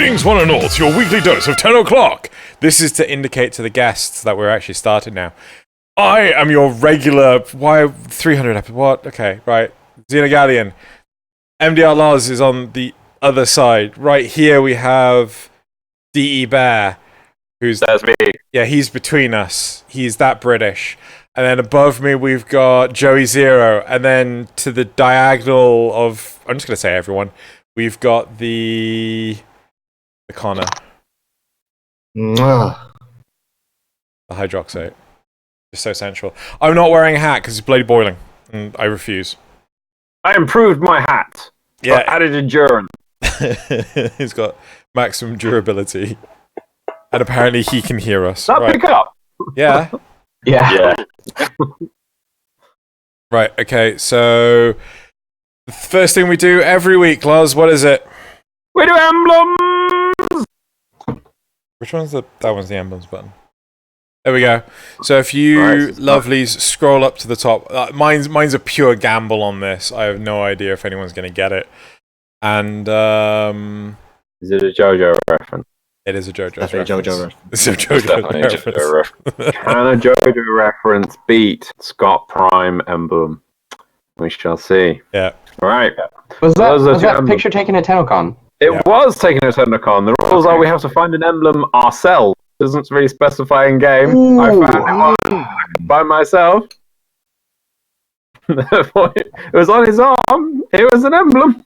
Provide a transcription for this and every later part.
Greetings, one and all, to your weekly dose of 10 o'clock. This is to indicate to the guests that we're actually started now. I am your regular... Why 300 episodes? What? Okay, right. Xeno MDRLOz is on the other side. Right here we have DE Bear, who's... That's me. Yeah, he's between us. He's that British. And then above me we've got JoeyZero. And then to the diagonal of... I'm just going to say everyone. We've got the Connor. The Hydroxate. It's so sensual. I'm not wearing a hat because it's bloody boiling. And I refuse. I improved my hat. Yeah. I added endurance. He's got maximum durability. And apparently he can hear us. That pick up? Yeah. Yeah. Right, okay, so... The first thing we do every week, Loz, what is it? We do emblems! Which one's the... That one's the emblems button. There we go. So if you lovelies scroll up to the top... mine's a pure gamble on this. I have no idea if anyone's going to get it. And, Is it a JoJo reference? It is a JoJo reference. It's a JoJo reference. Can a JoJo reference beat Scott Prime emblem? We shall see. Yeah. Right. Was that picture taken at TennoCon? It was taken at TennoCon. The rules are we have to find an emblem ourselves. It doesn't really specify in game. Ooh. I found it by myself. It was on his arm. It was an emblem.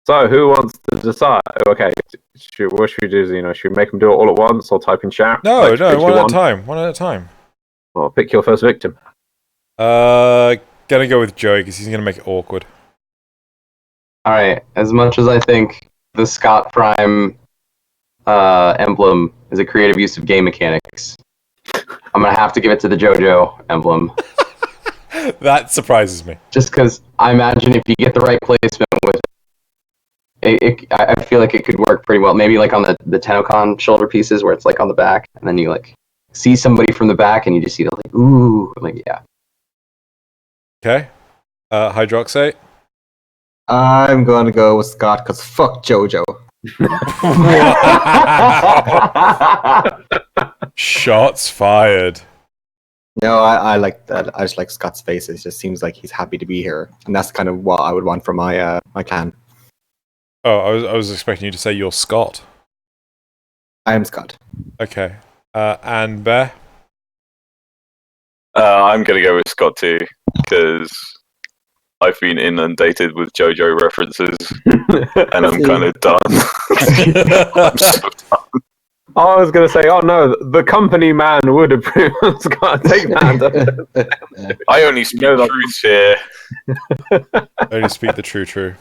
So, who wants to decide? Okay, what should we do, Xeno? Should we make them do it all at once or type in chat? No, one at a time. One at a time. Well, pick your first victim. Gonna go with Joey because he's gonna make it awkward. Alright, as much as I think the Scott Prime emblem is a creative use of game mechanics, I'm gonna have to give it to the JoJo emblem. That surprises me. Just because I imagine if you get the right placement with it, I feel like it could work pretty well. Maybe like on the TennoCon shoulder pieces where it's like on the back, and then you like see somebody from the back and you just see the like, ooh, like, yeah. Okay. Hydroxate? I'm going to go with Scott because fuck JoJo. Shots fired. No, I like that. I just like Scott's face. It just seems like he's happy to be here, and that's kind of what I would want from my my clan. Oh, I was expecting you to say you're Scott. I am Scott. Okay. And Bear? I'm going to go with Scott too, because I've been inundated with JoJo references, and I'm kind of done. I'm so done. I was going to say, oh no, the company man would approve. Scott, take that. I only speak truth here. Only speak the true.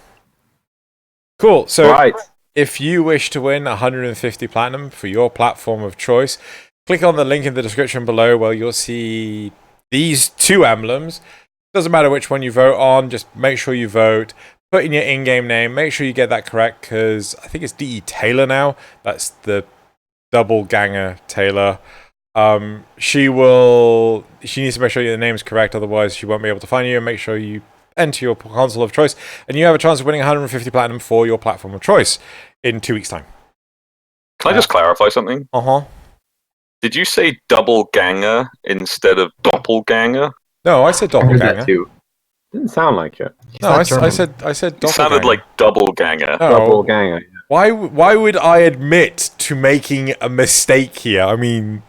Cool, so if you wish to win 150 platinum for your platform of choice, click on the link in the description below where you'll see these two emblems. Doesn't matter which one you vote on, just make sure you vote. Put in your in-game name, make sure you get that correct, because I think it's DE Taylor now. That's the double ganger Taylor. She needs to make sure your name is correct, otherwise she won't be able to find you, and make sure you enter your console of choice, and you have a chance of winning 150 platinum for your platform of choice in 2 weeks' time. Can I just clarify something? Did you say double ganger instead of doppelganger? No, I said doppelganger. Didn't sound like it. No, I said doppelganger. It sounded like double ganger. No. Double ganger. Why would I admit to making a mistake here? I mean...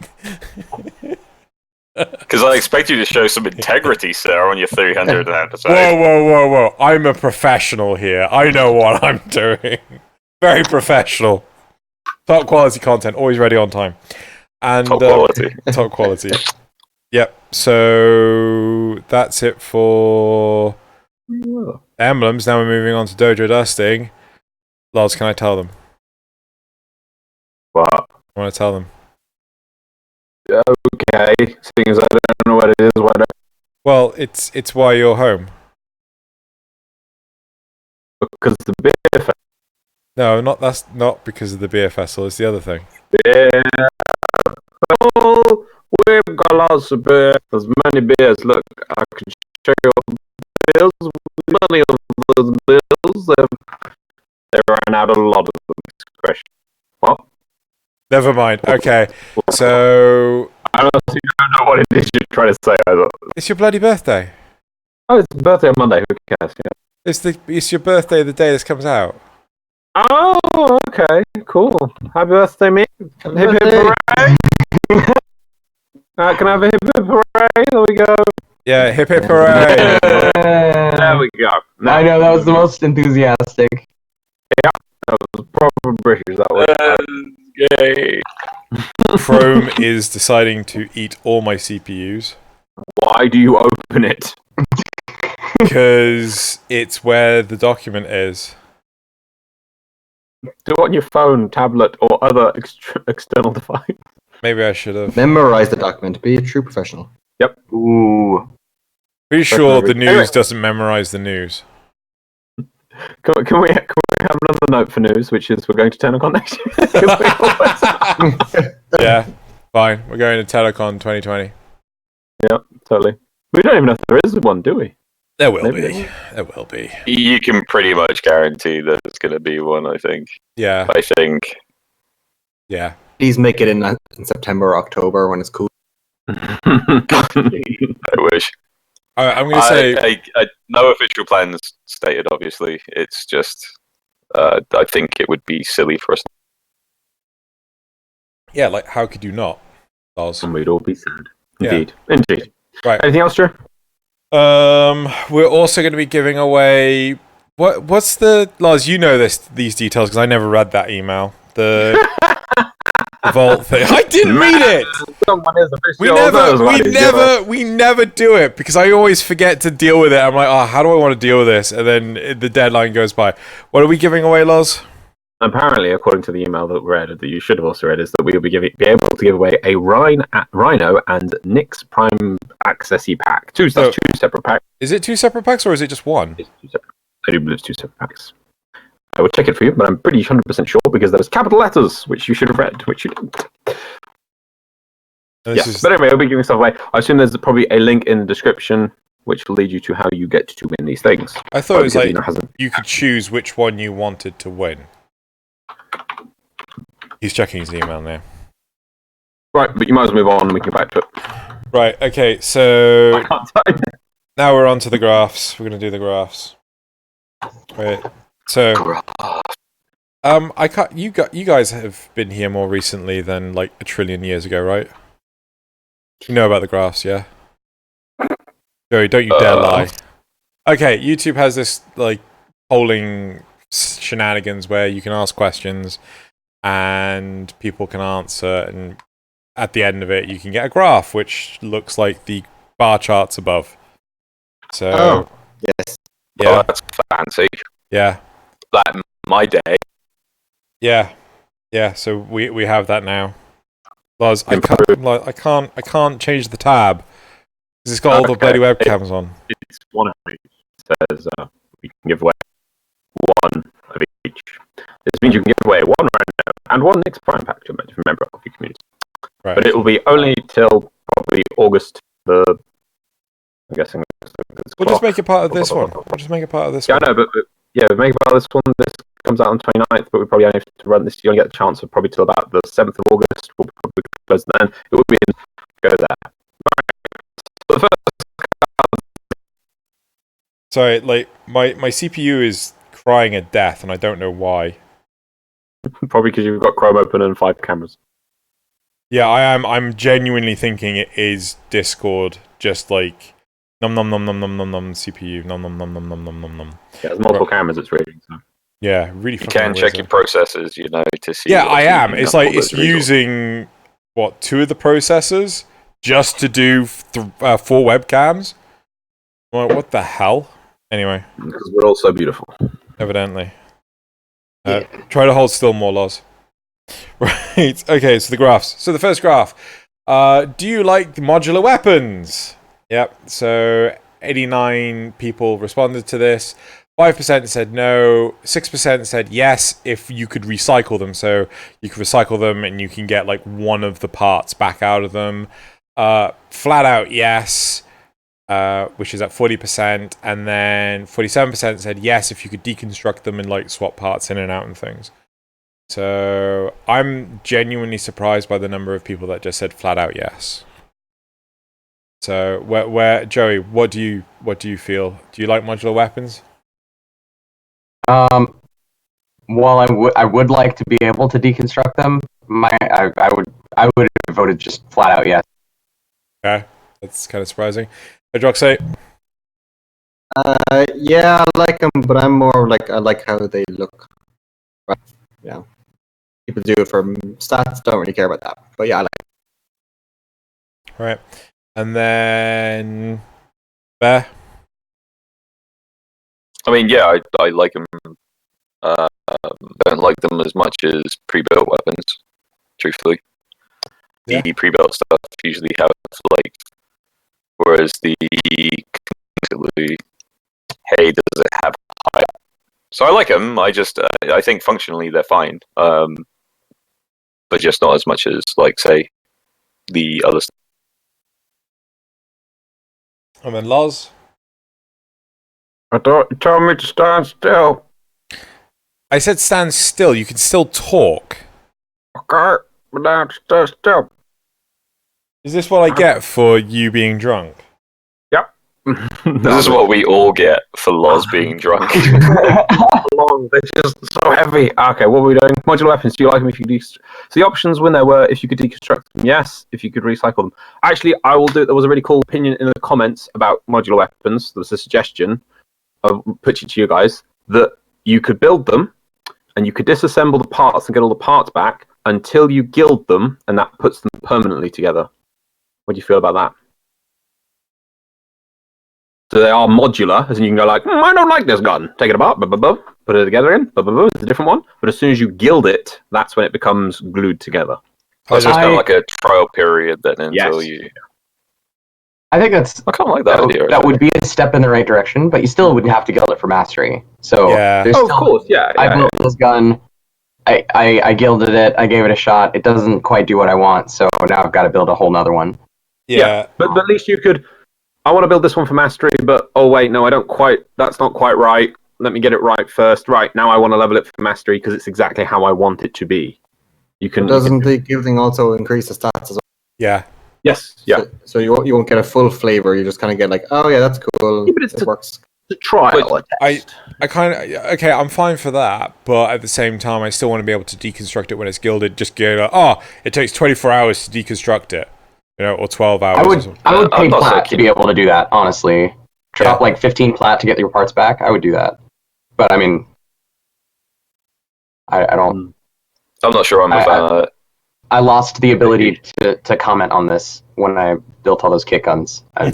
Because I expect you to show some integrity, sir, on your 300th episode. Whoa. I'm a professional here. I know what I'm doing. Very professional. Top quality content, always ready on time. And top quality. Top quality. Yep, so that's it for emblems. Now we're moving on to Dojo Dusting. Loz, can I tell them? What? I want to tell them. Okay, seeing as I don't know what it is, why don't... Well, it's why you're home. Because the beer festival. No, that's not because of the beer festival, it's the other thing. Yeah. We've got lots of beer. There's many beers. Look, I can show you all the beers. Many of those beers, they ran out a lot of discretion. What? Never mind. Okay, so I honestly don't know what it is you're trying to say. it's your bloody birthday. Oh, it's birthday on Monday. Who cares? Yeah. It's your birthday the day this comes out. Oh, okay, cool. Happy birthday, me. Hip hip hooray! Can I have a hip hip hooray? There we go. Yeah, hip hip hooray. There we go. I know, that was the most enthusiastic. That was proper British, that was. Yay. Chrome is deciding to eat all my CPUs. Why do you open it? Because it's where the document is. Do it on your phone, tablet, or other external device. Maybe I should have. Memorize the document. Be a true professional. Ooh. Pretty sure the news doesn't memorize the news. Can we have another note for news, which is we're going to TennoCon next year? Yeah, fine. We're going to TennoCon 2020. Yeah, totally. We don't even know if there is one, do we? There will Maybe. be. There will be. You can pretty much guarantee that it's going to be one, I think. Yeah. I think. Yeah. Please make it in September or October when it's cool. I wish. I'm going to say... no official plans stated, obviously. It's just... I think it would be silly for us. Yeah, like, how could you not? Loz? And we'd all be sad. Yeah. Indeed. Right. Anything else, Drew? We're also going to be giving away... What's the... Loz, you know these details, because I never read that email. The vault thing. I didn't read it! We never do it, because I always forget to deal with it. I'm like, oh, how do I want to deal with this? And then the deadline goes by. What are we giving away, Loz? Apparently, according to the email that we read, that you should have also read, is that we will be able to give away a Rhino and Nyx Prime Accessy pack. Two separate packs. Is it 2 separate packs, or is it just one? It's 2 separate. I do believe it's 2 separate packs. I will check it for you, but I'm pretty 100% sure because there was capital letters, which you should have read, which you didn't. Yes, but anyway, I'll be giving stuff away. I assume there's probably a link in the description which will lead you to how you get to win these things. I thought it was like you could choose which one you wanted to win. He's checking his email now. Right, but you might as well move on and we can get back to it. Right, okay, so now we're on to the graphs. We're going to do the graphs. Right, so I can't. You guys have been here more recently than like a trillion years ago, right? You know about the graphs, yeah? Joey, don't you dare lie. Okay, YouTube has this like polling shenanigans where you can ask questions and people can answer, and at the end of it you can get a graph which looks like the bar charts above. So yes. Yeah. Oh, that's fancy. Yeah. Like my day. Yeah. Yeah, so we have that now. Loz, I can't change the tab because it's got all the bloody webcams on. It's one of each. It says we can give away one of each. This means you can give away one Rhino and one Nyx Prime pack to a member of your community. Right. But it will be only till probably August I'm guessing. We'll just make it part of this one. We'll just make it part of this one. Yeah, I know, but we make it part of this one. This comes out on 29th, but we probably only have to run this. You only get the chance of probably till about the 7th of August. We'll probably close then. It will be go there. Right. So the first... Sorry, like my CPU is crying at death, and I don't know why. Probably because you've got Chrome open and 5 cameras. Yeah, I am. I'm genuinely thinking it is Discord, just like nom nom nom nom nom nom nom CPU nom nom nom nom nom nom nom nom. Yeah, there's multiple cameras it's reading. So. Yeah, really. You can check your processors, to see. Yeah, I am. It's like it's using what 2 of the processors just to do 4 webcams. Well, what the hell? Anyway, because we're all so beautiful. Evidently. Try to hold still more, Loz. Right. Okay, so the graphs. So the first graph. Do you like the modular weapons? Yep. So 89 people responded to this. 5% said no. 6% said yes if you could recycle them. So you could recycle them and you can get like one of the parts back out of them. Flat out yes. which is at 40%, and then 47% said yes if you could deconstruct them and like swap parts in and out and things. So I'm genuinely surprised by the number of people that just said flat out yes. So where Joey, what do you feel? Do you like modular weapons? Well, I would like to be able to deconstruct them. I would have voted just flat out yes. Okay, that's kind of surprising. Hydroxate? Yeah, I like them, but I'm more like I like how they look. Right? Yeah, people do it for stats. Don't really care about that, but yeah, I like. Right, and then Bear. I mean, yeah, I like them. Don't like them as much as pre-built weapons. Truthfully, Yeah. the pre-built stuff usually have like, whereas the hey, does it have height? So I like them. I just I think functionally they're fine, but just not as much as like say the other stuff. And then Loz. I thought you told me to stand still. I said stand still. You can still talk. Okay, but now stand still. Is this what I get for you being drunk? Yep. This is what we all get for Loz being drunk. Long. They're just so heavy. Okay, what were we doing? Modular weapons. Do you like them if you so the options when there were if you could deconstruct them, yes. If you could recycle them. Actually, I will do. There was a really cool opinion in the comments about modular weapons. There was a suggestion. I'll put it to you guys that you could build them and you could disassemble the parts and get all the parts back until you gild them, and that puts them permanently together. What do you feel about that? So they are modular, as in you can go like, I don't like this gun. Take it apart, put it together again, it's a different one. But as soon as you gild it, that's when it becomes glued together. So it's kind of like a trial period then until Yes. you... I think that's I kind of like that idea. that would be a step in the right direction, but you still wouldn't have to gild it for mastery. So Yeah. there's Oh, still, of course, yeah. I built this gun. I gilded it. I gave it a shot. It doesn't quite do what I want, so now I've got to build a whole nother one. Yeah. But at least you could. I want to build this one for mastery, but oh wait, no, I don't quite. That's not quite right. Let me get it right first. Right now, I want to level it for mastery because it's exactly how I want it to be. You can. Doesn't the gilding also increase the stats as well? Yeah. Yes. Yeah. So you won't get a full flavor. You just kind of get like, oh yeah, that's cool. Yeah, but it's it works. The trial. But I kind of okay. I'm fine for that, but at the same time, I still want to be able to deconstruct it when it's gilded. Just go, like, oh, it takes 24 hours to deconstruct it, or 12 hours. I would pay I'm not Plat so to be able to do that. Honestly, drop like 15 Plat to get your parts back. I would do that, but I mean, I don't. I'm not sure I'm a fan of it. I lost the ability to comment on this when I built all those kit guns. I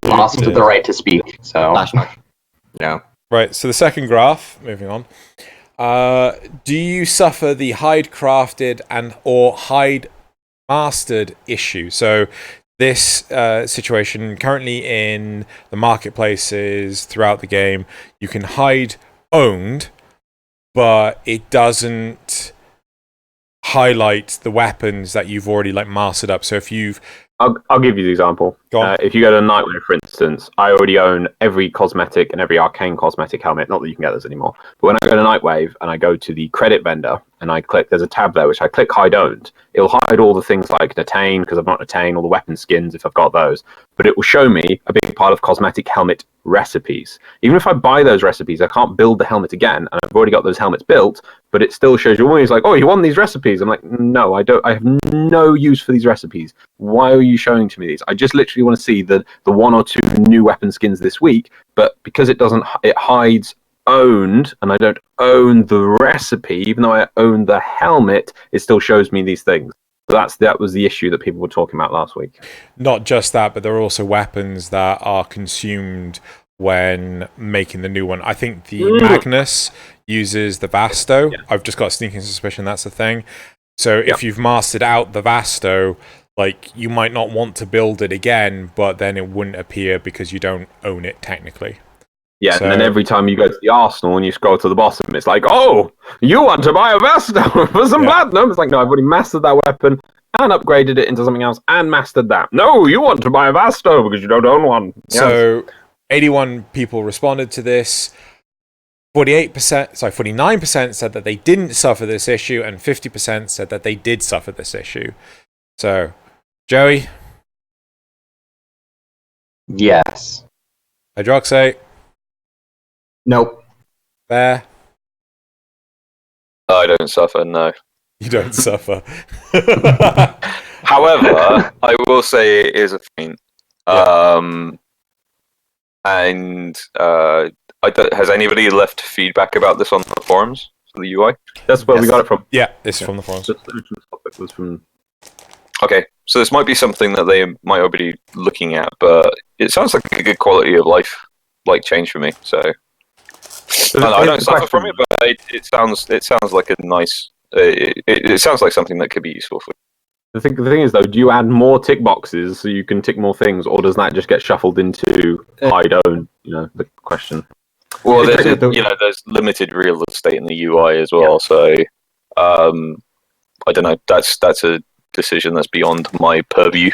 lost the right to speak. So Flashback. Yeah. Right. So the second graph. Moving on. Do you suffer the hide crafted and or hide mastered issue? So this situation currently in the marketplaces throughout the game, you can hide owned, but it doesn't highlight the weapons that you've already like mastered up. So if you've I'll give you the example. Go on. If you go to Nightwave, for instance, I already own every cosmetic and every arcane cosmetic helmet. Not that you can get those anymore. But when I go to Nightwave and I go to the credit vendor and I click, there's a tab there which I click hide owned. It'll hide all the things like Attain, because I've not Attain, all the weapon skins if I've got those. But it will show me a big pile of cosmetic helmet recipes. Even if I buy those recipes, I can't build the helmet again, and I've already got those helmets built, but it still shows you always like, oh, you want these recipes? I'm like, no, I don't. I have no use for these recipes. Why are you showing to me these? I just literally want to see the one or two new weapon skins this week, but because it hides owned, and I don't own the recipe, even though I own the helmet, it still shows me these things. So that was the issue that people were talking about last week. not just that, but there are also weapons that are consumed when making the new one. I think the Magnus uses the Vasto. Yeah. I've just got a sneaking suspicion that's the thing. So if you've mastered out the Vasto, like you might not want to build it again, but then it wouldn't appear because you don't own it technically. Yeah, So- and then every time you go to the Arsenal and you scroll to the bottom, it's like, oh, you want to buy a Vasto for some Yeah. platinum? It's like, no, I've already mastered that weapon and upgraded it into something else and mastered that. No, you want to buy a Vasto because you don't own one. Yes. So 81 people responded to this. 49% said that they didn't suffer this issue, and 50% said that they did suffer this issue. So, Joey? Yes. Hydroxate? Nope. Bear? I don't suffer, no. You don't suffer. However, I will say it is a feint. Has anybody left feedback about this on the forums for the UI? That's where we got it from. Yeah, it's from the forums. The topic was from. Okay, so this might be something that they might already be looking at, but it sounds like a good quality of life, like, change for me. So I don't suffer from it, but it sounds like a nice. It sounds like something that could be useful for. The thing is, though, do you add more tick boxes so you can tick more things, or does that just get shuffled into hide own? The question. Well, there's limited real estate in the UI as well, so I don't know. That's a decision that's beyond my purview.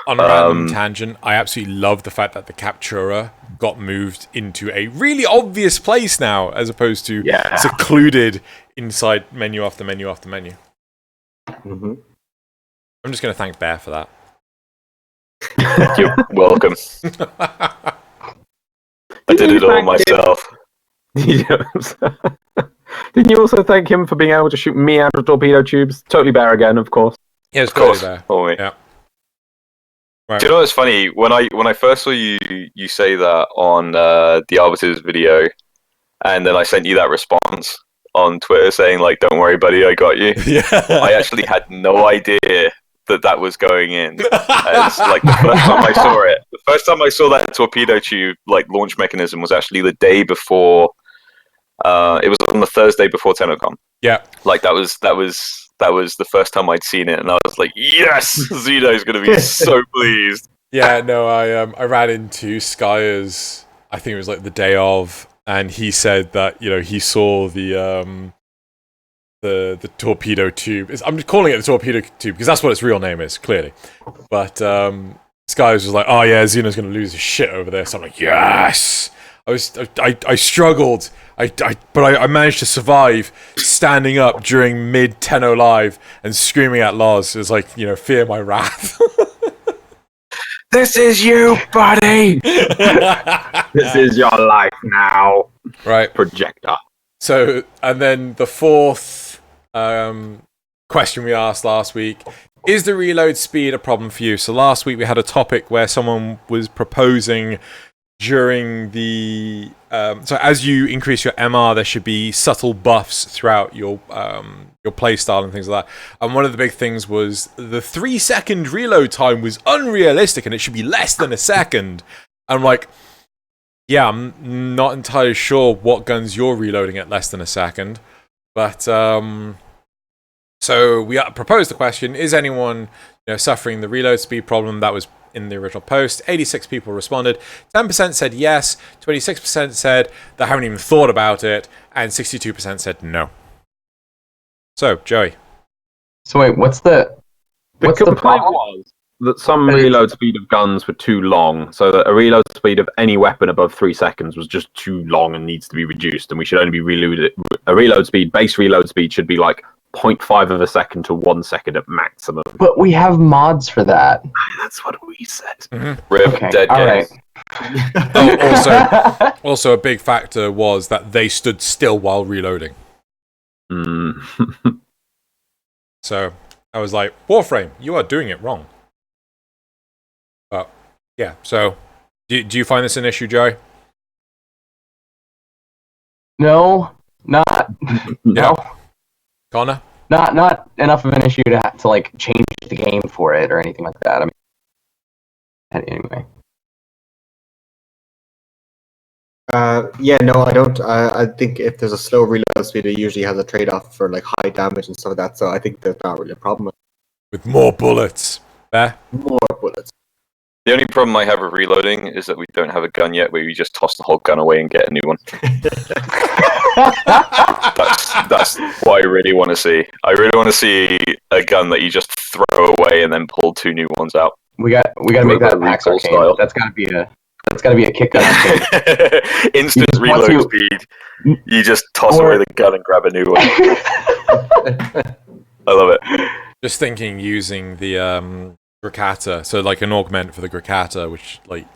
On a random tangent, I absolutely love the fact that the Captura got moved into a really obvious place now, as opposed to secluded inside menu after menu after menu. Mm-hmm. I'm just going to thank Bear for that. You're welcome. I did it all myself. Didn't you also thank him for being able to shoot me out of torpedo tubes? Totally Bear again, of course. Yeah, it's Of course. Bear. For me. Yeah. Right. Do you know what's funny? When I first saw you say that on the Arbiter's video, and then I sent you that response on Twitter saying, like, "Don't worry, buddy, I got you." Yeah. I actually had no idea that was going in. It's like the first time I saw it. The first time I saw that torpedo tube launch mechanism was actually the day before. It was on the Thursday before TennoCon. Yeah. Like that was the first time I'd seen it, and I was like, "Yes, Xeno's gonna be so pleased." Yeah, no, I ran into Skyers, I think it was like the day of, and he said that, he saw the torpedo tube. I'm just calling it the torpedo tube because that's what its real name is, clearly. But Skyers was like, "Oh yeah, Xeno's gonna lose his shit over this." I'm like, "Yes!" I struggled, but I managed to survive standing up during mid Tenno live and screaming at Loz. It was like, fear my wrath. This is you, buddy. This is your life now. Right. Projector. So, and then the fourth question we asked last week, is the reload speed a problem for you? So last week we had a topic where someone was proposing during the so as you increase your MR, there should be subtle buffs throughout your play style and things like that. And one of the big things was the 3-second reload time was unrealistic, and it should be less than a second. I'm like, yeah, I'm not entirely sure what guns you're reloading at less than a second, but so we proposed the question: is anyone suffering the reload speed problem? That was in the original post. 86 people responded. 10% said yes, 26% said they haven't even thought about it, and 62% said no. So, Joey. So wait, what's the complaint problem? was that some reload speed of guns were too long, so that a reload speed of any weapon above 3 seconds was just too long and needs to be reduced, and we should only be reloaded. A base reload speed should be like 0.5 of a second to 1 second at maximum. But we have mods for that. That's what we said. Mm-hmm. Rip, Okay, dead all games. right. Also a big factor was that they stood still while reloading. So I was like, Warframe, you are doing it wrong. But yeah, so do you find this an issue, Joey? No, not no, Connor? not enough of an issue to have to change the game for it or anything like that. I mean, anyway. No, I don't. I think if there's a slow reload speed, it usually has a trade-off for high damage and stuff like that. So I think that's not really a problem. With more bullets. Fair? More bullets. The only problem I have with reloading is that we don't have a gun yet where you just toss the whole gun away and get a new one. That's what I really want to see. I really want to see a gun that you just throw away and then pull 2 new ones out. We got to make that Max Arcane. Style. That's got to be a kick gun. Instant reload speed. You just toss away the gun and grab a new one. I love it. Just thinking using the Gricata, so like an augment for the Gricata, which like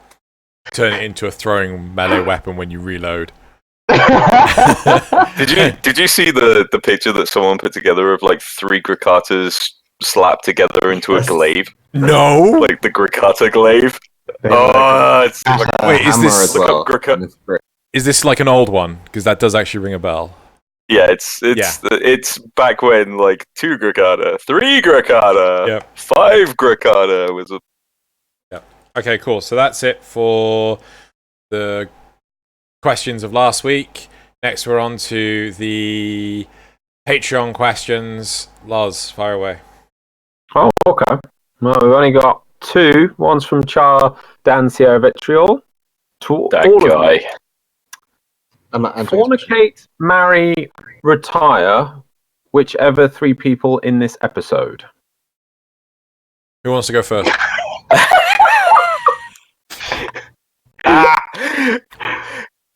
turn it into a throwing melee weapon when you reload. Did you see the picture that someone put together of like 3 Gricatas slapped together into a glaive? No, like the Gricata glaive. Oh, it's like, wait, Well. is this like an old one? Because that does actually ring a bell. yeah, it's back when like 2 Gricata, 3 Gricata, Yep. 5 Gricata was a. Okay, cool. So that's it for the questions of last week. Next, we're on to the Patreon questions. Loz, fire away. Oh, okay. Well, we've only got 2. One's from Char Dan Sierra Vitriol. To That all guy. of you. I'm not answering this question. Fornicate, marry, retire, whichever 3 people in this episode. Who wants to go first?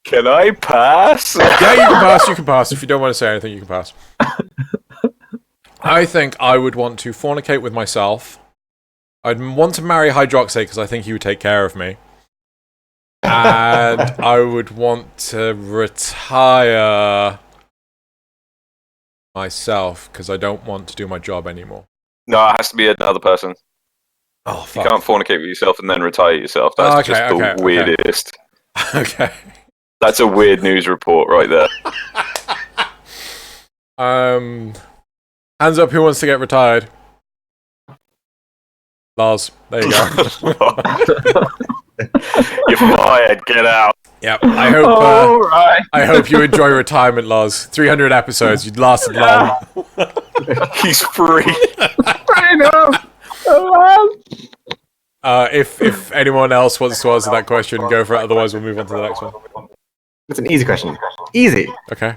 Can I pass? Yeah, you can pass. You can pass. If you don't want to say anything, you can pass. I think I would want to fornicate with myself. I'd want to marry Hydroxate because I think he would take care of me. And I would want to retire myself because I don't want to do my job anymore. No, it has to be another person. Oh, You fuck. can't fornicate with yourself and then retire yourself. That's just the weirdest. Okay. That's a weird news report right there. Hands up who wants to get retired. Lars, there you go. You're fired. Get out. Yep. I hope. Alright. I hope you enjoy retirement, Lars. 300 episodes. You'd lasted long. He's free. If anyone else wants to answer that question, go for it. Otherwise, we'll move on to the next one. It's an easy question. Easy. Okay.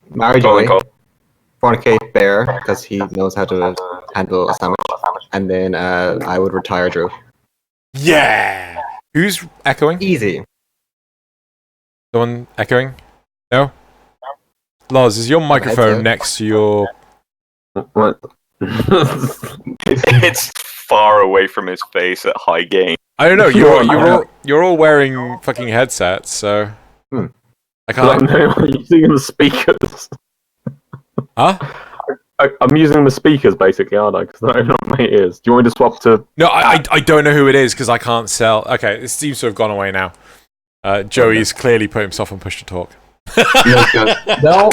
Marry Go on, Joey. Cole. Fornicate Bear because he knows how to handle a sandwich. And then I would retire Drew. Yeah. Who's echoing? Easy. Someone echoing? No. Lars, is your microphone headset. next to your? What? It's far away from his face at high gain. I don't know. You're all wearing fucking headsets, so I can't. I'm using them as speakers. Huh? I'm using them as speakers, basically, aren't I? Because they're not my ears. Do you want me to swap to... No, I don't know who it is because I can't sell. Okay, it seems to have gone away now. Joey's clearly put himself on push to talk. No,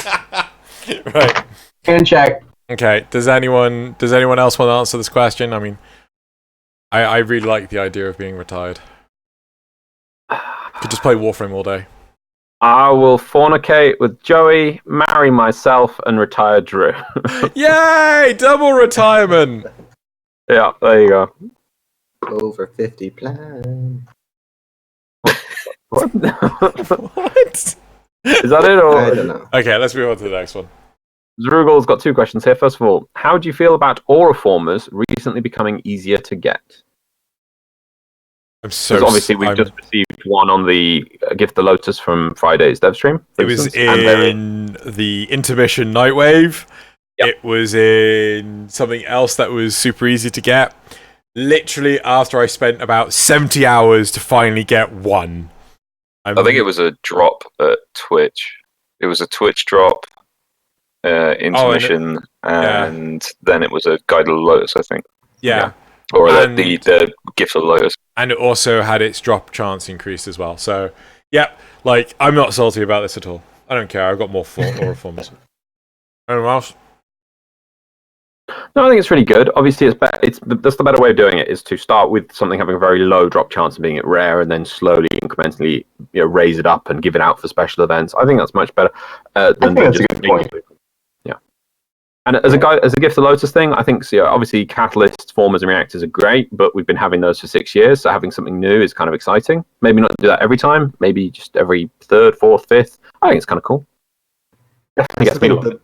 Right. can check. Okay. Does anyone else want to answer this question? I mean, I really like the idea of being retired. Could just play Warframe all day. I will fornicate with Joey, marry myself, and retire Drew. Yay! Double retirement. Yeah, there you go. Over 50 plan. What? What? Is that it? Or... I don't know. Okay, let's move on to the next one. Zrugal's got 2 questions here. First of all, how do you feel about aura formers recently becoming easier to get? I'm so. Because obviously we've just received one on the Gift the Lotus from Friday's dev stream. It was in the intermission Nightwave. Yep. It was in something else that was super easy to get. Literally after I spent about 70 hours to finally get one. I think it was a drop at Twitch. It was a Twitch drop, intermission, and then it was a Guide of the Lotus, I think. Yeah. Or the Gift of the Lotus. And it also had its drop chance increased as well. So, yeah, like, I'm not salty about this at all. I don't care. I've got more aura forms. Anyone else? No, I think it's really good. Obviously, that's the better way of doing it is to start with something having a very low drop chance of being it rare, and then slowly, incrementally, raise it up and give it out for special events. I think that's much better I think that's a good point. Yeah. And as a Gift of Lotus thing, I think obviously catalysts, formers, and reactors are great, but we've been having those for 6 years, so having something new is kind of exciting. Maybe not do that every time, maybe just every 3rd, 4th, 5th. I think it's kind of cool. Definitely gets me along.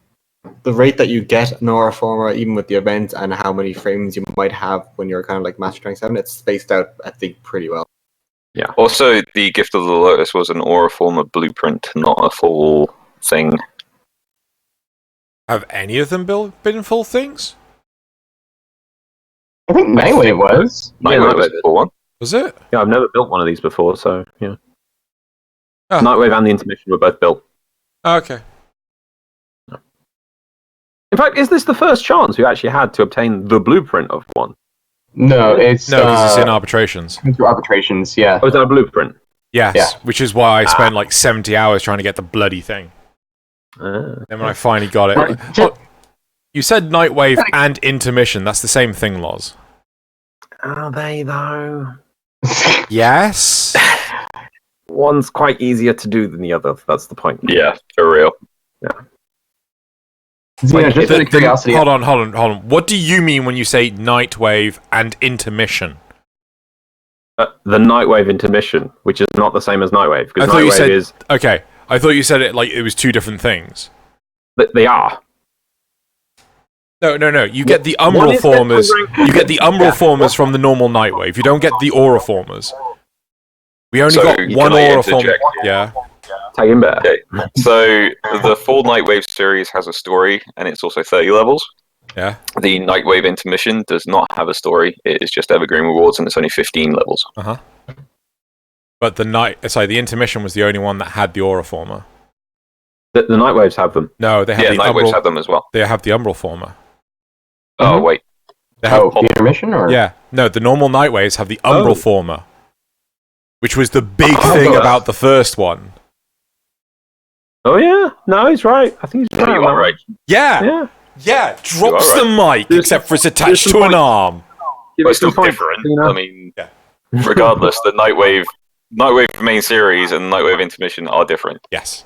The rate that you get an aura former, even with the event, and how many frames you might have when you're kind of like Master Rank 7, it's spaced out, I think, pretty well. Yeah. Also, the Gift of the Lotus was an aura former blueprint, not a full thing. Have any of them been full things? I think Nightwave was. Nightwave was a full one. Was it? Yeah, I've never built one of these before, so yeah. Oh. Nightwave and the Intermission were both built. Okay. In fact, is this the first chance you actually had to obtain the blueprint of one? No, it's because it's in arbitrations. Through arbitrations, yeah. Oh, is that a blueprint? Yes, Yeah. which is why I spent like 70 hours trying to get the bloody thing. Then when I finally got it... Oh, you said Nightwave and Intermission. That's the same thing, Loz. Are they, though? Yes? One's quite easier to do than the other. That's the point. Yeah, for real. Yeah. Xeno, just out of curiosity. Hold on. What do you mean when you say Nightwave and Intermission? The Nightwave Intermission, which is not the same as Nightwave. I thought you said... Okay, I thought you said it like it was two different things. They are. No. You get the Umbral formers. You get the Umbral formers from the normal Nightwave. You don't get the Aura formers. We only got one Aura former. Yeah. Tag him better. Okay. So the full Nightwave series has a story, and it's also 30 levels. Yeah. The Nightwave Intermission does not have a story. It is just Evergreen rewards, and it's only 15 levels. But the Intermission was the only one that had the Aura former. The Nightwaves have them. No, they have Yeah, the Nightwaves Umbral. have them as well. They have the Umbral former. Oh, wait. They have, the Intermission, or yeah, no, the normal Nightwaves have the Umbral former, which was the big thing about the first one. Oh yeah, no, he's right. I think he's right. You are right. Yeah. Drops You the mic, except for it's attached to an arm. But it's still different. I mean, regardless, the Nightwave main series and Nightwave Intermission are different. Yes.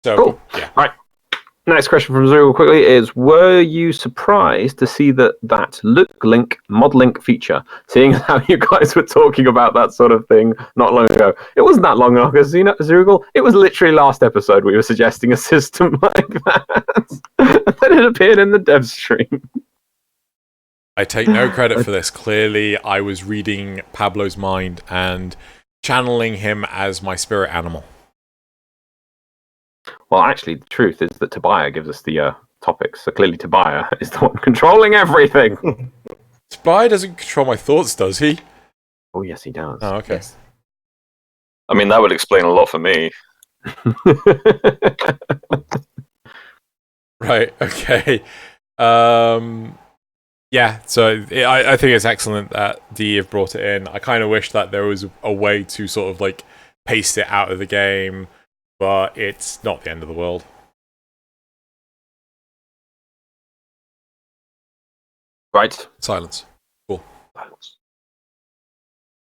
So, cool. Yeah. Right. Next question from Zero quickly is: were you surprised to see that look link mod link feature? Seeing how you guys were talking about that sort of thing not long ago, it wasn't that long ago. Zero, it was literally last episode we were suggesting a system like that, and then it appeared in the dev stream. I take no credit for this. Clearly, I was reading Pablo's mind and channeling him as my spirit animal. Well, actually, the truth is that Tobiah gives us the topics. So clearly, Tobiah is the one controlling everything. Tobiah doesn't control my thoughts, does he? Oh, yes, he does. Oh, okay. Yes. I mean, that would explain a lot for me. Right. Okay. Yeah. So I think it's excellent that D have brought it in. I kind of wish that there was a way to sort of like paste it out of the game. But it's not the end of the world. Right. Silence. Cool.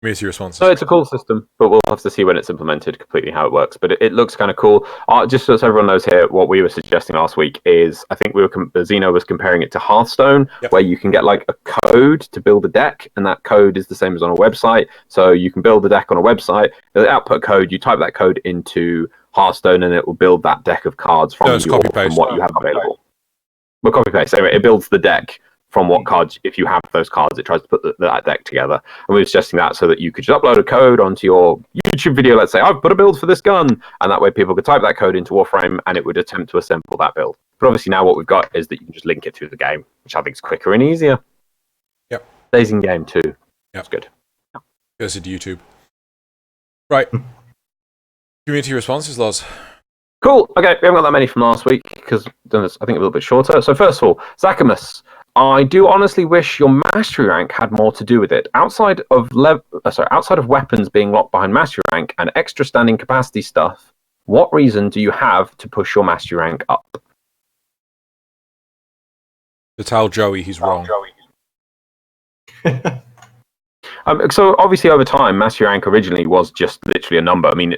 Community responses. So it's a cool system, but we'll have to see when it's implemented completely how it works. But it looks kind of cool. Just so everyone knows here, what we were suggesting last week is, I think Xeno was comparing it to Hearthstone, where you can get like a code to build a deck, and that code is the same as on a website. So you can build a deck on a website, the output code, you type that code into Hearthstone, and it will build that deck of cards from what you have available. Well, copy paste. Anyway, it builds the deck from what cards, if you have those cards, it tries to put that deck together. And we were suggesting that so that you could just upload a code onto your YouTube video. Let's say, I've put a build for this gun. And that way people could type that code into Warframe and it would attempt to assemble that build. But obviously now what we've got is that you can just link it through the game, which I think is quicker and easier. Yep. Stays in game too. That's good. Goes to YouTube. Right. Community responses, Loz. Cool. Okay, we haven't got that many from last week because I think a little bit shorter. So first of all, Zachamus. I do honestly wish your mastery rank had more to do with it. Outside of weapons being locked behind mastery rank and extra standing capacity stuff, what reason do you have to push your mastery rank up? To tell Joey he's wrong. So obviously over time, mastery rank originally was just literally a number. I mean,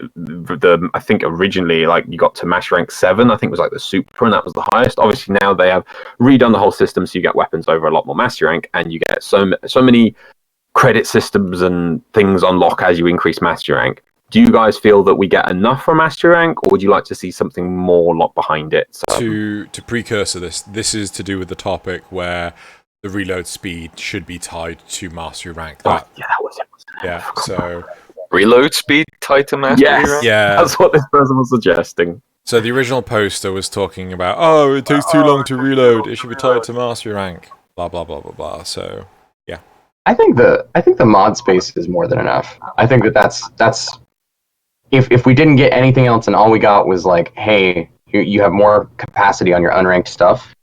I think originally like you got to mastery rank 7. I think it was like the super, and that was the highest. Obviously now they have redone the whole system, so you get weapons over a lot more mastery rank, and you get so many credit systems and things unlock as you increase mastery rank. Do you guys feel that we get enough from mastery rank, or would you like to see something more locked behind it? So, to precursor this is to do with the topic where the reload speed should be tied to mastery rank. that was it. Yeah, so Reload speed tied to mastery rank? yeah, that's what this person was suggesting. So the original poster was talking about, it takes too long to reload. It should be tied to mastery rank. Blah blah blah blah blah. So yeah, I think the mod space is more than enough. I think that's if we didn't get anything else and all we got was like, hey, you have more capacity on your unranked stuff.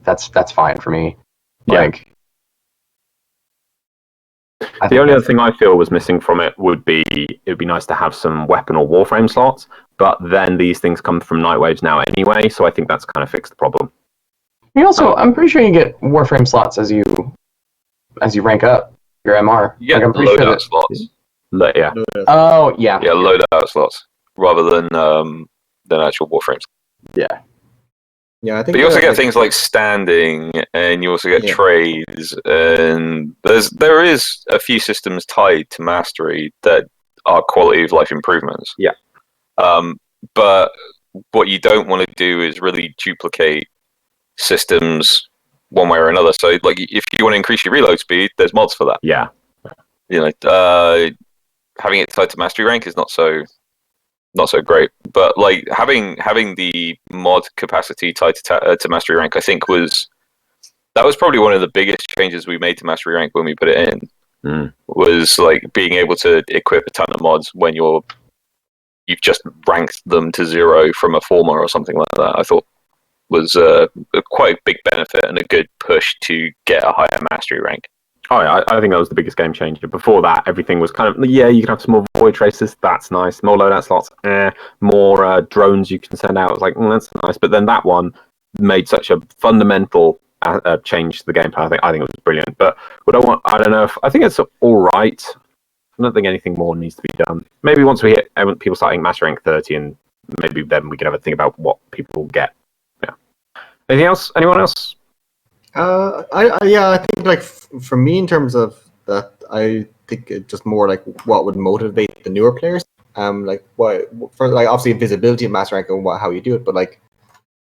That's fine for me. Yeah. Like, the only other thing I feel was missing from it would be nice to have some weapon or Warframe slots, but then these things come from Nightwaves now anyway, so I think that's kind of fixed the problem. You also, I'm pretty sure you get Warframe slots as you rank up your MR. Yeah, like, I'm pretty loadout sure that, slots. Yeah. Oh yeah. Yeah, loadout slots rather than actual Warframes. Yeah. Yeah, I think. But you also get things like standing, and you also get trades, and there is a few systems tied to mastery that are quality of life improvements. Yeah. But what you don't want to do is really duplicate systems one way or another. So, like, if you want to increase your reload speed, there's mods for that. Yeah. You know, having it tied to mastery rank is not so great, but like having the mod capacity tied to mastery rank, I think was probably one of the biggest changes we made to mastery rank when we put it in. Was like being able to equip a ton of mods when you've just ranked them to 0 from a former or something like that. I thought was a quite big benefit and a good push to get a higher mastery rank. Oh, yeah, I think that was the biggest game changer. Before that, everything was kind of, you can have some more void tracers, that's nice. More loadout slots, more drones you can send out. It's like, that's nice. But then that one made such a fundamental change to the gameplay. I think it was brilliant. But I don't know if, I think it's all right. I don't think anything more needs to be done. Maybe once we hit people starting master rank 30, and maybe then we can have a think about what people get. Yeah. Anything else? Anyone else? I think like for me in terms of that, I think it just more like what would motivate the newer players. Like obviously visibility of master rank and how you do it, but like,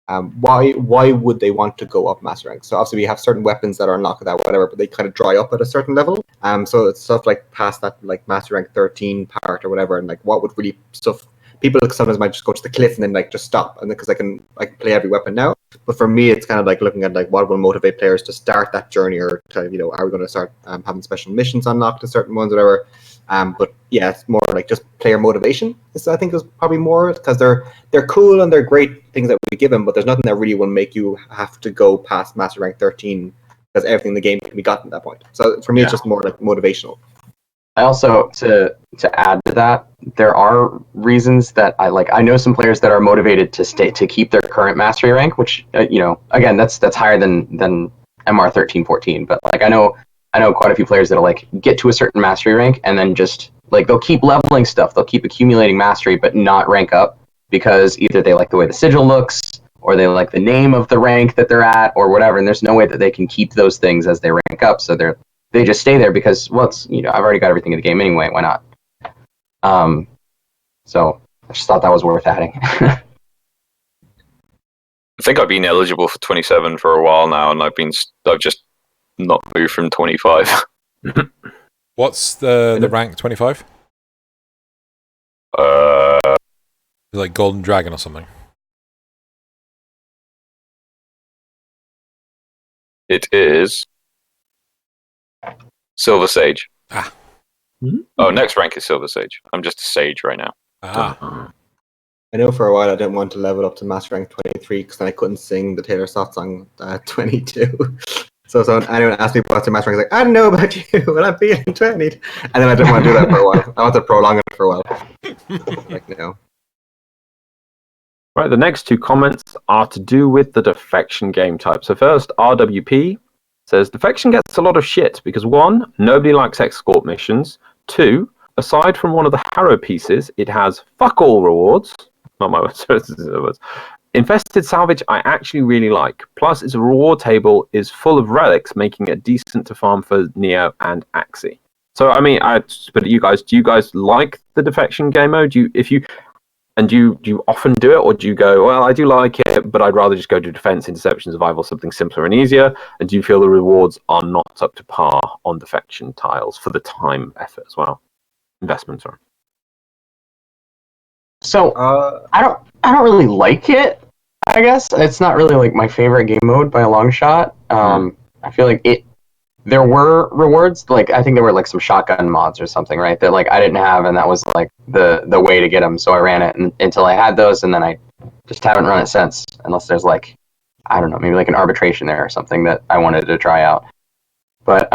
why would they want to go up master rank? So obviously we have certain weapons that are unlocked that whatever, but they kind of dry up at a certain level. So it's stuff like past that like master rank 13 part or whatever, and like what would really stuff. People sometimes might just go to the cliff and then like just stop, and because I can play every weapon now. But for me, it's kind of like looking at like what will motivate players to start that journey, or to, are we going to start having special missions unlocked in certain ones, whatever. But yeah, it's more like just player motivation. I think is probably more because they're cool and they're great things that we give them, but there's nothing that really will make you have to go past master rank 13 because everything in the game can be gotten at that point. So for me, it's just more like motivational. I also, to add to that, there are reasons that I know some players that are motivated to keep their current mastery rank, which again that's higher than MR 13-14. But like I know quite a few players that'll like get to a certain mastery rank and then just like they'll keep leveling stuff, they'll keep accumulating mastery, but not rank up because either they like the way the sigil looks, or they like the name of the rank that they're at, or whatever. And there's no way that they can keep those things as they rank up, so they just stay there because, well, it's, I've already got everything in the game anyway. Why not? So I just thought that was worth adding. I think I've been eligible for 27 for a while now, and I've just not moved from 25. What's the rank 25? Like Golden Dragon or something. It is Silver Sage. Ah. Oh, next rank is Silver Sage. I'm just a Sage right now. Ah. I know for a while I didn't want to level up to master rank 23 because then I couldn't sing the Taylor Swift song 22. So anyone asked me what's your master rank, I was like, I don't know about you, but I'm feeling 20. And then I didn't want to do that for a while. I wanted to prolong it for a while. Like, no. Right, the next two comments are to do with the defection game type. So first, RWP says defection gets a lot of shit because 1, nobody likes escort missions. 2, aside from one of the Harrow pieces, it has fuck all rewards. Not my words. Infested salvage I actually really like. Plus, its reward table is full of relics, making it decent to farm for Neo and Axie. So, I mean, but do you guys like the defection game mode? Do you often do it, or do you go, well, I do like it, but I'd rather just go to defense, interception, survival, something simpler and easier? And do you feel the rewards are not up to par on defection tiles for the time effort as well? Investment, sorry. So I don't really like it. I guess it's not really like my favorite game mode by a long shot. I feel like there were rewards, like I think there were like some shotgun mods or something, right? That like I didn't have, and that was like the way to get them. So I ran it until I had those, and then I just haven't run it since, unless there's like, I don't know, maybe like an arbitration there or something that I wanted to try out. But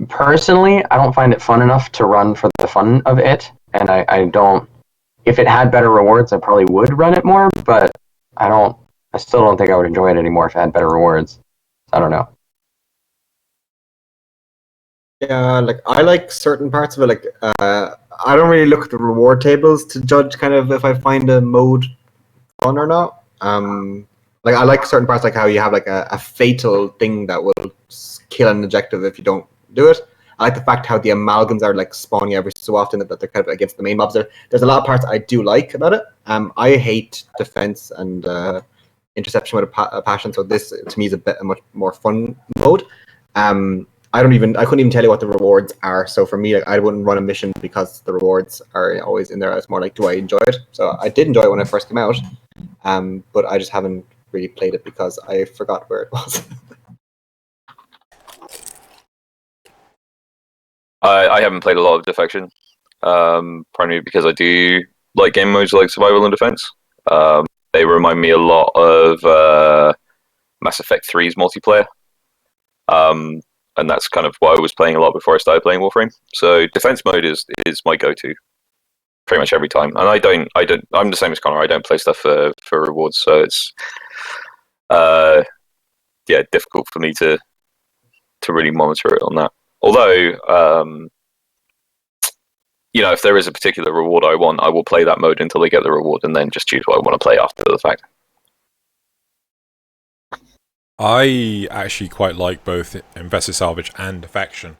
personally, I don't find it fun enough to run for the fun of it. And I don't, if it had better rewards, I probably would run it more, but I still don't think I would enjoy it anymore if it had better rewards. I don't know. Yeah, like I like certain parts of it. Like I don't really look at the reward tables to judge kind of if I find a mode fun or not. Like I like certain parts, like how you have like a fatal thing that will kill an objective if you don't do it. I like the fact how the amalgams are like spawning every so often, that they're kind of against the main mobs. There's a lot of parts I do like about it. I hate defense and interception with a passion, so this to me is a much more fun mode. I couldn't even tell you what the rewards are. So for me, like, I wouldn't run a mission because the rewards are always in there. It's more like, do I enjoy it? So I did enjoy it when it first came out, but I just haven't really played it because I forgot where it was. I haven't played a lot of defection, primarily because I do like game modes like survival and defense. They remind me a lot of Mass Effect 3's multiplayer. And that's kind of what I was playing a lot before I started playing Warframe. So defense mode is my go-to pretty much every time. And I'm the same as Connor. I don't play stuff for rewards, so it's difficult for me to really monitor it on that. Although if there is a particular reward I want, I will play that mode until I get the reward and then just choose what I want to play after the fact. I actually quite like both Infested Salvage and Defection.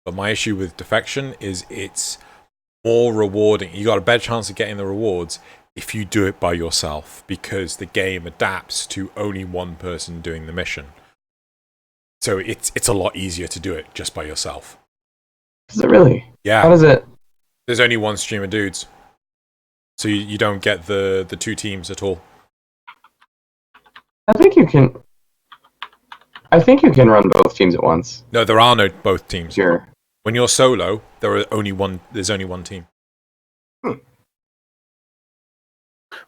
But my issue with Defection is it's more rewarding. You got a better chance of getting the rewards if you do it by yourself, because the game adapts to only one person doing the mission. So it's a lot easier to do it just by yourself. Is it really? Yeah. How does it? There's only one stream of dudes. So you don't get the two teams at all. I think you can run both teams at once. No, there are no both teams. Sure. When you're solo, there's only one team.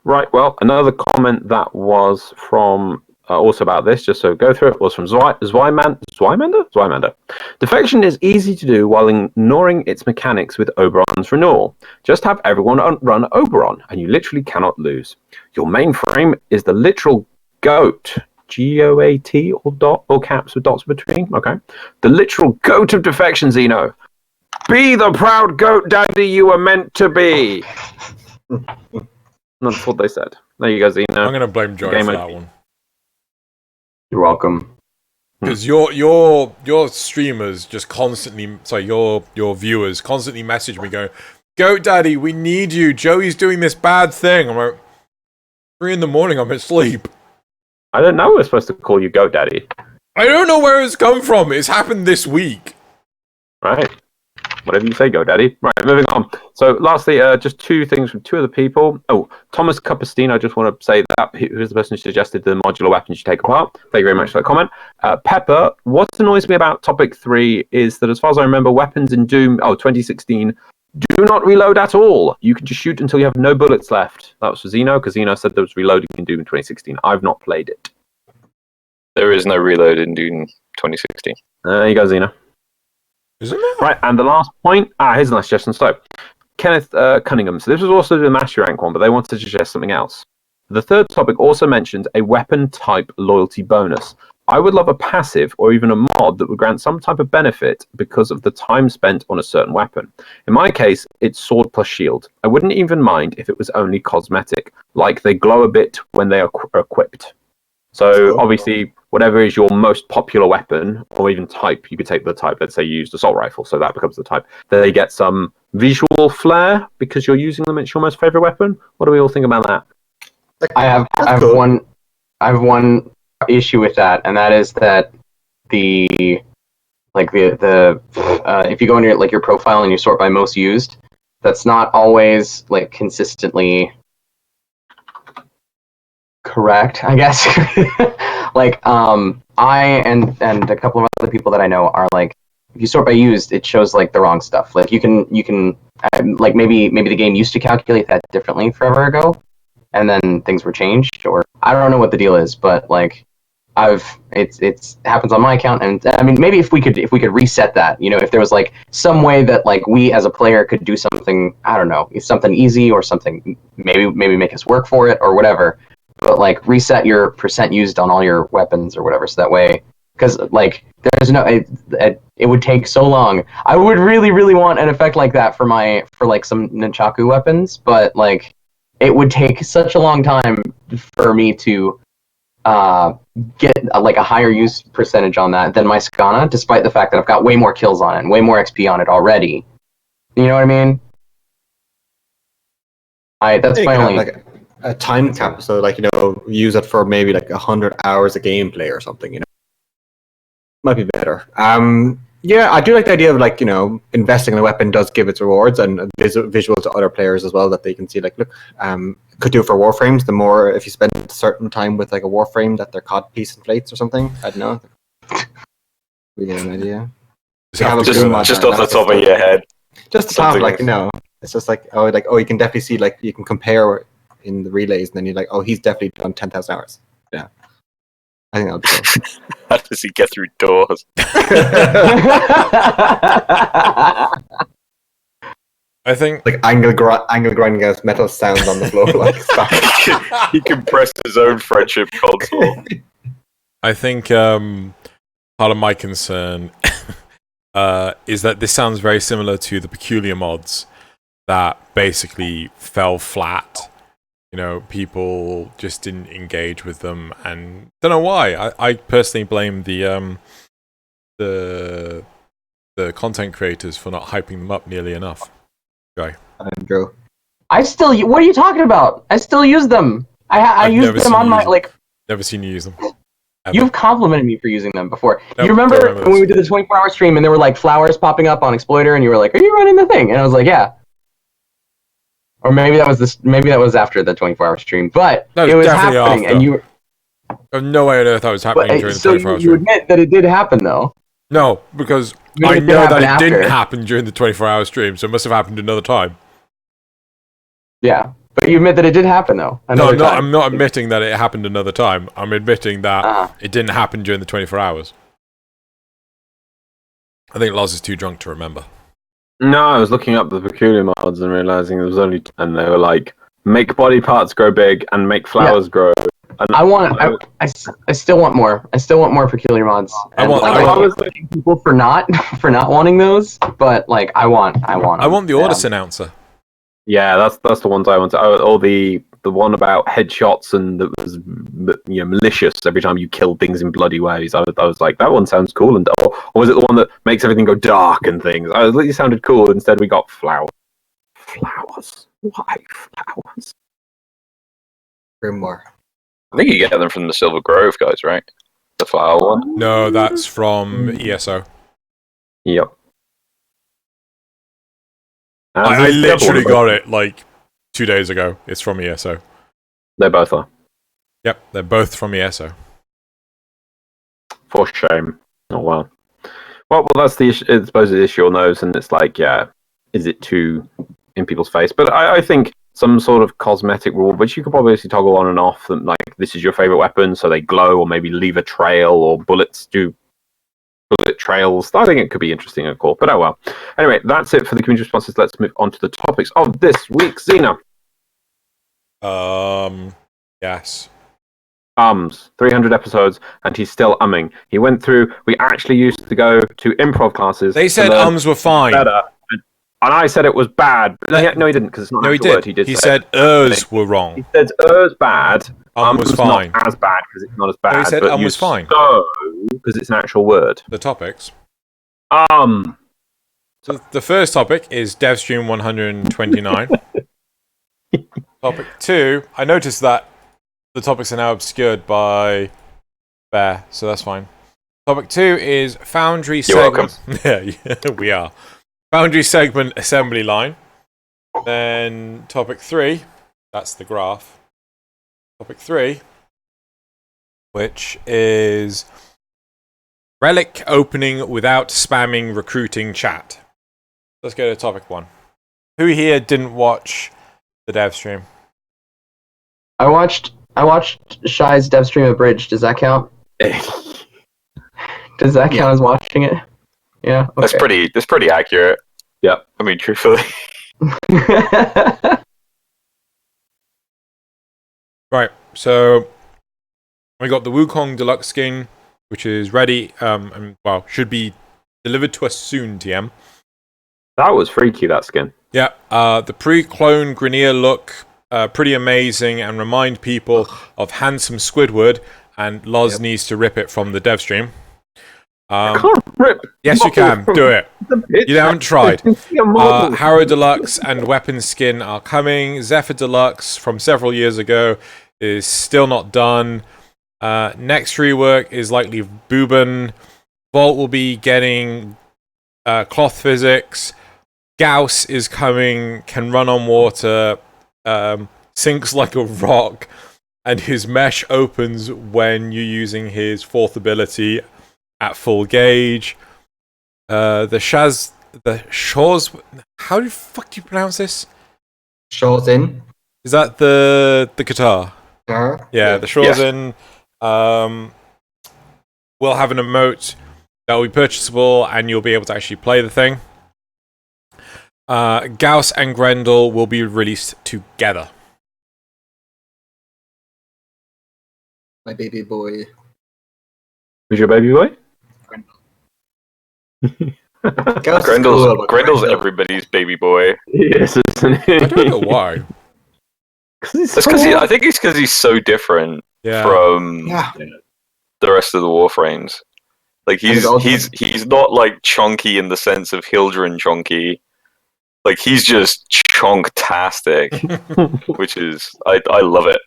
Right, well, another comment that was from also about this, just so go through it, was from Zweimander. Defection is easy to do while ignoring its mechanics with Oberon's renewal. Just have everyone run Oberon, and you literally cannot lose. Your mainframe is the literal GOAT. GOAT or caps with dots between. Okay. The literal GOAT of defection, Xeno. Be the proud GOAT daddy you were meant to be. That's what they said. There you go, Xeno. I'm going to blame Joey for that one. You're welcome. Because your streamers just constantly, your viewers constantly message me going, "Goat Daddy, we need you. Joey's doing this bad thing." I'm like, 3 a.m, I'm asleep. I don't know we're supposed to call you Goat Daddy. I don't know where it's come from. It's happened this week. Right. Whatever you say, Goat Daddy. Right, moving on. So, lastly, just 2 things from 2 other people. Oh, Thomas Cupperstein, I just want to say that, who's the person who suggested the modular weapons you take apart. Thank you very much for that comment. Pepper, what annoys me about topic 3 is that, as far as I remember, weapons in Doom 2016 do not reload at all. You can just shoot until you have no bullets left. That was for Xeno, because Xeno said there was reloading in Doom 2016. I've not played it. There is no reload in Doom 2016. There you go, Xeno. Isn't there? Right, and the last point. Here's a nice suggestion. So, Kenneth Cunningham. So this was also the Mastery Rank one, but they wanted to suggest something else. The third topic also mentioned a weapon type loyalty bonus. I would love a passive or even a mod that would grant some type of benefit because of the time spent on a certain weapon. In my case, it's sword plus shield. I wouldn't even mind if it was only cosmetic, like they glow a bit when they are equipped. So obviously, whatever is your most popular weapon, or even type, you could take the type, let's say you used assault rifle, so that becomes the type. They get some visual flair because you're using them, it's your most favorite weapon. What do we all think about that? I have one issue with that, and that is that if you go into your profile and you sort by most used, that's not always like consistently correct, I guess. I and a couple of other people that I know are like, if you sort by used, it shows like the wrong stuff. Like you can like maybe the game used to calculate that differently forever ago, and then things were changed, or I don't know what the deal is, but like it's happens on my account, and I mean maybe if we could reset that, if there was like some way that like we as a player could do something, I don't know, something easy or something, maybe make us work for it or whatever, but like reset your percent used on all your weapons or whatever, so that way, because like there's no it would take so long. I would really want an effect like that for like some nunchaku weapons, but like it would take such a long time for me to get like a higher use percentage on that than my Skana, despite the fact that I've got way more kills on it and way more XP on it already. You know what I mean? That's my only... like a time cap, so like use it for maybe like 100 hours of gameplay or something. Might be better. Yeah, I do like the idea of like investing in a weapon does give its rewards and visual to other players as well, that they can see like, look, could do it for Warframes. The more if you spend a certain time with like a Warframe, that their COD piece inflates or something. I don't know. We get an idea. Just off the top of your head. Just to have like it's just like you can definitely see like you can compare in the relays, and then you're like, oh, he's definitely done 10,000 hours. Yeah. I think that'll be cool. How does he get through doors? I think like angle grinding out metal sounds on the floor. Like he can press his own friendship console. I think part of my concern is that this sounds very similar to the peculiar mods that basically fell flat. People just didn't engage with them, and don't know why. I personally blame the content creators for not hyping them up nearly enough. Guy. Joe. What are you talking about? I still use them. I use them on my like. Never seen you use them. Ever. You've complimented me for using them before. No, you remember when we did the 24-hour stream and there were like flowers popping up on Exploiter, and you were like, "Are you running the thing?" And I was like, "Yeah." Or maybe that was after the 24-hour stream, but it was happening, after. and you. I have no way on earth that was happening during the 24-hour stream. So you admit that it did happen, though? No, because I know that it didn't happen during the 24-hour stream, so it must have happened another time. Yeah, but you admit that it did happen, though. No, I'm not admitting that it happened another time. I'm admitting that it didn't happen during the 24 hours. I think Loz is too drunk to remember. No, I was looking up the peculiar mods and realizing there was only, and they were like, make body parts grow big and make flowers grow. And I still want more. I still want more peculiar mods. I was thanking people for not wanting those, but like I want them. I want the Ordis announcer. Yeah, that's the ones I want. Or the one about headshots and that was malicious every time you killed things in bloody ways. I was like, that one sounds cool. And or was it the one that makes everything go dark and things? It sounded cool. Instead, we got flowers. Flowers. Why flowers? Grimoire. I think you get them from the Silver Grove guys, right? The flower one. No, that's from ESO. Yep. I literally got it like 2 days ago. It's from ESO. They both are. Yep, they're both from ESO. For shame. Oh well. Well, that's the issue. I suppose the issue on those, and it's like, yeah, is it too in people's face? But I think some sort of cosmetic rule, which you could probably toggle on and off. And like, this is your favorite weapon, so they glow, or maybe leave a trail, or bullets do bullet trails. I think it could be interesting and cool. But oh well. Anyway, that's it for the community responses. Let's move on to the topics of this week. Xeno. Yes. ums, 300 episodes, and he's still umming. He went through. We actually used to go to improv classes. They said ums were fine. Better, and I said it was bad. No, he didn't, because it's not an actual word. He said ers were wrong. He said bad. Was fine. Not as bad because it's not as bad. No, he said but was fine. Because it's an actual word. The topics. So the first topic is DevStream 129. Topic 2. I noticed that the topics are now obscured by Bear, so that's fine. Topic 2 is Foundry segment. Yeah, we are. Foundry segment assembly line. Then topic 3, that's the graph. Topic 3, which is Relic opening without spamming recruiting chat. Let's go to topic 1. Who here didn't watch the dev stream? I watched Shy's dev stream abridged. Does that count? Does that count as watching it? Yeah. Okay. That's pretty accurate. Yeah. I mean, truthfully. Right. So we got the Wukong Deluxe skin, which is ready, and well, should be delivered to us soon. TM. That was freaky. That skin. Yeah. The pre-clone Grenier look. Pretty amazing, and remind people of handsome Squidward, and Loz needs to rip it from the dev stream. I can't rip. Yes, you can. Do it. You haven't tried. Harrow Deluxe and Weapons skin are coming. Zephyr Deluxe from several years ago is still not done. Next rework is likely Booban. Vault will be getting cloth physics. Gauss is coming, can run on water. Sinks like a rock, and his mesh opens when you're using his fourth ability at full gauge. The Shaw's, how the fuck do you pronounce this? Shaw's-in. Is that the guitar? Yeah, the Shaw's-in will have an emote that will be purchasable, and you'll be able to actually play the thing. Gauss and Grendel will be released together. My baby boy. Who's your baby boy? Grendel's everybody's baby boy. Yes, isn't he? I don't know why. I think it's because he's so different from the rest of the Warframes. Like he's not like chunky in the sense of Hildren chunky. Like he's just chunktastic, which is I love it.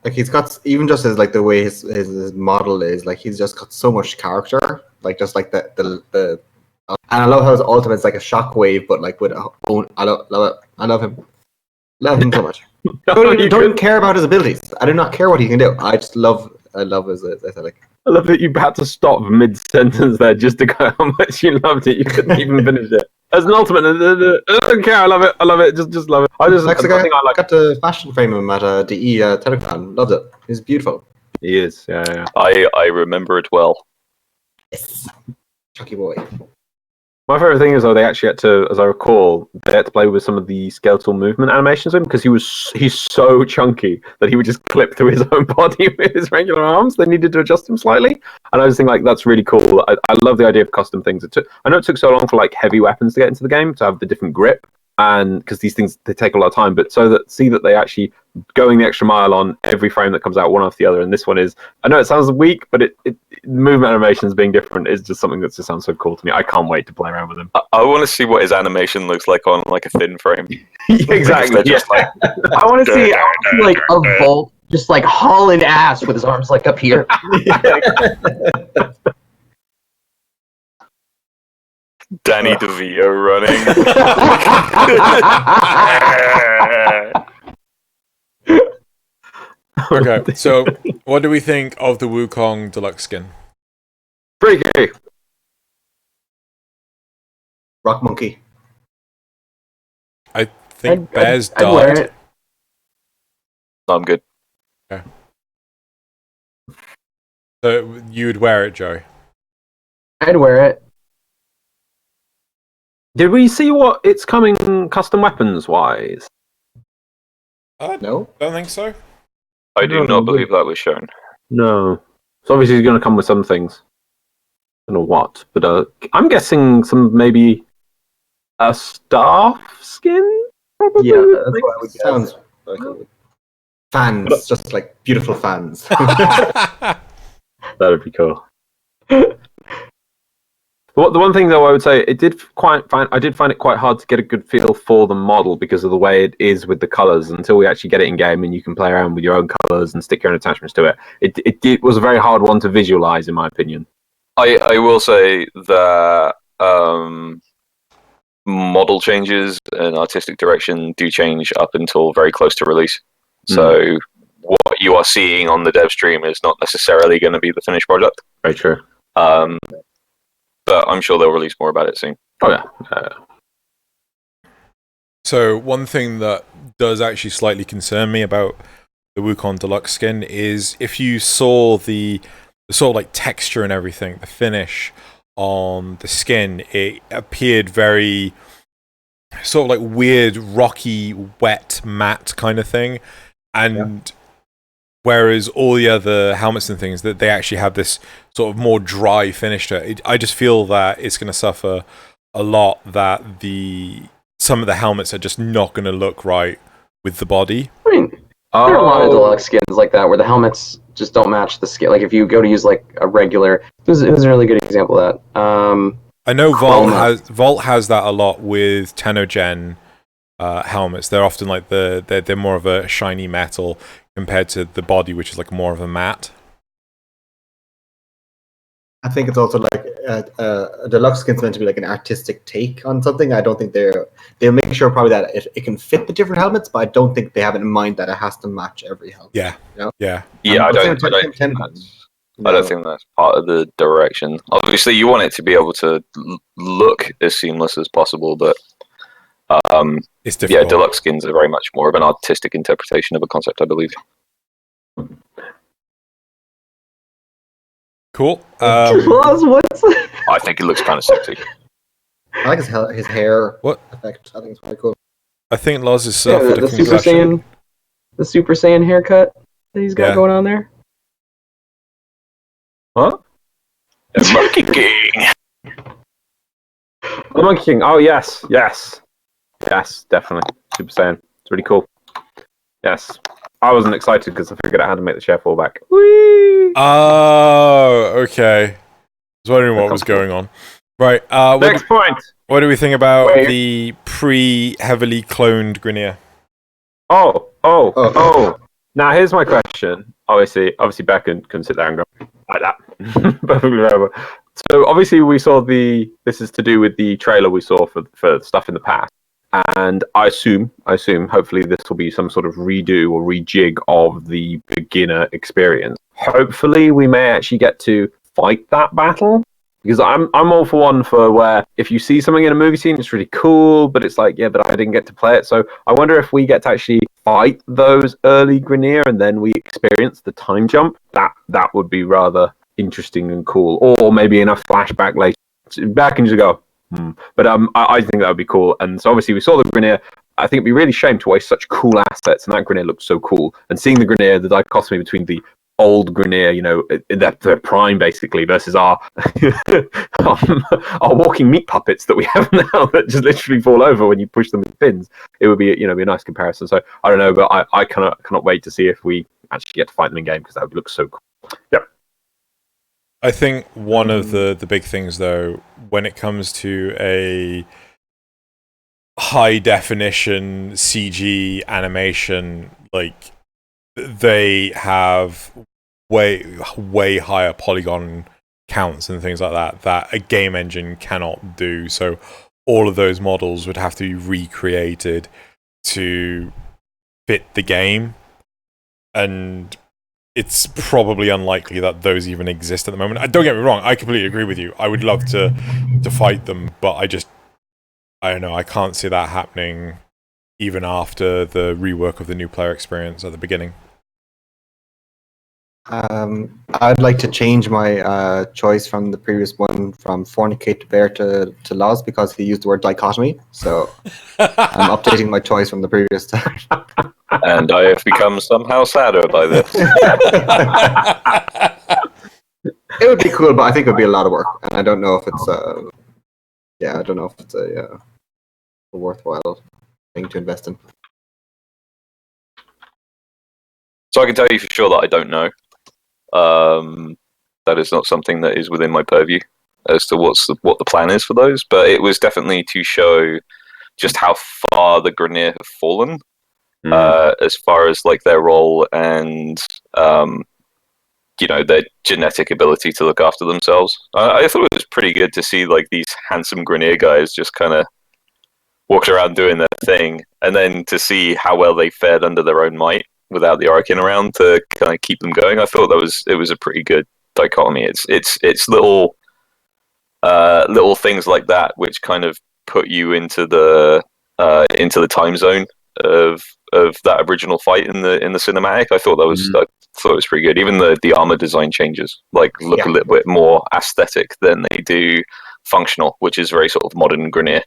Like he's got, even just as like the way his model is, like he's just got so much character. Like just like the and I love how his ultimate's like a shockwave, but like with a own. I love it. I love him so much. Don't care about his abilities. I do not care what he can do. I love his aesthetic. I love that you had to stop mid-sentence there just to go how much you loved it. You couldn't even finish it. As an ultimate, I don't care. I love it. Just love it. I got the fashion frame of him at DE Telecon. Loved it. He's beautiful. He is. Yeah. I remember it well. Yes. Chucky boy. My favorite thing is though they actually had to, as I recall, they had to play with some of the skeletal movement animations with him because he's so chunky that he would just clip through his own body with his regular arms. They needed to adjust him slightly, and I just think like that's really cool. I love the idea of custom things. I know it took so long for like heavy weapons to get into the game to have the different grip, and because these things they take a lot of time. But that they actually going the extra mile on every frame that comes out one after the other. And this one is, I know it sounds weak, but it movement animations being different is just something that just sounds so cool to me. I can't wait to play around with him. I want to see what his animation looks like on like a thin frame. Exactly. Just like, I want to see like a Volt just like hauling ass with his arms like up here. Danny DeVito running. Okay, so what do we think of the Wukong Deluxe skin? Freaky. Rock monkey. I think Bear's I'd wear died. it. I'm good. Okay. So you would wear it, Joey? I'd wear it. Did we see what it's coming custom weapons wise? No, Don't think so. I do not believe that was shown. No. So obviously he's going to come with some things. I don't know what, but I'm guessing maybe a staff skin. Probably. Yeah, that's what I would guess. Sounds like it would. Fans, just like beautiful fans. That would be cool. The one thing though I would say, I did find it quite hard to get a good feel for the model because of the way it is with the colors until we actually get it in game and you can play around with your own colors and stick your own attachments to it. It was a very hard one to visualize, in my opinion. I will say that model changes and artistic direction do change up until very close to release. So what you are seeing on the dev stream is not necessarily going to be the finished product. Very true. But I'm sure they'll release more about it soon. Oh yeah. So one thing that does actually slightly concern me about the Wukong Deluxe skin is if you saw the sort of like texture and everything, the finish on the skin, it appeared very sort of like weird, rocky, wet, matte kind of thing. And whereas all the other helmets and things, that they actually have this sort of more dry finish to it. I just feel that it's going to suffer a lot, that some of the helmets are just not going to look right with the body. I mean, there are a lot of deluxe skins like that where the helmets just don't match the skin. Like if you go to use like a regular, it was a really good example of that. I know Vault has that a lot with Tenno Gen helmets. They're often like they're more of a shiny metal compared to the body, which is like more of a matte. I think it's also like a deluxe skin's meant to be like an artistic take on something. I don't think they'll make sure probably that it can fit the different helmets, but I don't think they have it in mind that it has to match every helmet. Yeah, you know? Yeah. I don't think that's part of the direction. Obviously, you want it to be able to look as seamless as possible, but it's difficult. Yeah, deluxe skins are very much more of an artistic interpretation of a concept, I believe. Cool. I think it looks kind of sexy. I like his hair effect. I think it's quite cool. I think Loz is suffered a concussion. The Super Saiyan haircut that he's got going on there. What? The Monkey King. The Monkey King. Oh yes, definitely. Super Saiyan. It's really cool. Yes. I wasn't excited because I figured out how to make the chair fall back. Whee! Oh, okay. I was wondering what was going on. Right. Next point. What do we think about the pre-heavily cloned Grineer? Oh. Now here's my question. Obviously, Beck can sit there and go like that. Perfectly right. So obviously we saw this is to do with the trailer we saw for stuff in the past. And I assume, hopefully this will be some sort of redo or rejig of the beginner experience. Hopefully we may actually get to fight that battle. Because I'm all for one for where if you see something in a movie scene, it's really cool, but it's like, yeah, but I didn't get to play it. So I wonder if we get to actually fight those early Grineer and then we experience the time jump. That would be rather interesting and cool. Or maybe in a flashback later, back and just go, But I think that would be cool. And so obviously we saw the Grineer. I think it'd be really shame to waste such cool assets, and that Grineer looks so cool. And seeing the Grineer, the dichotomy between the old Grineer, their prime basically, versus our walking meat puppets that we have now that just literally fall over when you push them with pins. It would be, be a nice comparison. So I don't know, but I cannot wait to see if we actually get to fight them in game because that would look so cool. Yep. I think one of the big things, though, when it comes to a high definition CG animation, like they have way higher polygon counts and things like that a game engine cannot do. So all of those models would have to be recreated to fit the game, and it's probably unlikely that those even exist at the moment. Don't get me wrong, I completely agree with you. I would love to fight them, but I don't know, I can't see that happening even after the rework of the new player experience at the beginning. I'd like to change my choice from the previous one from Fornicate to Bear to Loz because he used the word dichotomy. So I'm updating my choice from the previous time. And I have become somehow sadder by this. It would be cool, but I think it would be a lot of work, and I don't know if it's a worthwhile thing to invest in. So I can tell you for sure that I don't know. That is not something that is within my purview as to what the plan is for those. But it was definitely to show just how far the Grineer have fallen, as far as like their role and their genetic ability to look after themselves. I thought it was pretty good to see like these handsome Grineer guys just kind of walking around doing their thing, and then to see how well they fared under their own might without the Arkin around to kind of keep them going. I thought it was a pretty good dichotomy. It's little things like that which kind of put you into the time zone of that original fight in the cinematic. I thought it was pretty good. Even the armor design changes look a little bit more aesthetic than they do functional, which is very sort of modern Grineer.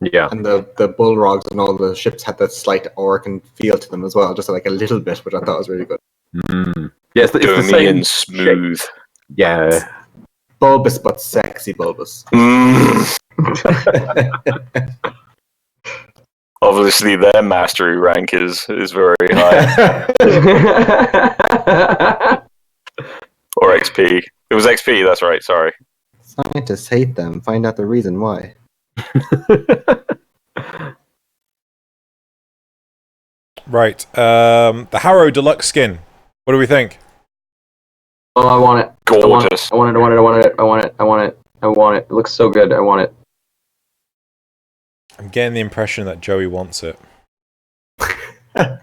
Yeah, and the bullrogs and all the ships had that slight Orkin feel to them as well, just like a little bit, which I thought was really good. Yes, it's the same smooth. Shape. Yeah, Bulbous but sexy bulbous. Obviously, their mastery rank is very high. Or XP. It was XP. That's right. Sorry. Scientists hate them. Find out the reason why. Right. The Harrow Deluxe skin. What do we think? Oh, I want it. Gorgeous. I want it. It looks so good. I want it. I'm getting the impression that Joey wants it. I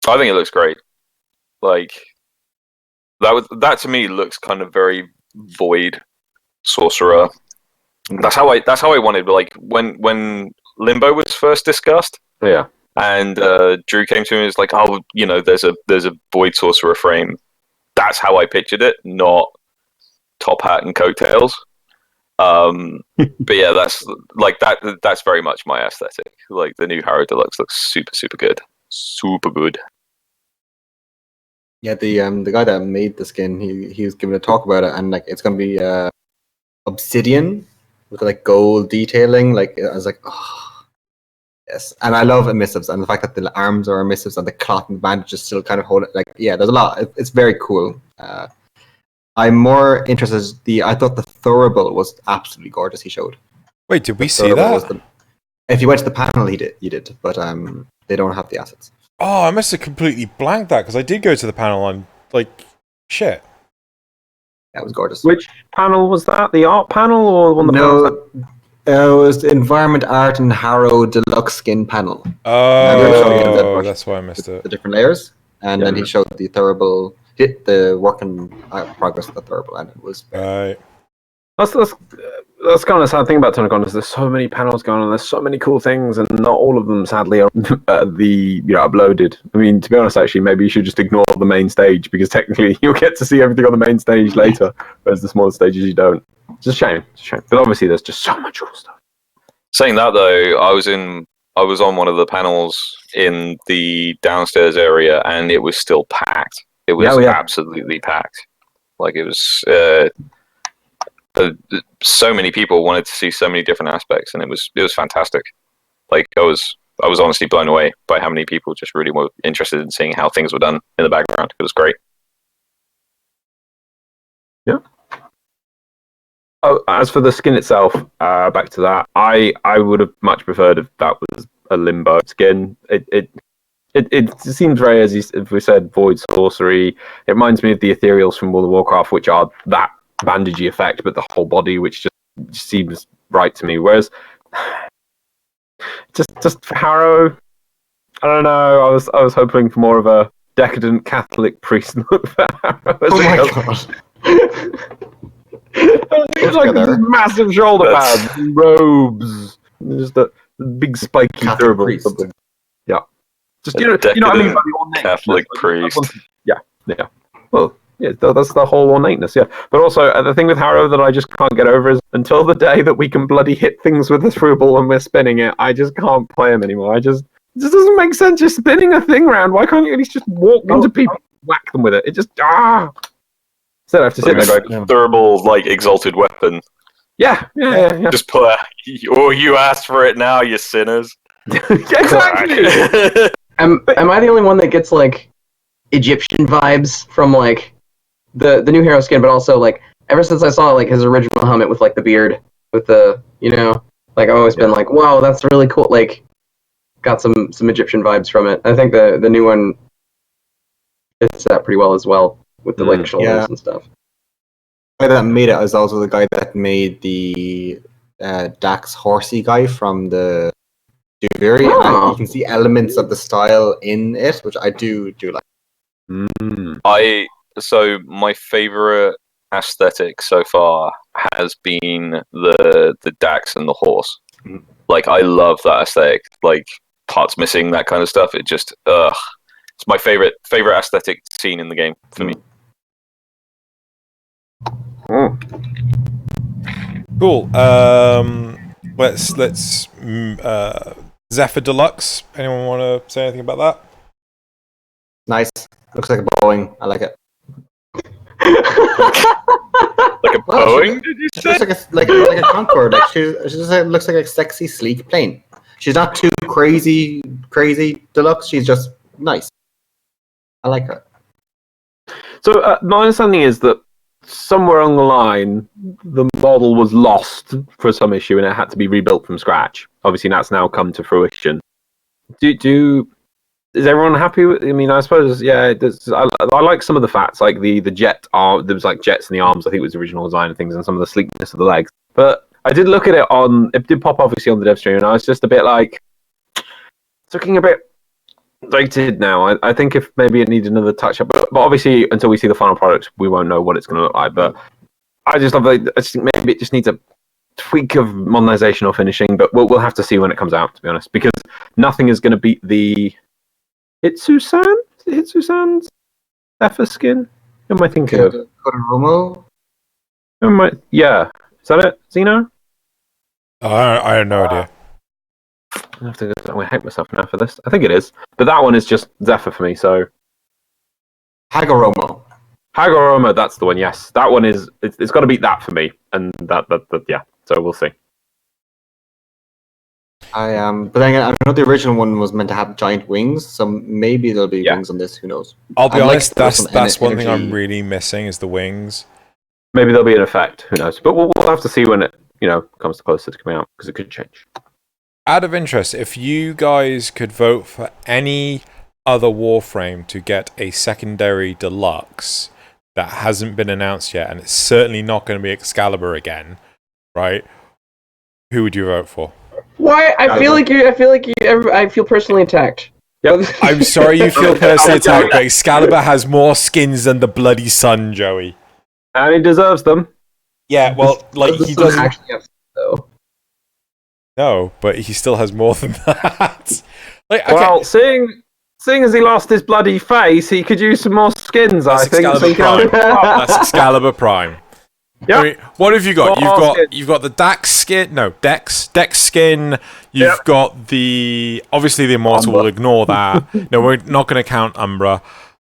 think it looks great. Like that to me looks kind of very Void sorcerer. That's how I wanted. Like when Limbo was first discussed. Yeah. And Drew came to me and was like, "Oh, there's a Void sorcerer frame." That's how I pictured it, not top hat and coattails. But yeah, that's like that. That's very much my aesthetic. Like the new Harrow Deluxe looks super good, super good. Yeah, the guy that made the skin, he was giving a talk about it, and like it's gonna be obsidian with like gold detailing. Like I was like, oh. Yes, and I love emissives, and the fact that the arms are emissives and the cloth and the bandage is still kind of holding. Like, yeah, there's a lot. It's very cool. I'm more interested. I thought the Thurible was absolutely gorgeous. He showed. Wait, did we see that? If you went to the panel, you did, but they don't have the assets. Oh, I must have completely blanked that because I did go to the panel and shit. That was gorgeous. Which panel was that? The art panel or one? It was the Environment Art and Harrow Deluxe Skin panel. Oh, that's why I missed it. The different layers, and then he showed the Thurible, the work in progress of the Thurible, and it was right. That's kind of the sad thing about TennoCon is there's so many panels going on, there's so many cool things, and not all of them sadly are uploaded. I mean, to be honest, actually, maybe you should just ignore the main stage because technically you'll get to see everything on the main stage later, whereas the smaller stages you don't. It's a shame. But obviously, there's just so much cool stuff. Saying that though, I was on one of the panels in the downstairs area, and it was still packed. It was absolutely packed. Like it was. So many people wanted to see so many different aspects, and it was fantastic. Like I was honestly blown away by how many people just really were interested in seeing how things were done in the background. It was great. Yeah. Oh, as for the skin itself, back to that, I would have much preferred if that was a Limbo skin. It seems very, as we said, void sorcery. It reminds me of the ethereals from World of Warcraft, which are that bandagey effect, but the whole body, which just seems right to me. Whereas, just for Harrow, I don't know. I was hoping for more of a decadent Catholic priest look for Harrow. Oh my god! It's like these massive shoulder pads, and robes, just a big spiky turban or something. Yeah, just you know what I mean by the ornateness. Catholic priest. Yeah. Well, yeah, that's the whole ornateness. Yeah, but also the thing with Harrow that I just can't get over is until the day that we can bloody hit things with the throughball and we're spinning it, I just can't play him anymore. It just doesn't make sense. You're spinning a thing around. Why can't you at least just walk into people, whack them with it? It just So I have to sit there going, thermal, like exalted weapon. yeah. Just pull out. Oh, you asked for it now, you sinners. Exactly. Am I the only one that gets like Egyptian vibes from like the new hero skin, but also like ever since I saw like his original helmet with like the beard with the like I've always been like, wow, that's really cool. Like got some Egyptian vibes from it. I think the new one fits that pretty well as well with the like shoulders and stuff. The guy that made it is also the guy that made the Dax horsey guy from the Duviri. Oh. You can see elements of the style in it, which I do like. So my favorite aesthetic so far has been the Dax and the horse. Like I love that aesthetic. Like parts missing, that kind of stuff. It just it's my favorite aesthetic scene in the game for me. Cool. Let's Zephyr Deluxe. Anyone want to say anything about that? Nice. Looks like a Boeing. I like it. Like a Boeing? Did you say? Looks like a Concorde. Like she just looks like a sexy, sleek plane. She's not too crazy deluxe. She's just nice. I like her. So my understanding is that somewhere along the line, the model was lost for some issue and it had to be rebuilt from scratch. Obviously, that's now come to fruition. Is everyone happy with? I mean, I suppose, yeah. I like some of the facts, like the jet arm. There was like jets in the arms. I think it was the original design and things, and some of the sleekness of the legs. But I did look at it it did pop obviously on the dev stream, and I was just a bit like, it's looking a bit dated now. I think if maybe it needed another touch up, but obviously until we see the final product, we won't know what it's going to look like. But I just love it. I just think maybe it just needs a tweak of modernization or finishing, but we'll have to see when it comes out, to be honest, because nothing is going to beat the Hitsusan's Zephyr skin. Who am I thinking of? Kodoromo? Yeah. Is that it? Xeno? Oh, I have no idea. I'm going to hate myself now for this. I think it is. But that one is just Zephyr for me, so... Hagoromo, that's the one, yes. That one is... It's got to beat that for me. And that yeah. So we'll see. But then again, I know the original one was meant to have giant wings, so maybe there'll be wings on this. Who knows? I'll be honest. That's one thing I'm really missing is the wings. Maybe there'll be an effect. Who knows? But we'll have to see when it comes closer to coming out because it could change. Out of interest, if you guys could vote for any other Warframe to get a secondary deluxe that hasn't been announced yet, and it's certainly not going to be Excalibur again, right? Who would you vote for? Why? I feel personally attacked. Yep. I'm sorry you feel personally attacked, but Excalibur has more skins than the bloody sun, Joey. And he deserves them. Yeah, well, like he doesn't actually have though. No, but he still has more than that. Like, okay. Well, seeing as he lost his bloody face, he could use some more skins. That's I think. Excalibur Prime. That's Excalibur Prime. Yeah. I mean, what have you got? You've got the Dex skin. No, Dex skin. You've got the obviously the Immortal. Umbra. We'll ignore that. No, we're not going to count Umbra.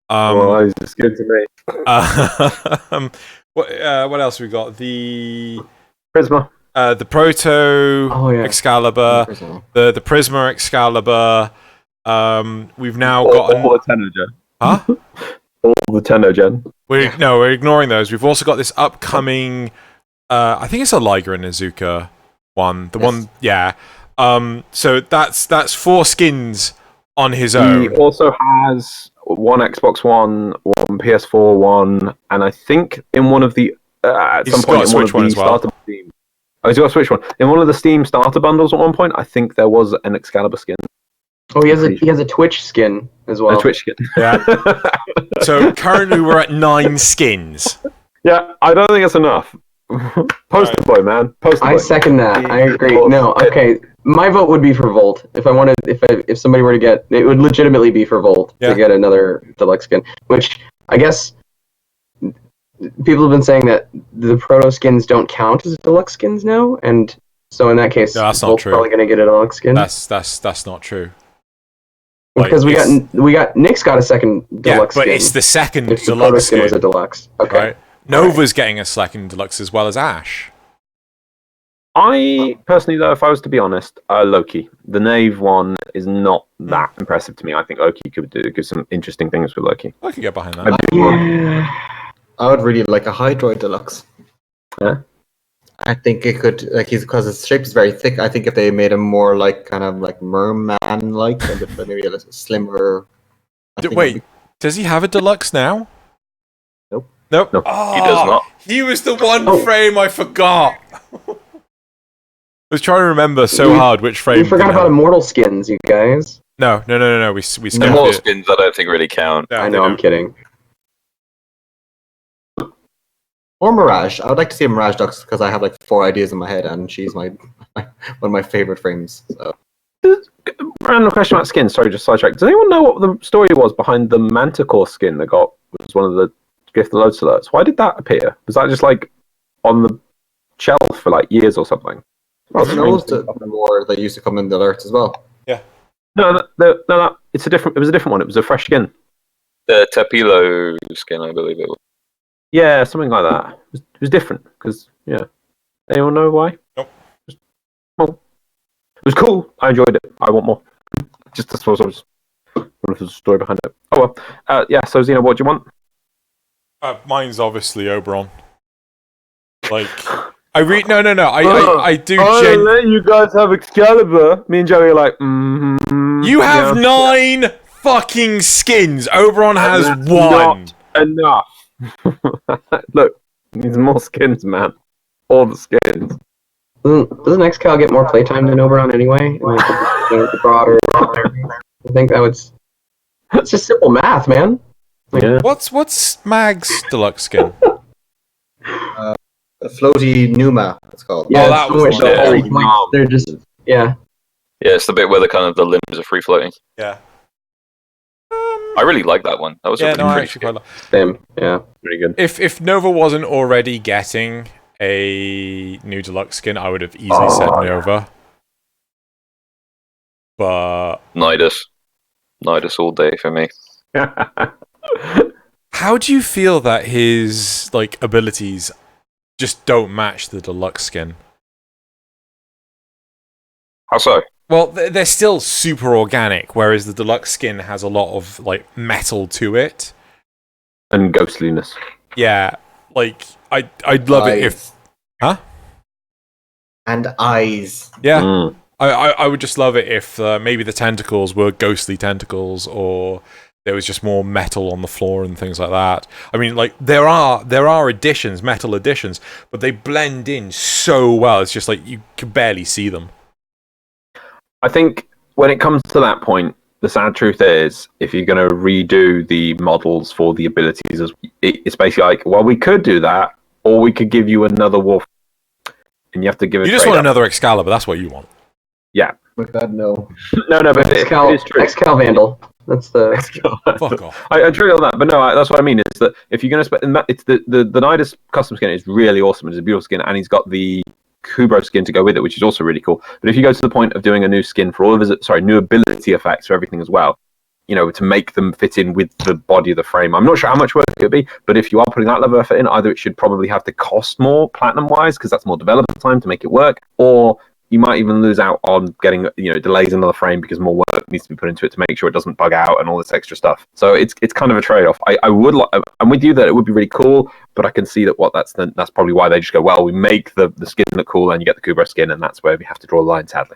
Well, he's a skin to me. What else we got? The Prisma. The Proto Excalibur. The Prisma Excalibur. We've now got all the Tenno gen. Huh? All the Tenno gen. We're ignoring those. We've also got this upcoming. I think it's a Liger and Azuka one. The one, yeah. So that's 4 skins on his own. He also has one Xbox One, one PS4 one, and I think in one of the at He's some point got a in one Switch of one the as well. starter Steam. Oh, he's got a Switch one. In one of the Steam starter bundles at one point, I think there was an Excalibur skin. Oh, he has a Twitch skin as well. A Twitch skin. Yeah. So currently we're at 9 skins. Yeah, I don't think it's enough. Poster boy, man. Poster boy. I second that. I agree. No, okay. My vote would be for Volt. If somebody were to get, it would legitimately be for Volt to get another deluxe skin. Which I guess people have been saying that the proto skins don't count as deluxe skins now, and so in that case, No, that's not Volt's true. probably going to get a deluxe skin. That's not true. Because we got Nick's got a second deluxe but skin. it's the second If the deluxe skin was a skin. deluxe. Okay. Right? Nova's getting a second deluxe as well as Ash. I personally, though, if I was to be honest, Loki. The Knave one is not that impressive to me. I think Loki could do some interesting things with Loki. I could get behind that. I would really like a Hydroid deluxe. Yeah. I think it could, like, because his shape is very thick. I think if they made him more like kind of like merman-like, and if maybe a little slimmer. Wait, does he have a deluxe now? Nope. Nope. Oh, He does not. He was the one frame I forgot. I was trying to remember so hard which frame. We forgot about immortal skins, you guys. No. We skipped Immortal it. skins, I don't think really count. No, I they know, I'm don't. kidding. Or Mirage. I would like to see a Mirage deluxe because I have like 4 ideas in my head, and she's one of my favorite frames. So. Random question about skins. Sorry, just sidetrack. Does anyone know what the story was behind the Manticore skin that was one of the Glyph Hopper? Why did that appear? Was that just like on the shelf for like years or something? Those more that used to come in the alerts as well. Yeah. No. It was a different one. It was a fresh skin. The Tapilo skin, I believe it was. Yeah, something like that. It was different because Anyone know why? Nope. Well, it was cool. I enjoyed it. I want more. Just I suppose I was wonder if there's a story behind it. Oh well. Yeah. So Xeno, what do you want? Mine's obviously Oberon. Like, I do. Let you guys have Excalibur. Me and Joey are like, You have 9 fucking skins. Oberon has 1. Not enough. Look, needs more skins, man. All the skins. Doesn't Excal get more playtime than Oberon anyway? The broader. I think that was. It's just simple math, man. Yeah. What's Mag's deluxe skin? A floaty Numa, it's called. Yeah, that was they're just Yeah, it's the bit where the limbs are free floating. Yeah. I really like that one. That was I pretty actually good. quite like. them. Yeah. Pretty good. If Nova wasn't already getting a new deluxe skin, I would have easily said Nova. But Nidus all day for me. how do you feel that his abilities just don't match the deluxe skin? How so? Well, they're still super organic, whereas the deluxe skin has a lot of metal to it. And ghostliness. Yeah, I'd love it if, And eyes. yeah. Mm. I would just love it if maybe the tentacles were ghostly tentacles, or there was just more metal on the floor and things like that. I mean, there are additions, metal additions, but they blend in so well. It's just you can barely see them. I think when it comes to that point, the sad truth is, if you're going to redo the models for the abilities, it's basically we could do that, or we could give you another Warframe, and you have to give it. You just want another Excalibur. That's what you want. Yeah. With that, no. No, but it is true. Excal Vandal. That's the. Fuck off. I agree on that, but no, that's what I mean. Is that if you're going to spend, it's the Nidus custom skin is really awesome. It's a beautiful skin, and he's got the Kubro skin to go with it, which is also really cool. But if you go to the point of doing a new skin for all of his, new ability effects for everything as well, to make them fit in with the body of the frame, I'm not sure how much work it would be, but if you are putting that level of effort in, either it should probably have to cost more platinum-wise, because that's more development time to make it work, or you might even lose out on getting, delays in another frame because more work needs to be put into it to make sure it doesn't bug out and all this extra stuff. So it's kind of a trade-off. I'm with you that it would be really cool, but I can see that that's probably why they just go, well, we make the skin look cool and you get the Kubro skin, and that's where we have to draw the line, sadly.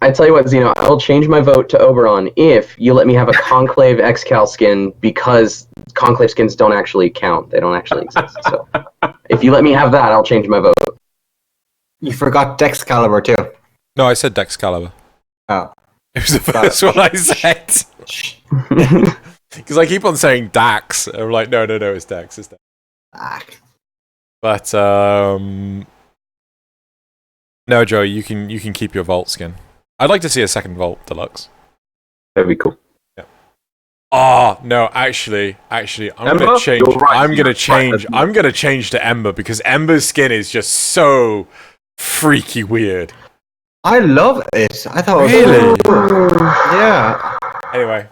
I tell you what, Xeno, I'll change my vote to Oberon if you let me have a Conclave Excal skin, because Conclave skins don't actually count. They don't actually exist. So if you let me have that, I'll change my vote. You forgot Dexcalibur too. No, I said Dexcalibur. Oh. It was the first one I said. Because I keep on saying Dax. I'm like, no, it's Dax. It's Dax. But no, Joey, you can keep your Vault skin. I'd like to see a second Vault Deluxe. That'd be cool. Yeah. Oh no, actually, I'm gonna change. Right. I'm gonna change to Ember, because Ember's skin is just so freaky weird. I love it. I thought Really? it was yeah. Anyway,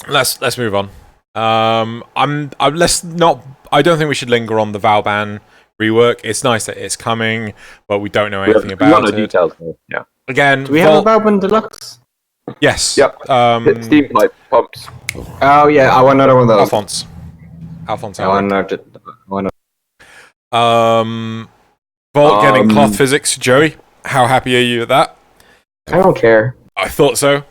let's move on. Let's not. I don't think we should linger on the Valban rework. It's nice that it's coming, but we don't know anything about it. Details. Yeah. Again, Do we have a Valban Deluxe? Yes. Yep. Steam pipe pumps. Oh yeah, I want another one of those. Alphonse. I want another. Vault getting cloth physics. Joey, how happy are you at that? I don't care. I thought so.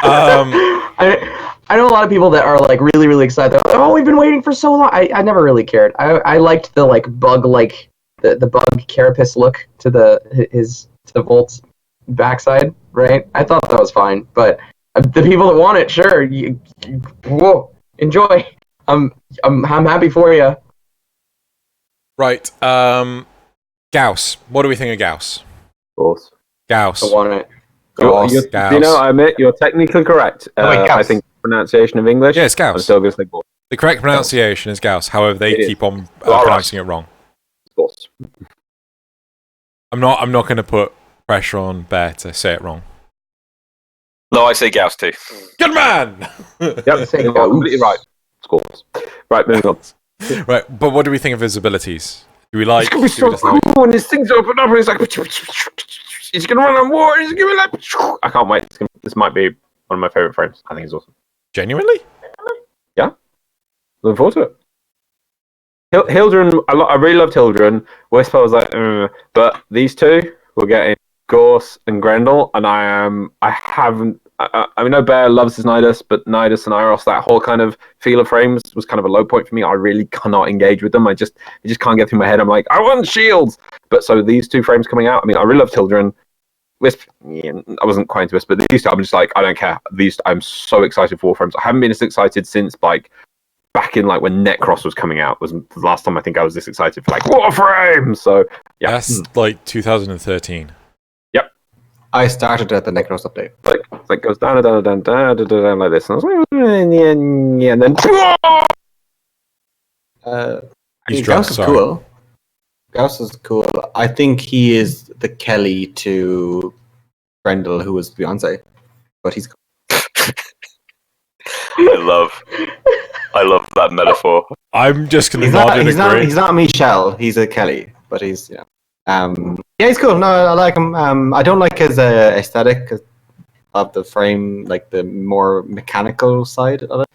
I know a lot of people that are like really, really excited. They're like, oh, we've been waiting for so long. I never really cared. I liked the like bug, like the bug carapace look to the Volt's backside, right? I thought that was fine, but the people that want it, sure, whoa, enjoy. I'm happy for you. Right. Gauss. What do we think of Gauss? Of course. Gauss. I want it. Gauss. You know, I admit you're technically correct. I think pronunciation of English. Yeah, it's Gauss. I'm still going to say Gauss. The correct pronunciation is Gauss. However, they keep on pronouncing it wrong. Gauss. I'm not going to put pressure on Bear to say it wrong. No, I say Gauss too. Good man. Yep, you're completely right. Scores. Right, moving on. Right, but what do we think of his abilities? Do we like? It's gonna be so cool when these things open up and it's like, he's gonna run on water. He's gonna be like, I can't wait. This might be one of my favorite frames. I think it's awesome. Genuinely? Yeah, looking forward to it. Hildren, I really loved Hildren. Whisper was like, but these two we're getting Gorse and Grendel, and I know Bear loves his Nidus, but Nidus and Iros, that whole kind of feel of frames was kind of a low point for me. I really cannot engage with them. I just can't get through my head. I'm like, I want shields. But so these two frames coming out, I mean, I really love Hildren. Wisp, yeah, I wasn't quite into Wisp, but these two, I'm just like, I don't care. I'm so excited for Warframes. I haven't been as excited since like back in like when Necros was coming out. Was the last time I think I was this excited for like Warframe. So yeah, That's like 2013. I started at the Necros update. Like goes down like this, and I was like, and then He's drunk. Gauss is cool. Gauss is cool. I think he is the Kelly to Grendel, who was Beyonce, but he's. I love that metaphor. I'm just gonna nod and agree. He's not Michelle. He's a Kelly, but he's yeah, he's cool. No, I like him. I don't like his aesthetic of the frame, like the more mechanical side of it.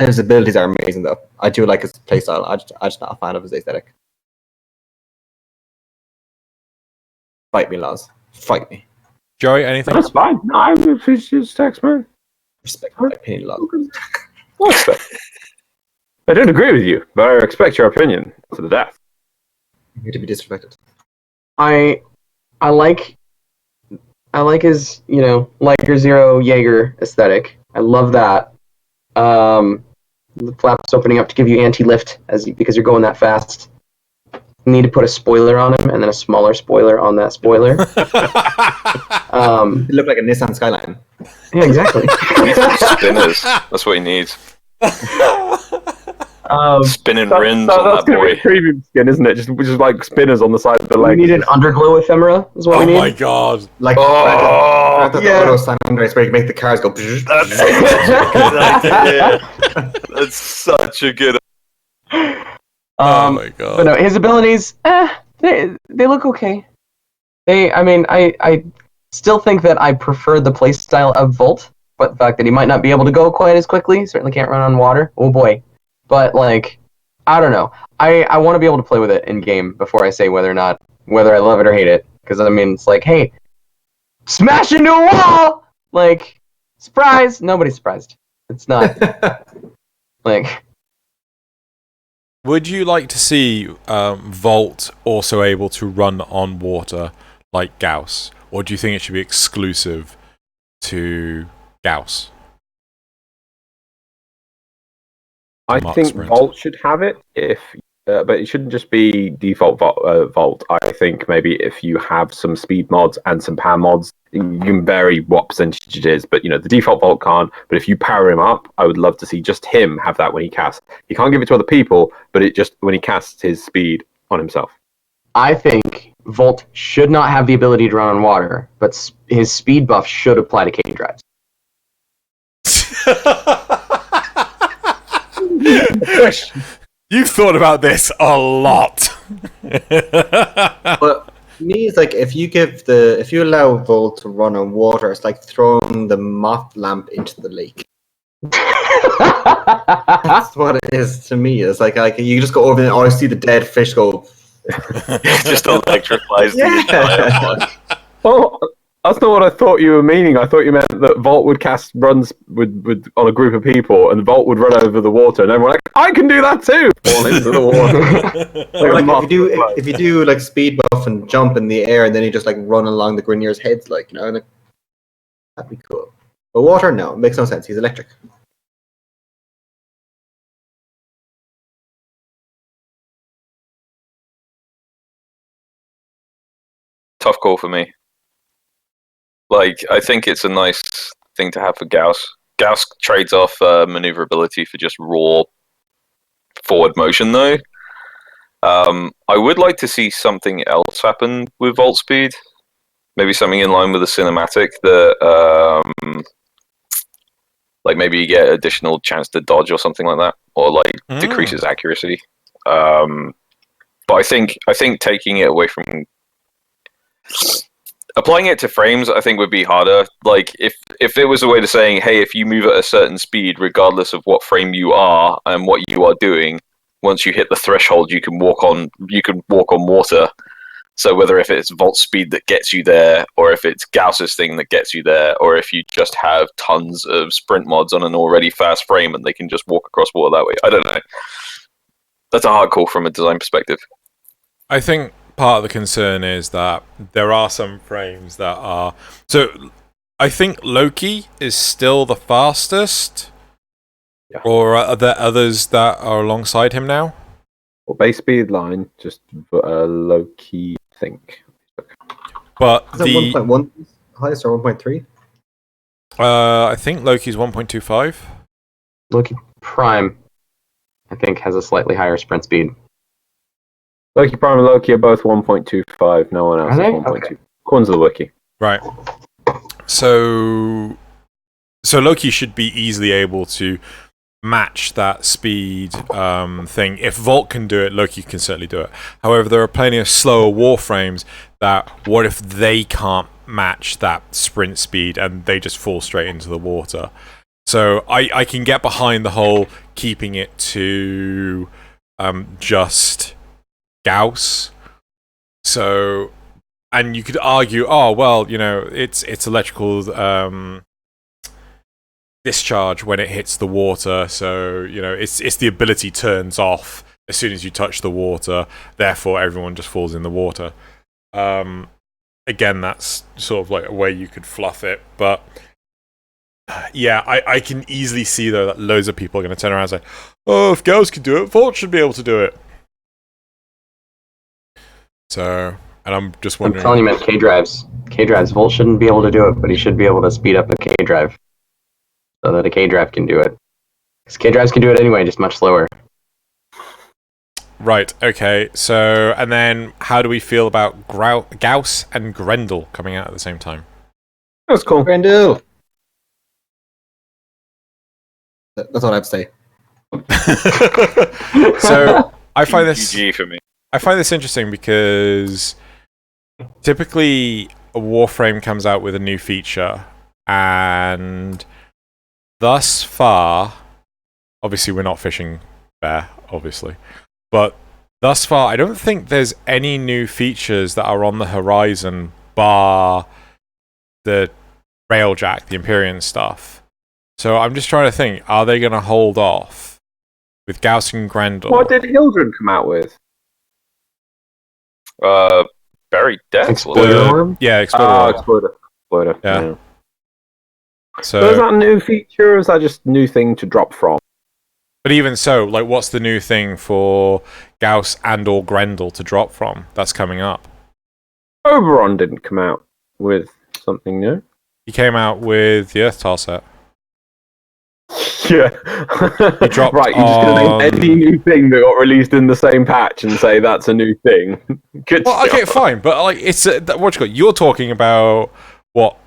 His abilities are amazing, though. I do like his playstyle. I'm just not a fan of his aesthetic. Fight me, Loz. Fight me. Joey, anything? that's fine. No, I appreciate his text, man. Respect my opinion, Loz. What's that? I don't agree with you, but I respect your opinion to the death. You're to be disrespected. I like his, like your Zero Jaeger aesthetic. I love that. The flaps opening up to give you anti-lift because you're going that fast. You need to put a spoiler on him and then a smaller spoiler on that spoiler. It looked like a Nissan Skyline. Yeah, exactly. Spinners. That's what he needs. Spinning rims on that's that boy. Be a premium skin, isn't it? Just like spinners on the side of the leg. We need an underglow ephemera, is what we need. Oh my god. Like, Oh, the Auto San Andreas where you make the cars go. That's such a good idea. That's such a good Oh my god. But no, his abilities, they look okay. I still think that I prefer the playstyle of Volt, but the fact that he might not be able to go quite as quickly, certainly can't run on water. Oh boy. But like, I don't know. I want to be able to play with it in game before I say whether I love it or hate it. Because I mean, it's like, hey, smash into a wall! Like, surprise! Nobody's surprised. It's not. Like. Would you like to see Volt also able to run on water like Gauss? Or do you think it should be exclusive to Gauss? I think Volt should have it, but it shouldn't just be default Volt. I think maybe if you have some speed mods and some power mods, you can vary what percentage it is. But the default Volt can't. But if you power him up, I would love to see just him have that when he casts. He can't give it to other people, but it just when he casts his speed on himself. I think Volt should not have the ability to run on water, but his speed buff should apply to K drives. You've thought about this a lot. But to me, it's like if you allow Volt to run on water, it's like throwing the moth lamp into the lake. That's what it is to me. It's like you just go over there and I see the dead fish go. Just electrifies the entire pod. Oh, that's not what I thought you were meaning. I thought you meant that Volt would cast runs with on a group of people, and Volt would run over the water, and everyone like, I can do that too. Fall into the water. Like if you do like speed buff and jump in the air, and then you just like run along the Grineer's heads, like like, that'd be cool. But water, no, it makes no sense. He's electric. Tough call for me. Like, I think it's a nice thing to have for Gauss. Gauss trades off maneuverability for just raw forward motion, though. I would like to see something else happen with Volt Speed. Maybe something in line with a cinematic that, like, maybe you get additional chance to dodge or something like that, or like decreases accuracy. But I think taking it away from applying it to frames, I think would be harder. Like if it was a way to saying, hey, if you move at a certain speed, regardless of what frame you are and what you are doing, once you hit the threshold, you can walk on water. So whether if it's Volt Speed that gets you there, or if it's Gauss's thing that gets you there, or if you just have tons of sprint mods on an already fast frame and they can just walk across water that way, I don't know. That's a hard call from a design perspective. I think part of the concern is that there are some frames that are... So, I think Loki is still the fastest, or are there others that are alongside him now? Well, base speed line, just Loki think. But is that 1.1 highest or 1.3? I think Loki's 1.25. Loki Prime, I think, has a slightly higher sprint speed. Loki Prime and Loki are both 1.25. No one else is 1.2. Okay. According to the wiki. Right. So Loki should be easily able to match that speed thing. If Volt can do it, Loki can certainly do it. However, there are plenty of slower Warframes that, what if they can't match that sprint speed and they just fall straight into the water? So I can get behind the whole keeping it to just Gauss. So, and you could argue, oh well, it's electrical discharge when it hits the water, so it's the ability turns off as soon as you touch the water, therefore everyone just falls in the water. Again, that's sort of like a way you could fluff it, but yeah, I can easily see though that loads of people are going to turn around and say, oh, if Gauss can do it, Volt should be able to do it. So, and I'm just wondering... I'm telling you, man, K-drives, Volt shouldn't be able to do it, but he should be able to speed up a K-drive so that a K-drive can do it. Because K-drives can do it anyway, just much slower. Right, okay. So, and then how do we feel about Gauss and Grendel coming out at the same time? That's cool. Grendel! That's what I have to say. So, I find this... GG for me. I find this interesting because typically a Warframe comes out with a new feature, and thus far, obviously we're not fishing there, obviously, but thus far I don't think there's any new features that are on the horizon bar the Railjack, the Empyrean stuff. So I'm just trying to think, are they going to hold off with Gauss and Grendel? What did Hildren come out with? Buried Death. Explorer? Yeah, Explorer. Explorer. Yeah. So is that a new feature, or is that just a new thing to drop from? But even so, like, what's the new thing for Gauss and or Grendel to drop from? That's coming up. Oberon didn't come out with something new. He came out with the Earth Tile set. Yeah. He dropped right, you're just going to name any new thing that got released in the same patch and say that's a new thing. Good Well, okay, stuff. fine, but like it's what you got? You're talking about what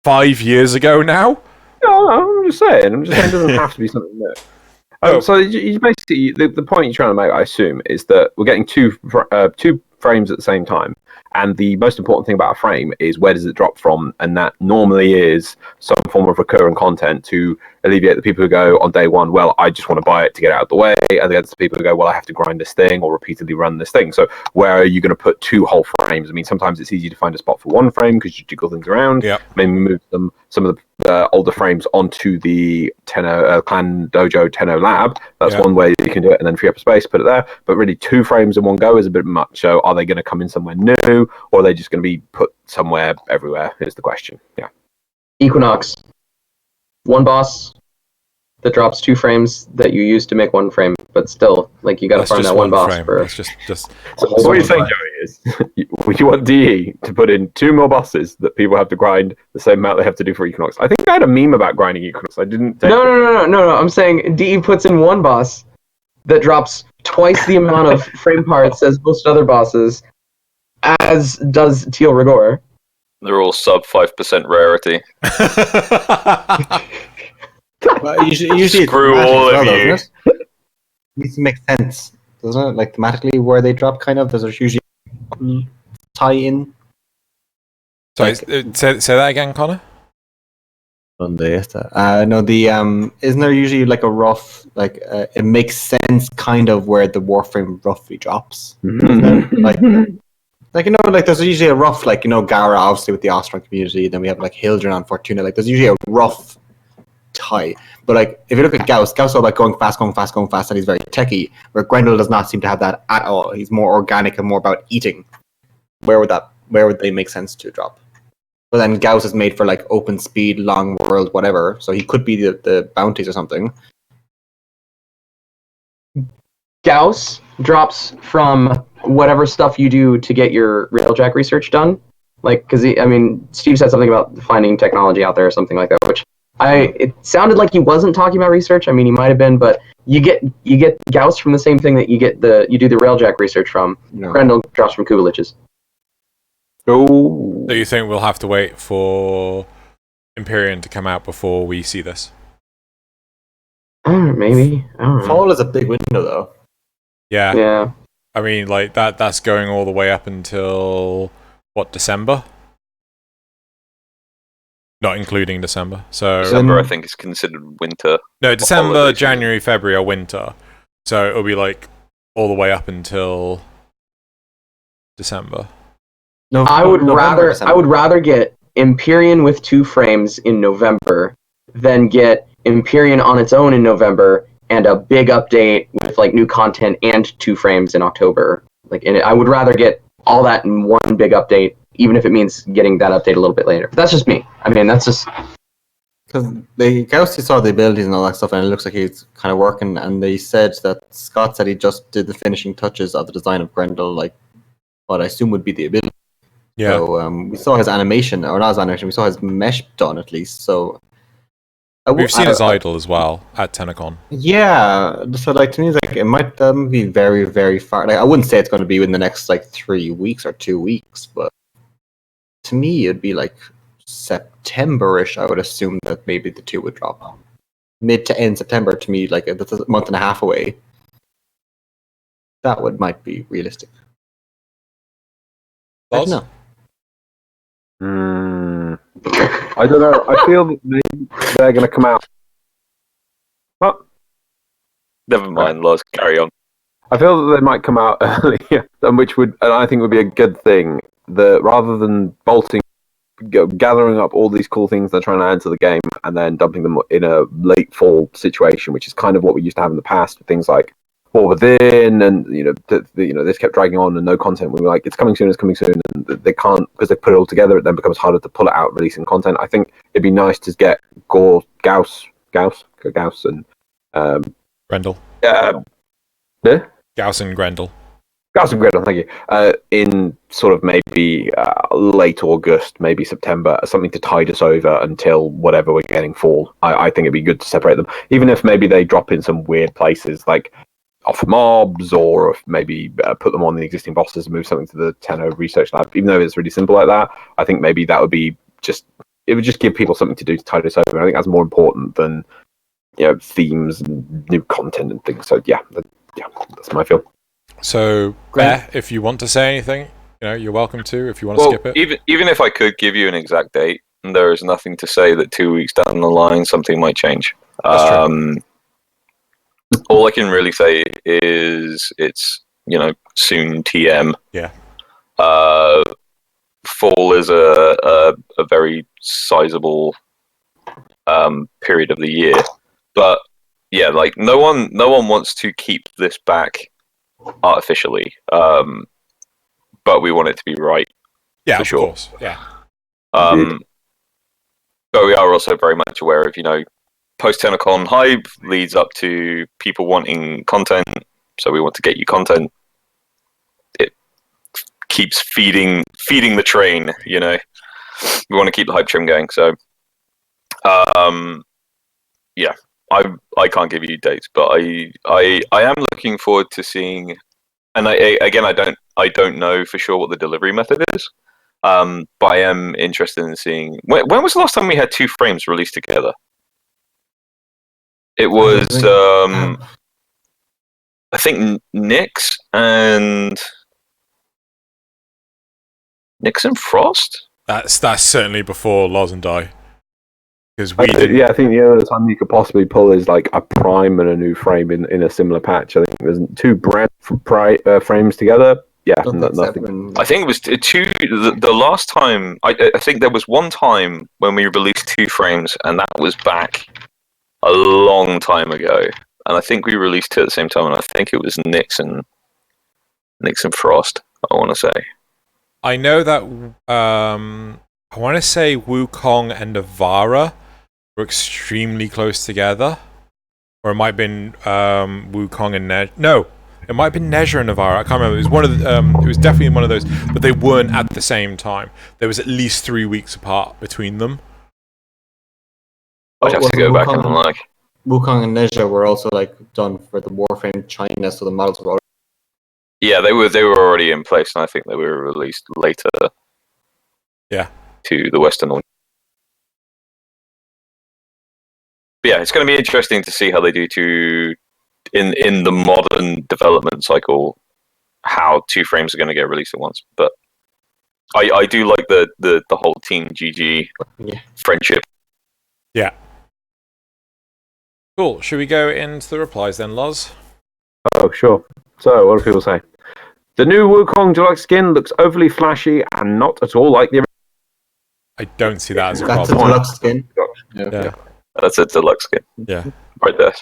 5 years ago now? No, I'm just saying. It doesn't have to be something new. No. So you basically, the point you're trying to make, I assume, is that we're getting two frames at the same time. And the most important thing about a frame is where does it drop from, and that normally is some form of recurring content to alleviate the people who go on day one, well, I just want to buy it to get out of the way, and then the people who go, well, I have to grind this thing or repeatedly run this thing. So where are you going to put two whole frames? I mean, sometimes it's easy to find a spot for one frame because you jiggle things around. Yeah. Maybe move some of the older frames onto the Tenno Clan Dojo Tenno Lab. That's one way you can do it, and then free up space, put it there. But really, 2 frames in one go is a bit much. So are they going to come in somewhere new, or are they just going to be put somewhere everywhere? Is the question. Yeah. Equinox. One boss that drops 2 frames that you use to make 1 frame, but still, like, you got to find that one boss frame. for. It's just. So what you're saying, Joey, is you want DE to put in 2 more bosses that people have to grind the same amount they have to do for Equinox. I think I had a meme about grinding Equinox. I didn't. No. I'm saying DE puts in one boss that drops twice the amount of frame parts as most other bosses, as does Teal Rigor. They're all sub 5% rarity. Well, usually Screw it's all of well, you. doesn't it? It needs to make sense, doesn't it? Like thematically, where they drop, kind of. There's usually tie in. Sorry, say that again, Connor. No, isn't there usually like a rough, like it makes sense kind of where the Warframe roughly drops? like there's usually a rough, like, Gara obviously with the Austrian community, then we have like Hildren on Fortuna, like there's usually a rough tie. But like if you look at Gauss all about going fast, and he's very techy, where Grendel does not seem to have that at all. He's more organic and more about eating. Where would they make sense to drop? But then Gauss is made for like open speed, long world, whatever. So he could be the bounties or something. Gauss drops from whatever stuff you do to get your Railjack research done. Like, because Steve said something about finding technology out there or something like that, which it sounded like he wasn't talking about research. I mean, he might have been, but you get Gauss from the same thing that you do the Railjack research from. No. Grendel drops from Kubalich's. Oh. So you think we'll have to wait for Empyrean to come out before we see this? Maybe. I don't know. Fall is a big window, though. Yeah. Yeah. I mean, like that's going all the way up until what, December? Not including December. So December, I think, is considered winter. no, December, holiday season. January, February are winter. So it'll be like all the way up until December. No, I would November, rather get Empyrean with 2 frames in November than get Empyrean on its own in November and a big update with like new content and 2 frames in October. Like, I would rather get all that in one big update, even if it means getting that update a little bit later. But that's just me. I mean, that's just because Gauss saw the abilities and all that stuff, and it looks like he's kind of working. And they said that Scott said he just did the finishing touches of the design of Grendel, like what I assume would be the ability. Yeah. So we saw his animation, or not his animation, we saw his mesh done at least. So we've seen his idol as well at TennoCon. Yeah. So like to me, it's like it might be very, very far. Like I wouldn't say it's going to be in the next like 3 weeks or 2 weeks, but to me it'd be like September-ish. I would assume that maybe the 2 would drop. Mid to end September to me, like that's a month and a half away. That might be realistic. I don't know. I don't know. I feel that they're going to come out. Well, Never mind, Loz. Carry on. I feel that they might come out earlier, and I think would be a good thing. That rather than gathering up all these cool things they're trying to add to the game and then dumping them in a late fall situation, which is kind of what we used to have in the past with things like War Within, and this kept dragging on and no content. We were like, it's coming soon, and they can't, because they put it all together. It then becomes harder to pull it out, releasing content. I think it'd be nice to get Gauss, and Grendel. yeah, Gauss and Grendel. That's a great one, thank you. In sort of maybe late August, maybe September, something to tide us over until whatever we're getting fall. I think it'd be good to separate them, even if maybe they drop in some weird places like off mobs, or if maybe put them on the existing bosses and move something to the Tenno research lab. Even though it's really simple like that, I think maybe that would be it would just give people something to do to tide us over. I think that's more important than themes and new content and things. So yeah, that's my feel. So, Bear, if you want to say anything, you're welcome to. If you want to skip it, even if I could give you an exact date, there is nothing to say that 2 weeks down the line something might change. That's true. All I can really say is it's soon TM. Yeah. Fall is a very sizable period of the year, but yeah, like no one wants to keep this back artificially, but we want it to be right. Yeah, for of sure. Course. Yeah. But we are also very much aware of post TennoCon hype leads up to people wanting content, so we want to get you content. It keeps feeding the train. We want to keep the hype train going. So, yeah. I can't give you dates, but I am looking forward to seeing, and I don't know for sure what the delivery method is, but I am interested in seeing when was the last time we had 2 frames released together? It was I think Nyx and Frost. That's certainly before Loz and Die. Because I think the other time you could possibly pull is like a prime and a new frame in a similar patch. I think there's 2 brand frames together. Yeah, nothing. I think it was 2. The last time, I think there was one time when we released 2 frames, and that was back a long time ago. And I think we released 2 at the same time, and I think it was Nyx and Frost, I want to say. I know that I want to say Wukong and Navara were extremely close together, or it might have been Wukong and No, it might have been Nezha and Navara. I can't remember. It was one of the. It was definitely one of those, but they weren't at the same time. There was at least 3 weeks apart between them. I'd have to go back and like. Wukong and Nezha were also done for the Warframe China, so the models were already. Yeah, they were already in place, and I think they were released later. Yeah. To the Western audience. But yeah, it's going to be interesting to see how they do in the modern development cycle, how 2 frames are going to get released at once. But I do like the whole Team GG friendship. Yeah. Cool. Should we go into the replies then, Loz? Oh, sure. So, what do people say? The new Wukong deluxe skin looks overly flashy and not at all like the. I don't see that as a That's problem. a deluxe skin. Yeah. That's a deluxe skin. Yeah. Right there.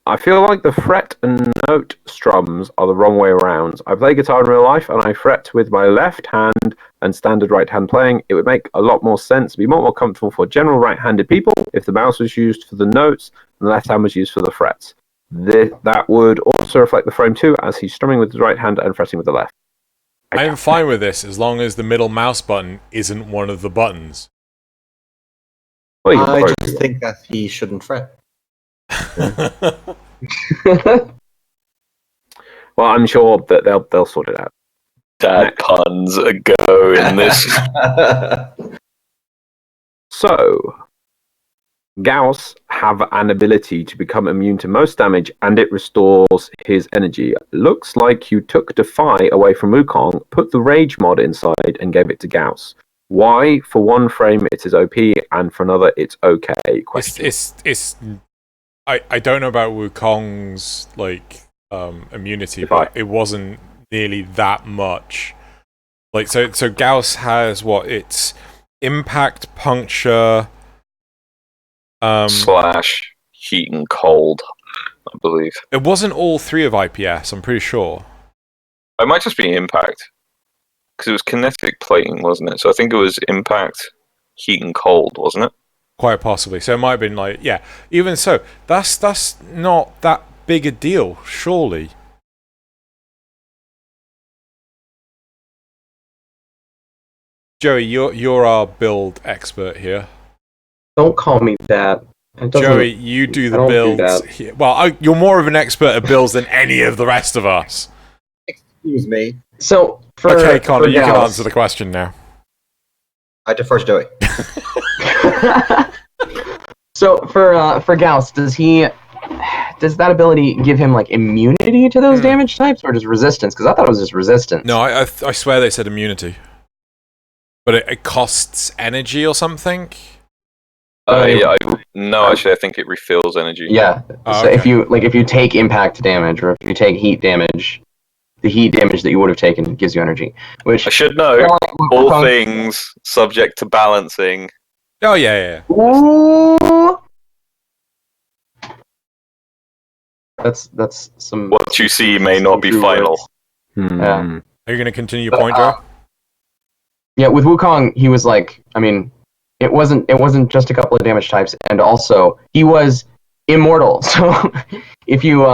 I feel like the fret and note strums are the wrong way around. I play guitar in real life and I fret with my left hand and standard right hand playing. It would make a lot more sense, be more comfortable for general right-handed people if the mouse was used for the notes and the left hand was used for the frets. That would also reflect the frame too, as he's strumming with his right hand and fretting with the left. I am fine with this as long as the middle mouse button isn't one of the buttons. Well, I just think that he shouldn't fret. Well, I'm sure that they'll sort it out. Dad puns a go in this. So, Gauss have an ability to become immune to most damage, and it restores his energy. Looks like you took Defy away from Wukong, put the Rage mod inside, and gave it to Gauss. Why, for one frame, it is OP, and for another, it's okay? Question. I don't know about Wukong's immunity, but it wasn't nearly that much. So Gauss has what? It's impact, puncture, slash heat and cold, I believe. It wasn't all 3 of IPS, I'm pretty sure. It might just be impact. Because it was kinetic plating, wasn't it? So I think it was impact, heat and cold, wasn't it? Quite possibly. So it might have been even so, that's not that big a deal, surely. Joey, you're our build expert here. Don't call me that. Joey, you do the builds here. Well, you're more of an expert at builds than any of the rest of us. Excuse me. So, okay, Connor, you can answer the question now. I defer to Joey. So for Gauss, does that ability give him like immunity to those damage types, or just resistance? Because I thought it was just resistance. No, I swear they said immunity, but it costs energy or something. No, actually, I think it refills energy. Yeah. So okay. if you take impact damage, or if you take heat damage, the heat damage that you would have taken gives you energy. Which I should know. All things subject to balancing. Oh yeah. Ooh. That's some. What you see may not be final. Yeah. Are you going to continue your point, Joe? Yeah, with Wukong, he was like, I mean, it wasn't just a couple of damage types, and also he was immortal. So if you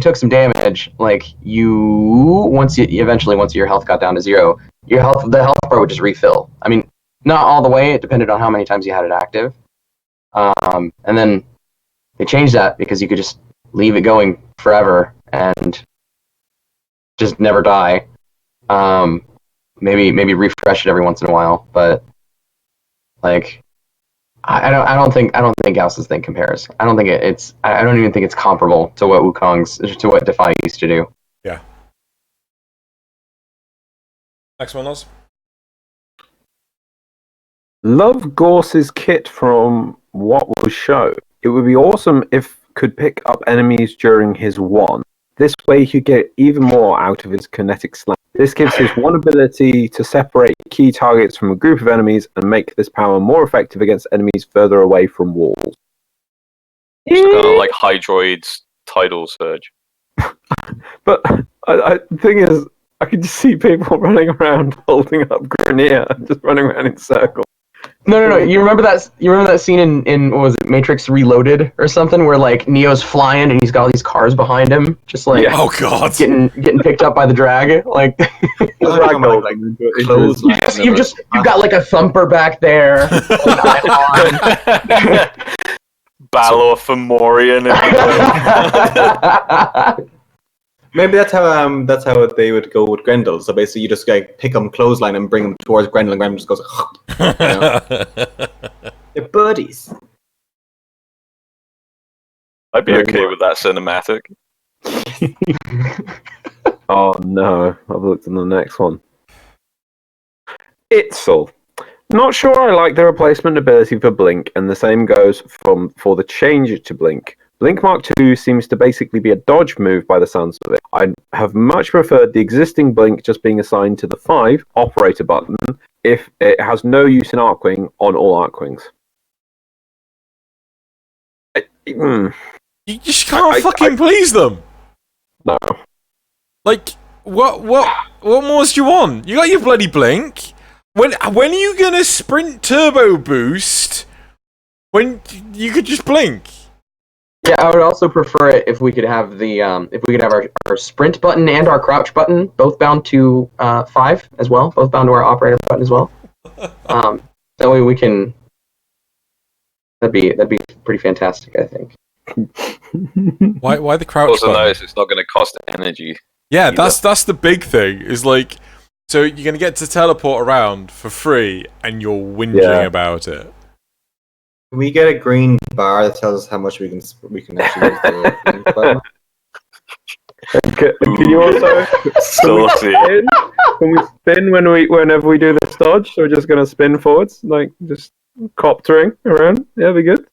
took some damage, like once your health got down to 0, the health bar would just refill. I mean, not all the way. It depended on how many times you had it active. And then they changed that because you could just leave it going forever and just never die. Maybe refresh it every once in a while, but like I don't think Gauss's thing compares. I don't even think it's comparable to what Defy used to do. Yeah. Next one, Loz. Love Gorse's kit from what was shown. It would be awesome if could pick up enemies during his 1. This way he could get even more out of his kinetic slam. This gives his 1 ability to separate key targets from a group of enemies and make this power more effective against enemies further away from walls. It's kind of like Hydroid's tidal surge. But the thing is, I could just see people running around holding up Grenier, just running around in circles. No. You remember that scene in what was it, Matrix Reloaded or something, where like Neo's flying and he's got all these cars behind him, just like oh god, getting picked up by the drag. Like you've got like a thumper back there. Balor for Morian. Maybe that's how they would go with Grendel. So basically, you just like pick them clothesline and bring them towards Grendel, and Grendel just goes. They're buddies. I'd be okay with that cinematic. Oh no, I've looked at the next one. Itzel. Not sure I like the replacement ability for Blink, and the same goes for the change to Blink. Blink Mark II seems to basically be a dodge move by the sounds of it. I'd have much preferred the existing Blink just being assigned to the 5 operator button if it has no use in Arcwing on all Arcwings. You just can't fucking please them. No. Like, what more do you want? You got your bloody Blink. When are you gonna sprint turbo boost when you could just blink? Yeah, I would also prefer it if we could have our sprint button and our crouch button both bound to 5 as well, both bound to our operator button as well. That way we can. That'd be pretty fantastic, I think. Why the crouch Also button? notice it's not going to cost energy. Yeah, that's the big thing. Is like, so you're gonna get to teleport around for free, and you're whinging about it. Can we get a green bar that tells us how much we can actually get the Can you also Saucy. can we spin whenever we do this dodge? So we're just gonna spin forwards, like just coptering around. Yeah, be good.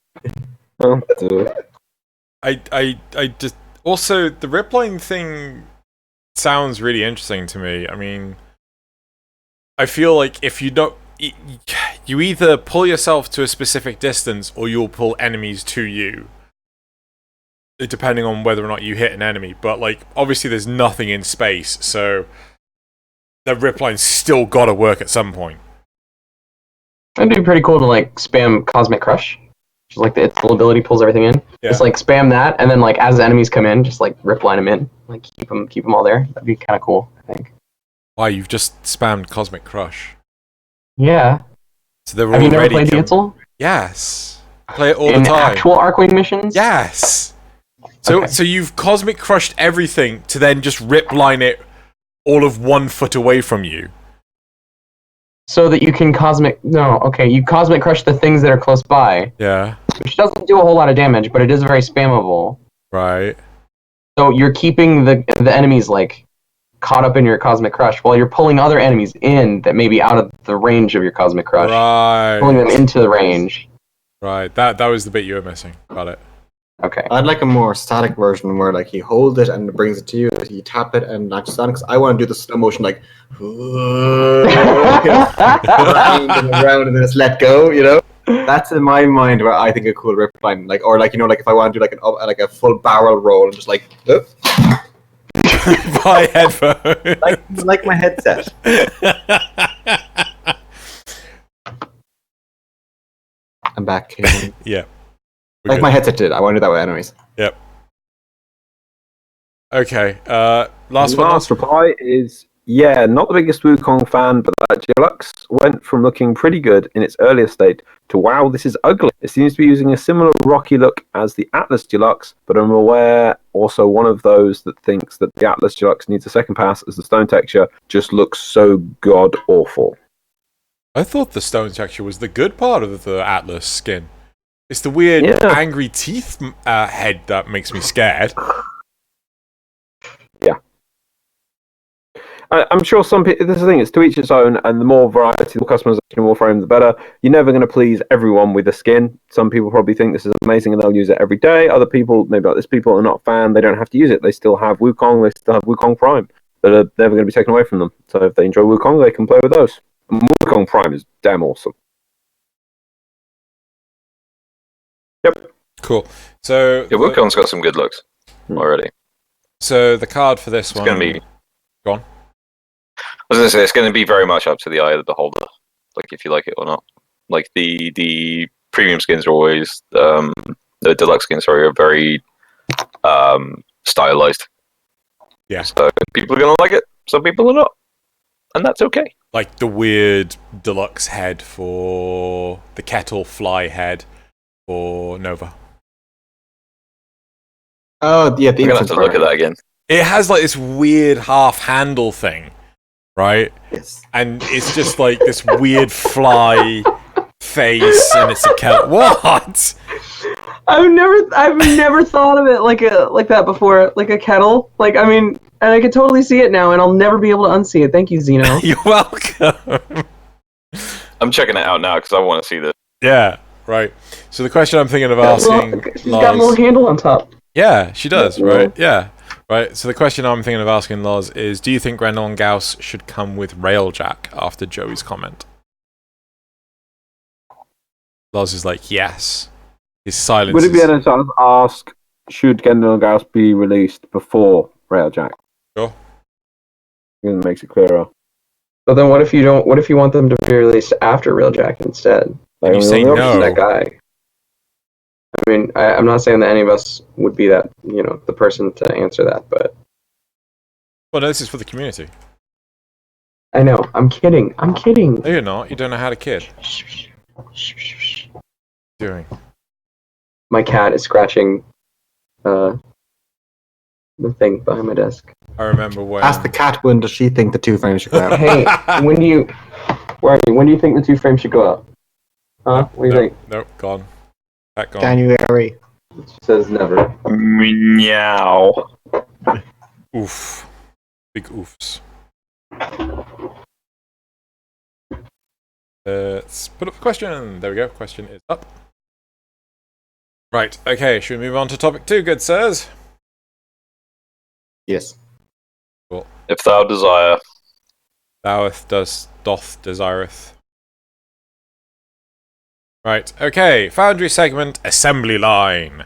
Oh, dude. I just also the ripline thing sounds really interesting to me. I mean, I feel like if you don't, you either pull yourself to a specific distance or you'll pull enemies to you, depending on whether or not you hit an enemy. But like, obviously, there's nothing in space, so the ripline's still got to work at some point. It'd be pretty cool to like spam Cosmic Crush. Just like its little ability pulls everything in. Yeah. Just like spam that, and then like as the enemies come in, just like ripline them in, like keep them all there. That'd be kind of cool, I think. Wow, you've just spammed Cosmic Crush. Yeah. So they're Have you never already played the Itzel? Yes. Play it all In the time. actual Arcwing missions? Yes. So Okay. so you've cosmic crushed everything to then just rip line it all of 1 foot away from you. So that you can you cosmic crush the things that are close by, Yeah. which doesn't do a whole lot of damage, but it is very spammable. Right. So you're keeping the enemies like caught up in your cosmic crush while you're pulling other enemies in that may be out of the range of your cosmic crush. Right. Pulling them into the range. Right. That was the bit you were missing. Got it. Okay. I'd like a more static version where like you hold it and it brings it to you, you tap it and not just on, because I want to do the slow motion like round and around and then it's let go, you know? That's in my mind where I think a cool rip line, like, or like, you know, like if I want to do like a full barrel roll and just like Buy headphones. like my headset. I'm back. Yeah. We're Like good. my headset did. I want to do that with enemies. Yep. Okay. Last one. Last reply is, yeah, not the biggest Wukong fan, but that Deluxe went from looking pretty good in its earlier state to, wow, this is ugly. It seems to be using a similar rocky look as the Atlas Deluxe, but I'm aware also one of those that thinks that the Atlas Deluxe needs a second pass as the stone texture just looks so god awful. I thought the stone texture was the good part of the Atlas skin. It's the weird angry teeth head that makes me scared. Yeah. I'm sure some people, this is the thing, it's to each its own, and the more variety, the customization in Warframe, the better. You're never going to please everyone with a skin. Some people probably think this is amazing and they'll use it every day. Other people, maybe like this, people are not a fan, they don't have to use it. They still have Wukong, they still have Wukong Prime that are never going to be taken away from them. So if they enjoy Wukong, they can play with those. And Wukong Prime is damn awesome. Yep. Cool. So Yeah, Wukong's got some good looks already. So the card for this one. It's going to be. Go on. I was going to say, it's going to be very much up to the eye of the beholder, like if you like it or not. Like the premium skins are always, the deluxe skins, sorry, are very stylized. Yeah. So people are going to like it, some people are not. And that's okay. Like the weird deluxe head for the kettle fly head for Nova. Oh, yeah. I'm going to have to look at that again. It has like this weird half handle thing, right? Yes. And it's just like this weird fly face, and it's a kettle. What? I've never thought of it like that before, like a kettle. Like, I mean, and I can totally see it now, and I'll never be able to unsee it. Thank you, Xeno. You're welcome. I'm checking it out now because I want to see this. Yeah, right. So the question I'm thinking of asking, She's got a little handle on top. Yeah, she does, right? Yeah, right. So the question I'm thinking of asking Loz is, do you think Grendel and Gauss should come with Railjack after Joey's comment? Loz is like, yes. His silence Would it be is... able to ask, should Gendel and Gauss be released before Railjack? Sure. It makes it clearer. But then what if you don't? What if you want them to be released after Railjack instead? And you say no. That guy. I mean, I'm not saying that any of us would be that, the person to answer that, but... Well, no, this is for the community. I know. I'm kidding. No, you're not. You don't know how to kid. Doing. My cat is scratching the thing behind my desk. I remember when... Ask the cat, when does she think the 2 frames should go out? Hey, when do you think the 2 frames should go up? Huh? What do you think? Nope, gone. Back gone. January. It says never. Meow. Oof. Big oofs. Let's put up the question. There we go. Question is up. Right. Okay. Should we move on to topic 2, good sirs? Yes. Cool. If thou desire. Thou'th doth desireth. Right. Okay. Foundry segment assembly line.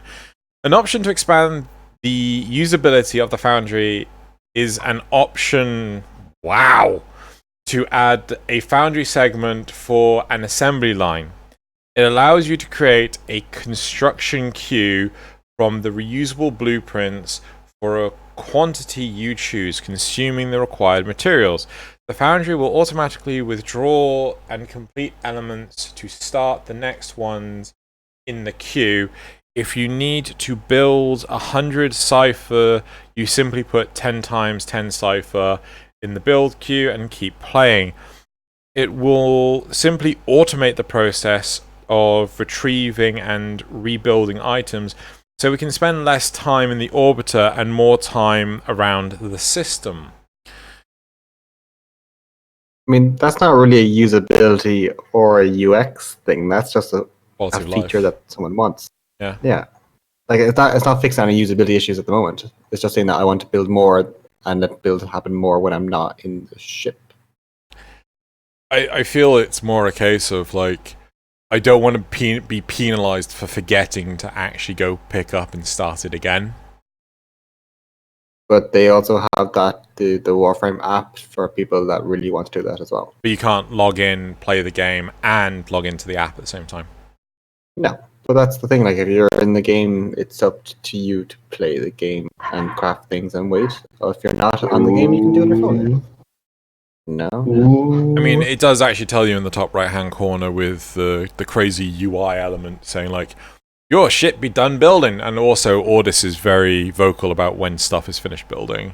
An option to expand the usability of the Foundry is an option. Wow. To add a Foundry segment for an assembly line. It allows you to create a construction queue from the reusable blueprints for a quantity you choose, consuming the required materials. The Foundry will automatically withdraw and complete elements to start the next ones in the queue. If you need to build 100 cipher, you simply put 10 times 10 cipher in the build queue and keep playing. It will simply automate the process of retrieving and rebuilding items, so we can spend less time in the orbiter and more time around the system. I mean, that's not really a usability or a UX thing. That's just a feature that someone wants. Yeah. Yeah. Like it's not fixing any usability issues at the moment. It's just saying that I want to build more and let build happen more when I'm not in the ship. I feel it's more a case of like, I don't want to be penalized for forgetting to actually go pick up and start it again. But they also have the Warframe app for people that really want to do that as well. But you can't log in, play the game, and log into the app at the same time. No. But that's the thing, like if you're in the game, it's up to you to play the game and craft things and wait. Or if you're not on the game, you can do it on your phone. No. I mean, it does actually tell you in the top right-hand corner with the crazy UI element saying like, your ship be done building, and also Ordis is very vocal about when stuff is finished building.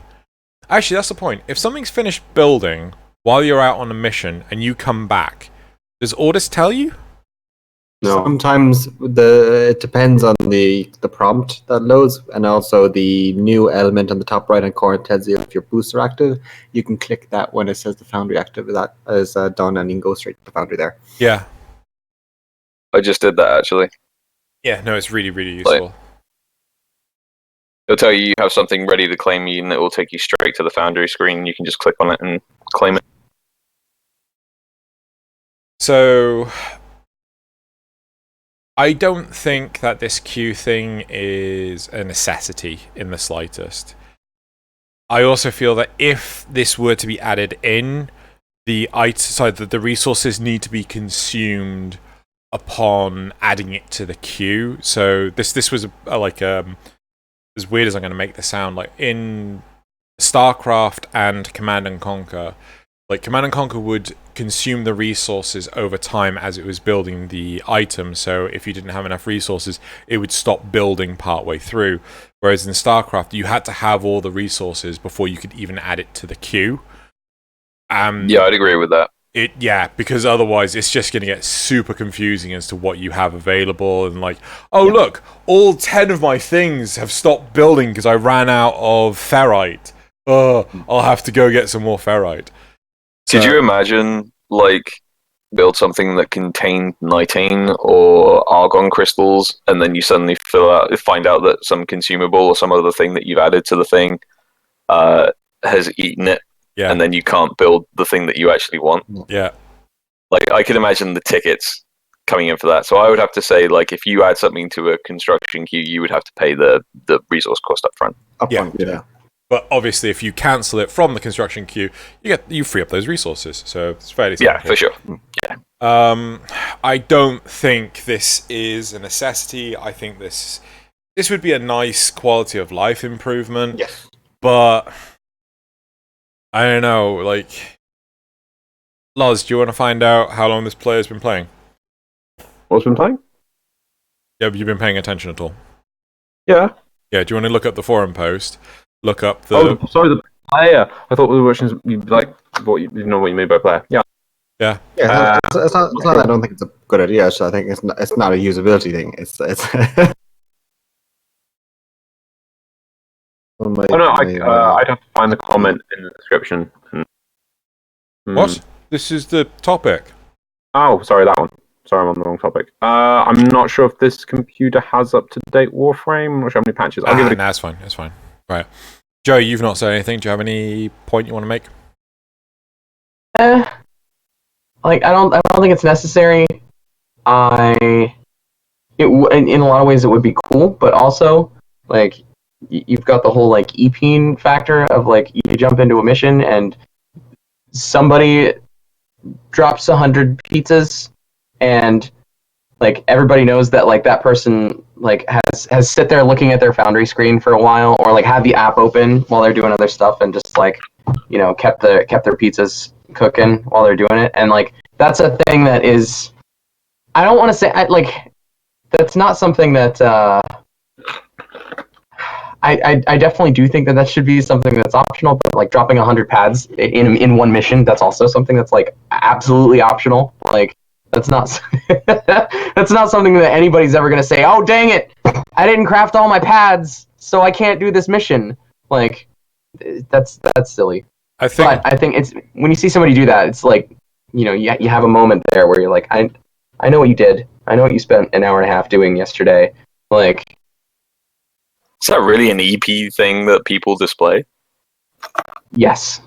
Actually, that's the point. If something's finished building while you're out on a mission and you come back, does Ordis tell you? No. Sometimes it depends on the prompt that loads, and also the new element on the top right hand corner tells you if your booster active. You can click that when it says the Foundry active that is done, and you can go straight to the Foundry there. Yeah. I just did that actually. Yeah, no, it's really, really useful. It'll tell you have something ready to claim you, and it will take you straight to the Foundry screen. You can just click on it and claim it. So I don't think that this queue thing is a necessity in the slightest. I also feel that if this were to be added in, the resources need to be consumed upon adding it to the queue. So this was as weird as I'm going to make this sound, like in StarCraft and Command and Conquer, like Command and Conquer would consume the resources over time as it was building the item. So if you didn't have enough resources, it would stop building partway through. Whereas in StarCraft, you had to have all the resources before you could even add it to the queue. Yeah, I'd agree with that. Because otherwise it's just going to get super confusing as to what you have available, and like, look, all 10 of my things have stopped building because I ran out of ferrite. I'll have to go get some more ferrite. Could you imagine, like, build something that contained nitane or argon crystals, and then you suddenly find out that some consumable or some other thing that you've added to the thing has eaten it, and then you can't build the thing that you actually want? Yeah. Like, I could imagine the tickets coming in for that. So I would have to say, like, if you add something to a construction queue, you would have to pay the resource cost up front. Yeah. But obviously, if you cancel it from the construction queue, you free up those resources. So it's fairly simple. Yeah, for sure. Yeah. I don't think this is a necessity. I think this would be a nice quality of life improvement. Yes. But I don't know. Like, Loz, do you want to find out how long this player's been playing? What's been playing? Yeah, have you been paying attention at all? Yeah. Yeah. Do you want to look up the forum post? Look up the. Oh, sorry, the player. I thought we were watching. Like, what you know what you mean by player? Yeah. Yeah. Yeah. It's not. I don't think it's a good idea. So I think it's not a usability thing. It's. I'd have to find the comment in the description. What? This is the topic. Oh, sorry, that one. Sorry, I'm on the wrong topic. I'm not sure if this computer has up-to-date Warframe. I'm not sure how many patches. I'll give it. That's fine. That's fine. Right, Joe, you've not said anything. Do you have any point you want to make? Like I don't think it's necessary. In a lot of ways it would be cool, but also like you've got the whole like EPing factor of like you jump into a mission and somebody drops 100 pizzas, and like everybody knows that like that person like has sit there looking at their Foundry screen for a while, or like have the app open while they're doing other stuff and just like kept their pizzas cooking while they're doing it, and like that's a thing that is. I don't want to say that's not something that. I definitely do think that should be something that's optional, but like dropping 100 pads in one mission, that's also something that's like absolutely optional. Like that's not that's not something that anybody's ever gonna say, oh dang it, I didn't craft all my pads, so I can't do this mission. Like that's silly. I think it's when you see somebody do that, it's like, you know, you have a moment there where you're like, I know what you did. I know what you spent an hour and a half doing yesterday. Like. Is that really an EP thing that people display? Yes.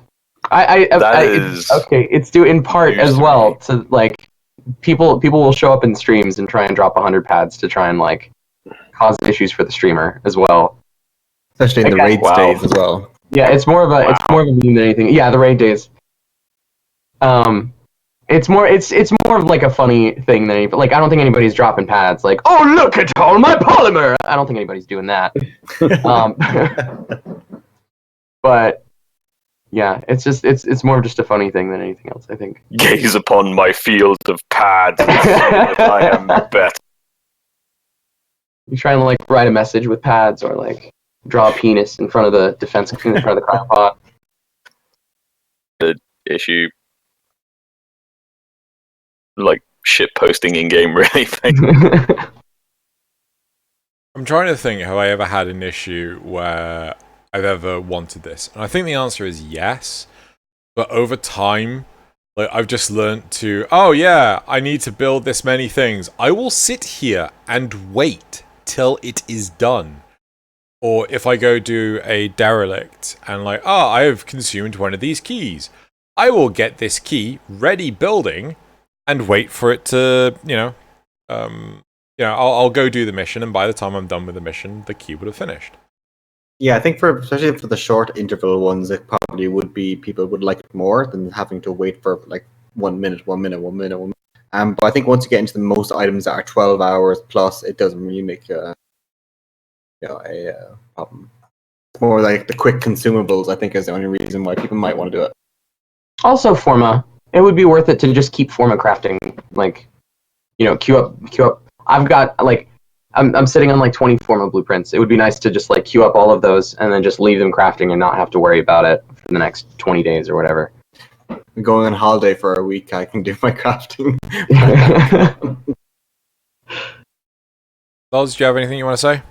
It's due in part as well to like people will show up in streams and try and drop 100 pads to try and like cause issues for the streamer as well. Especially in the raid days as well. Yeah, it's more of a meme than anything. Yeah, the raid days. It's more of like a funny thing than anything. Like I don't think anybody's dropping pads like, oh look at all my polymer. I don't think anybody's doing that. But yeah, it's more of just a funny thing than anything else, I think. Gaze upon my field of pads. I am better. You try and like write a message with pads or like draw a penis in front of the defense in front of the cryopod. The issue. Like shit posting in game, really. I'm trying to think, have I ever had an issue where I've ever wanted this? And I think the answer is yes. But over time, like I've just learned to, oh yeah, I need to build this many things. I will sit here and wait till it is done. Or if I go do a derelict and like, oh, I have consumed one of these keys. I will get this key ready building and wait for it to, I'll go do the mission, and by the time I'm done with the mission, the key would have finished. Yeah, I think especially for the short interval ones, it probably would be people would like it more than having to wait for like 1 minute. But I think once you get into the most items that are 12 hours plus, it doesn't really make a problem. It's more like the quick consumables, I think, is the only reason why people might want to do it. Also, Forma. It would be worth it to just keep Forma crafting, like, queue up. I've got, like, I'm sitting on, like, 20 Forma blueprints. It would be nice to just, like, queue up all of those and then just leave them crafting and not have to worry about it for the next 20 days or whatever. I'm going on holiday for a week. I can do my crafting. Loz, do you have anything you want to say?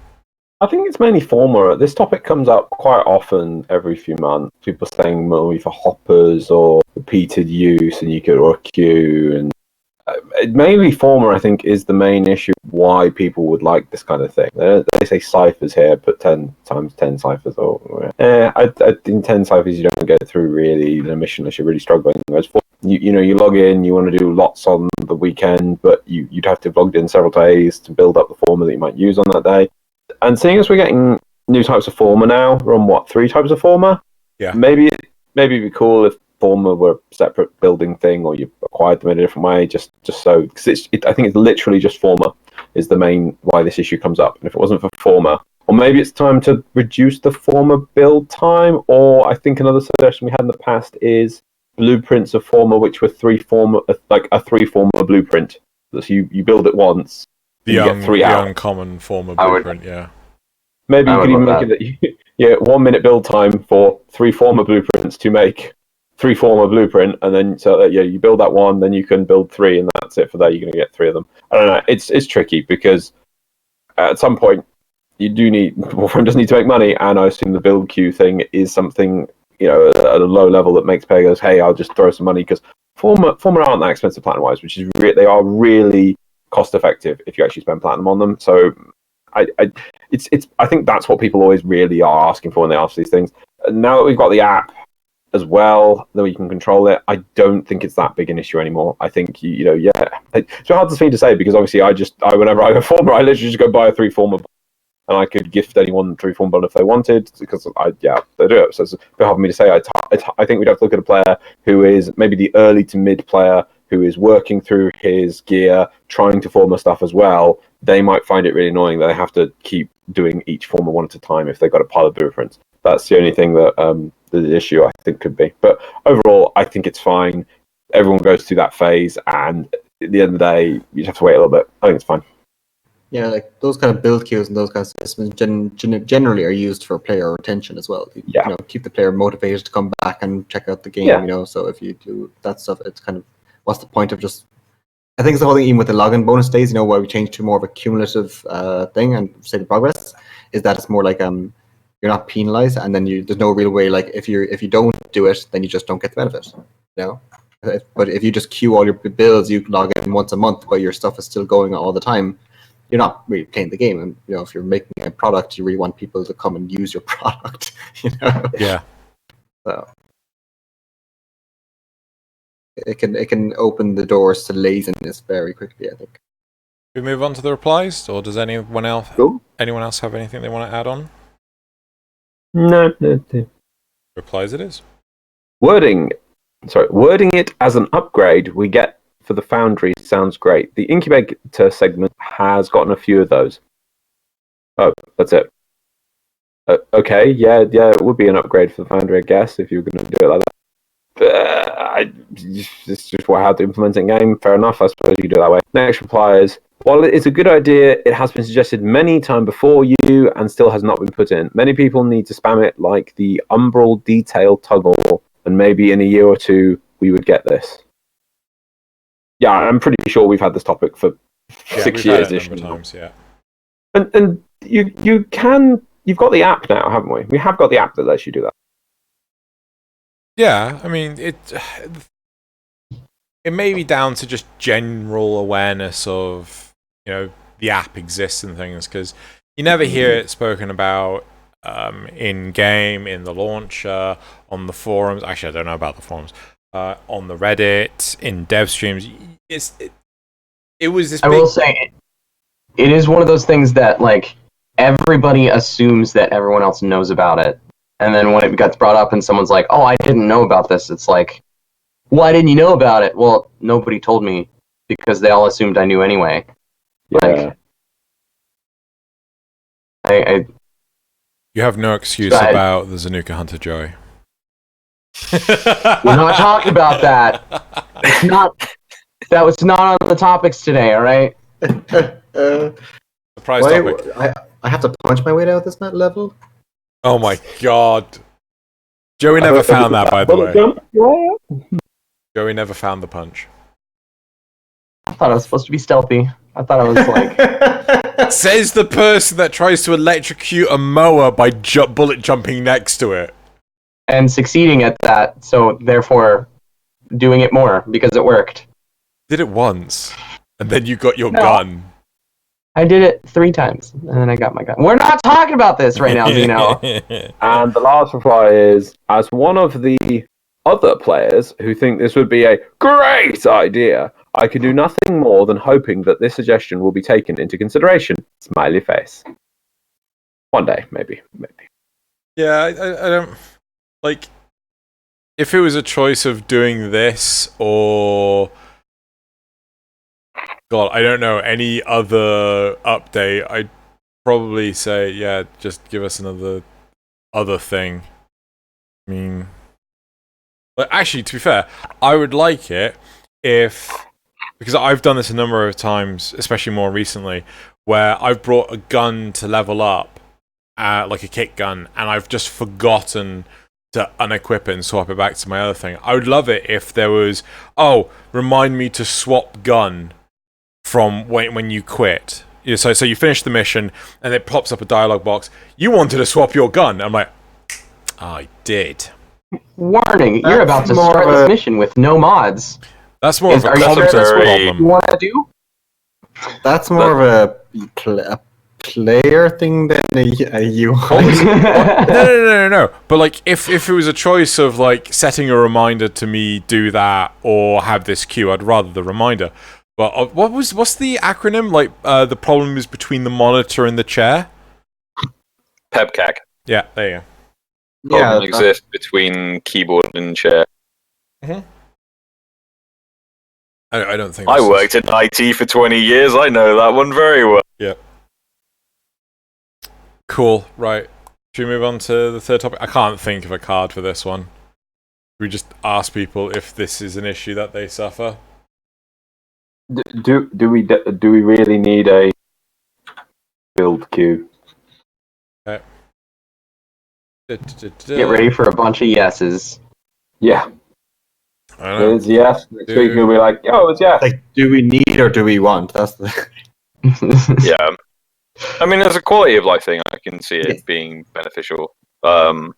I think it's mainly Forma. This topic comes up quite often every few months. People saying maybe for hoppers or repeated use, and you could or queue, and mainly Forma. I think is the main issue why people would like this kind of thing. They say ciphers here, put 10 times 10 ciphers. I think 10 ciphers you don't get through really in a mission unless you're really struggling. Whereas you log in, you want to do lots on the weekend, but you'd have to have logged in several days to build up the Forma that you might use on that day. And seeing as we're getting new types of Forma now, we're on 3 types of Forma? Yeah. Maybe it'd be cool if Forma were a separate building thing, or you acquired them in a different way, just so, because I think it's literally just Forma is the main why this issue comes up. And if it wasn't for Forma, or maybe it's time to reduce the Forma build time, or I think another suggestion we had in the past is blueprints of Forma, which were 3 Forma, like a 3 Forma blueprint. So you build it once. The uncommon Forma blueprint, yeah. Maybe you could even make it that 1 minute build time for 3 Forma blueprints to make 3 Forma blueprint, and then so that you build that one, then you can build 3, and that's it for that. You're going to get 3 of them. I don't know. It's tricky because at some point you do need Warframe does need to make money, and I assume the build queue thing is something at a low level that makes player goes, hey, I'll just throw some money because Forma aren't that expensive platinum wise, which is they are really cost effective if you actually spend platinum on them. So I think that's what people always really are asking for when they ask these things. Now that we've got the app as well, that we can control it, I don't think it's that big an issue anymore. I think it's hard for me to say because obviously I whenever I go Forma, I literally just go buy a 3 Forma and I could gift anyone 3 Forma bundle if they wanted because they do it. So it's a bit hard for me to say. I think we'd have to look at a player who is maybe the early to mid player who is working through his gear, trying to Forma stuff as well. They might find it really annoying that they have to keep doing each Forma one at a time if they've got a pile of blueprints. That's the only thing that the issue I think could be. But overall, I think it's fine. Everyone goes through that phase, and at the end of the day, you just have to wait a little bit. I think it's fine. Yeah, like those kind of build queues and those kinds of systems generally are used for player retention as well. Yeah. You know, keep the player motivated to come back and check out the game. Yeah. You know, so if you do that stuff, it's kind of what's the point of just? I think it's the whole thing, even with the login bonus days. You know, where we changed to more of a cumulative thing and say the progress is that it's more like you're not penalized, and then there's no real way. Like if you don't do it, then you just don't get the benefit. You know. But if you just queue all your builds, you log in once a month, but your stuff is still going all the time. You're not really playing the game, and you know if you're making a product, you really want people to come and use your product. You know. Yeah. So it can open the doors to laziness very quickly, I think. We move on to the replies, or does anyone else have anything they want to add on? No. Replies it is. Wording it as an upgrade we get for the Foundry sounds great. The incubator segment has gotten a few of those. Oh, that's it. Okay, yeah, it would be an upgrade for the Foundry, I guess, if you were going to do it like that. It's just how to implement it in game. Fair enough, I suppose you could do it that way. Next reply is, while it is a good idea, it has been suggested many times before you and still has not been put in. Many people need to spam it like the umbral detail toggle, and maybe in a year or two we would get this. Yeah, I'm pretty sure we've had this topic for 6 years. A number of times, yeah. And you've got the app now, haven't we? We have got the app that lets you do that. Yeah, I mean it may be down to just general awareness of, you know, the app exists and things, because you never hear it spoken about in game, in the launcher, on the forums. Actually, I don't know about the forums. On the Reddit, in dev streams. It was this. I will say, it is one of those things that like everybody assumes that everyone else knows about it, and then when it gets brought up and someone's like, "Oh, I didn't know about this," it's like, "Why didn't you know about it?" Well, nobody told me because they all assumed I knew anyway. Yeah. Like, You have no excuse about the Zanuka Hunter, Joey. We're not talking about that. It's not. That was not on the topics today. All right. Surprise topic. I have to punch my way out this level. Oh my god. Joey never found that, by the way. Joey never found the punch. I thought I was supposed to be stealthy. I thought I was like. Says the person that tries to electrocute a mower by bullet jumping next to it. And succeeding at that, so therefore doing it more because it worked. Did it once, and then you got your gun. I did it 3 times, and then I got my gun. We're not talking about this right now, Xeno. And the last reply is, as one of the other players who think this would be a great idea, I can do nothing more than hoping that this suggestion will be taken into consideration. Smiley face. One day, maybe. Yeah, I don't... Like, if it was a choice of doing this or... God, I don't know, any other update, I'd probably say, yeah, just give us another other thing. I mean... But actually, to be fair, I would like it if... Because I've done this a number of times, especially more recently, where I've brought a gun to level up, like a kick gun, and I've just forgotten to unequip it and swap it back to my other thing. I would love it if there was, remind me to swap gun from when you quit. So you finish the mission, and it pops up a dialogue box. You wanted to swap your gun. I'm like, I did. Warning, you're about to start this mission with no mods. That's more of a content problem. You want to do? That's more of a player thing than a UI. No. But like, if it was a choice of like setting a reminder to me do that or have this queue, I'd rather the reminder. But what's the acronym? Like, the problem is between the monitor and the chair. PEBCAC. Yeah, there you go. Problem exists between keyboard and chair. Mm-hmm. I don't think... I worked in IT for 20 years. I know that one very well. Yeah. Cool. Right. Should we move on to the third topic? I can't think of a card for this one. We just ask people if this is an issue that they suffer. Do we really need a build queue? Okay. Get ready for a bunch of yeses. Yeah. I don't know. It's yes. Next week we'll be like, yo, it's yes. Like, do we need or do we want? That's the. Yeah. I mean, as a quality of life thing, I can see it being beneficial. And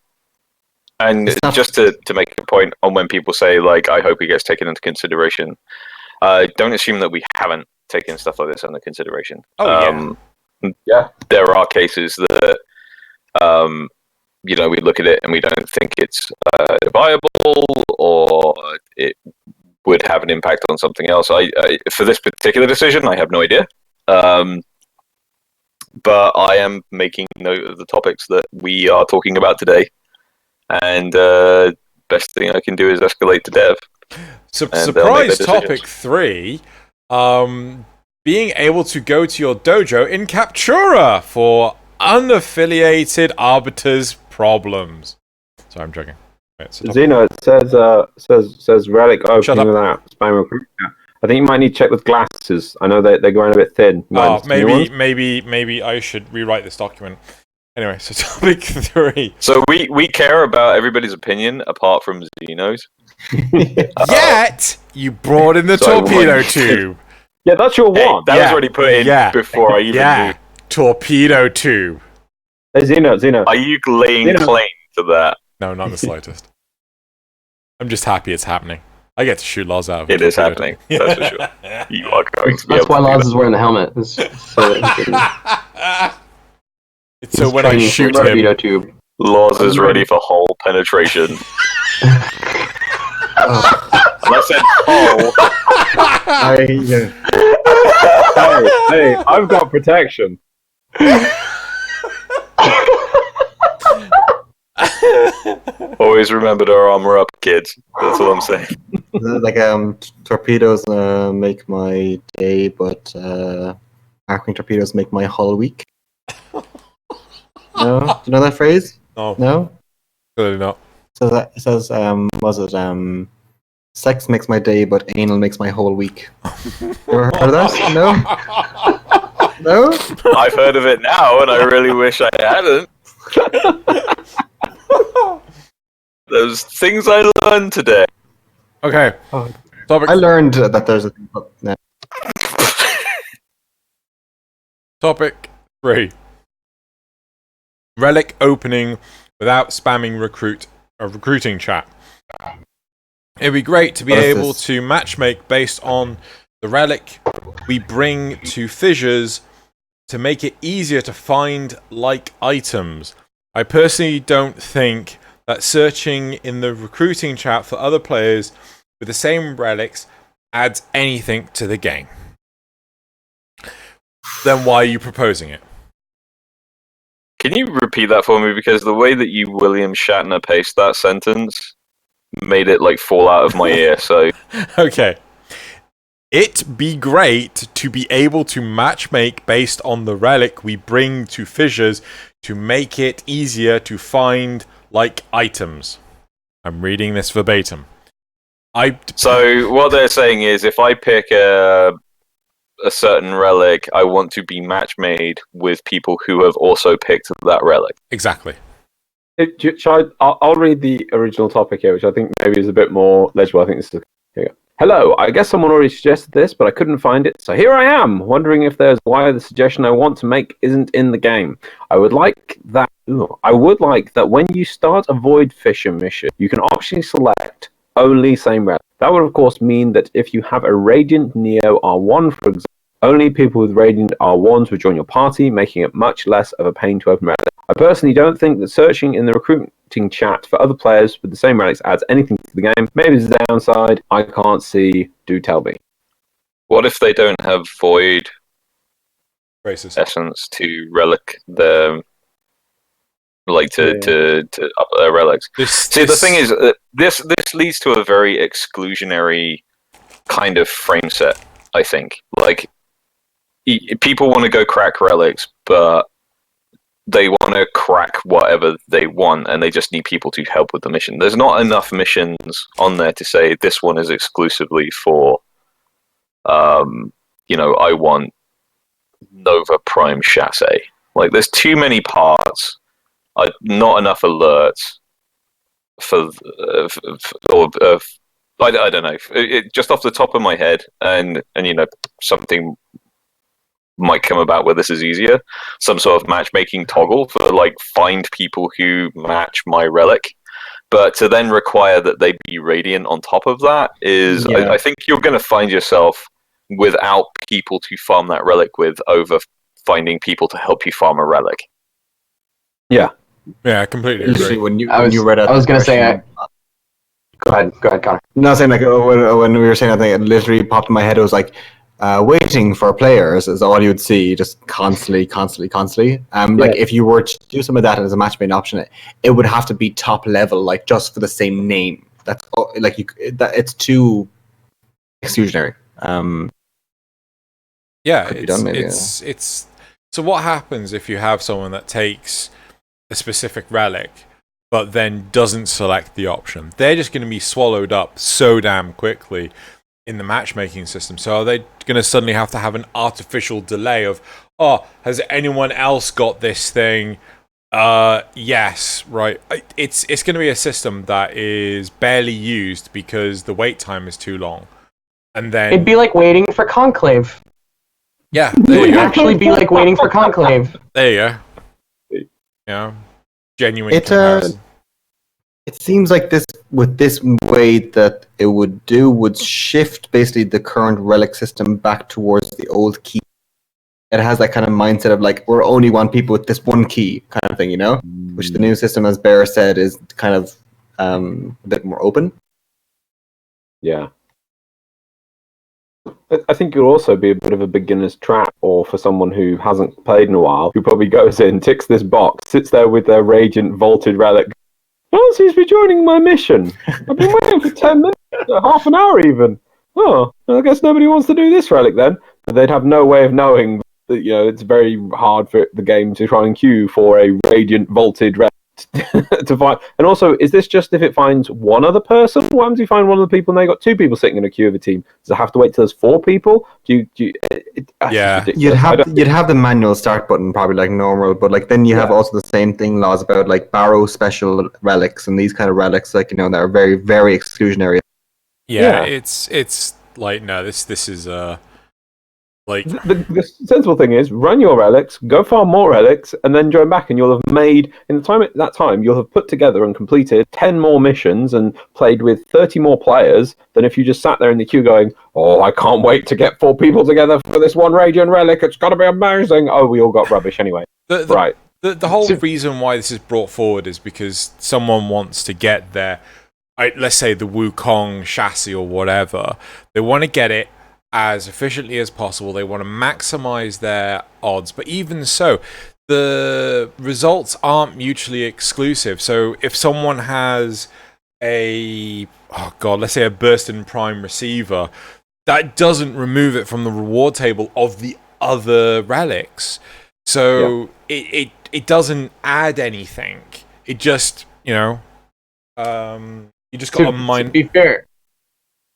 just to make a point on when people say, like, I hope it gets taken into consideration, don't assume that we haven't taken stuff like this under consideration. Yeah. There are cases that, we look at it and we don't think it's viable or it would have an impact on something else. For this particular decision, I have no idea. But I am making note of the topics that we are talking about today. And best thing I can do is escalate to dev. Surprise topic 3. Being able to go to your dojo in Captura for unaffiliated arbiters problems. Sorry, I'm joking. Right, Xeno, it says relic opening without spam recruit. I think you might need to check with glasses. I know they're going a bit thin. Maybe I should rewrite this document. Anyway, so topic 3. So we care about everybody's opinion apart from Xeno's. Yet you brought in the torpedo tube. Yeah, that's your one. That was already put in before I even knew. Torpedo tube. Hey, Xeno. Are you laying claim to that? No, not the slightest. I'm just happy it's happening. I get to shoot Loz out of it. It is happening, that's for sure. You are going to be That's why Loz is wearing the helmet. So when I shoot him... Tube. Loz is ready for hole penetration. I said hole. Hey, I've got protection. Always remember to armor up, kids. That's all I'm saying. Like torpedoes make my day, but arcing torpedoes make my whole week. No, do you know that phrase? No, clearly not. So that says, was it sex makes my day, but anal makes my whole week. Ever heard of that? No. I've heard of it now, and I really wish I hadn't. There's things I learned today. Okay. I learned that there's a thing called... Topic 3. Relic opening without spamming recruiting chat. It'd be great to be able to matchmake based on the relic we bring to fissures to make it easier to find like items. I personally don't think that searching in the recruiting chat for other players with the same relics adds anything to the game. Then why are you proposing it? Can you repeat that for me? Because the way that you William Shatner paced that sentence made it like fall out of my ear. So okay. It'd be great to be able to matchmake based on the relic we bring to fissures to make it easier to find like items. I'm reading this verbatim. So what they're saying is, if I pick a certain relic, I want to be match made with people who have also picked that relic. Exactly. I'll read the original topic here, which I think maybe is a bit more legible. I think this is... Here we go. Hello, I guess someone already suggested this, but I couldn't find it, so here I am, wondering if there's why the suggestion I want to make isn't in the game. I would like that when you start a Void Fisher mission, you can optionally select only same relic. That would of course mean that if you have a Radiant Neo R1, for example, only people with Radiant R1s would join your party, making it much less of a pain to open relic. I personally don't think that searching in the recruiting chat for other players with the same relics adds anything to the game. Maybe it's a downside. I can't see. Do tell me. What if they don't have Void Racist. Essence to relic the... like to up their relics. See, the thing is, this leads to a very exclusionary kind of frame set, I think. Like, people want to go crack relics, but they want to crack whatever they want, and they just need people to help with the mission. There's not enough missions on there to say this one is exclusively for, I want Nova Prime chassis. Like, there's too many parts, not enough alerts I don't know. Just off the top of my head, and something might come about where this is easier. Some sort of matchmaking toggle for find people who match my relic, but to then require that they be radiant on top of that is, I think you're going to find yourself without people to farm that relic with over finding people to help you farm a relic. Yeah, I completely agree. I was going to say. Go ahead, Connor. No, saying when we were saying, I think it literally popped in my head. It was waiting for players is all you would see, just constantly. If you were to do some of that as a matchmaking option, it would have to be top level, just for the same name. That's it's too exclusionary. It's so what happens if you have someone that takes a specific relic but then doesn't select the option? They're just going to be swallowed up so damn quickly in the matchmaking system. So are they going to suddenly have to have an artificial delay of, has anyone else got this thing? Yes, right. It's going to be a system that is barely used because the wait time is too long. And then it'd be like waiting for Conclave. Yeah, it would actually be like waiting for Conclave. There you go. Genuine comparison. It seems like this way that it would shift basically the current relic system back towards the old key. It has that kind of mindset of we're only want people with this one key kind of thing, which the new system, as Bear said, is kind of a bit more open. Yeah. I think it'll also be a bit of a beginner's trap, or for someone who hasn't played in a while, who probably goes in, ticks this box, sits there with their Radiant Vaulted Relic. Oh, seems to be joining my mission. I've been waiting for 10 minutes, half an hour even. Oh, I guess nobody wants to do this relic then. But they'd have no way of knowing that, it's very hard for the game to try and queue for a Radiant Vaulted Relic to find. And also, is this just if it finds one other person? What happens if you find one of the people and they got two people sitting in a queue of a team? Does it have to wait till there's four people? You'd have the manual start button probably like normal, but then you have also the same thing laws about Barrow special relics and these kind of relics that are very, very exclusionary. It's no, this is the sensible thing is run your relics, go farm more relics, and then join back, and you'll have made you'll have put together and completed 10 more missions and played with 30 more players than if you just sat there in the queue going, I can't wait to get 4 people together for this one Radiant relic, it's gotta be amazing. We all got rubbish anyway. Right. The whole reason why this is brought forward is because someone wants to get their, let's say, the Wukong chassis or whatever. They want to get it as efficiently as possible. They want to maximize their odds, but even so, the results aren't mutually exclusive. So if someone has let's say a Bursting Prime receiver, that doesn't remove it from the reward table of the other relics. So it doesn't add anything. It just, you just got to mind. To be fair,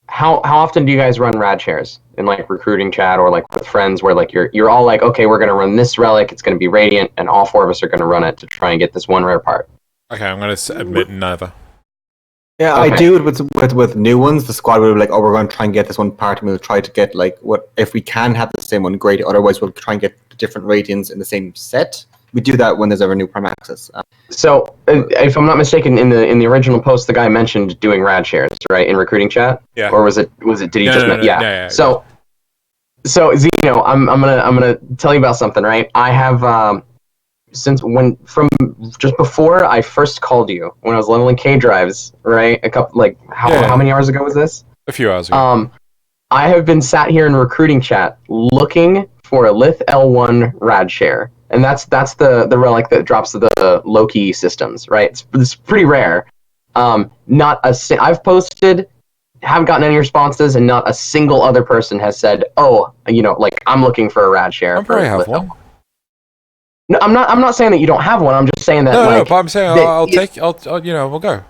how often do you guys run rad shares in recruiting chat or with friends where you're all okay, we're gonna run this relic, it's gonna be Radiant, and all 4 of us are gonna run it to try and get this one rare part? Okay, I'm gonna admit neither. Yeah, okay. I do it with new ones. The squad will be we're going to try and get this one part, and we'll try to get what if we can have the same one, great. Otherwise, we'll try and get different Radiants in the same set. We do that when there's ever new Prime Access. So, if I'm not mistaken, in the original post, the guy mentioned doing rad shares, right, in recruiting chat. Yeah. Or was it? Did he just? No, yeah. So Xeno, I'm gonna tell you about something, right? I have from just before I first called you when I was leveling K drives, right? A couple how many hours ago was this? A few hours ago. I have been sat here in recruiting chat looking for a Lith L1 rad share. And that's the relic that drops the Loki systems, right? It's pretty rare. I've posted, haven't gotten any responses, and not a single other person has said, I'm looking for a rad share. I probably have one. No, I'm not saying that you don't have one. I'm just saying that. No, but I'm saying I'll we'll go.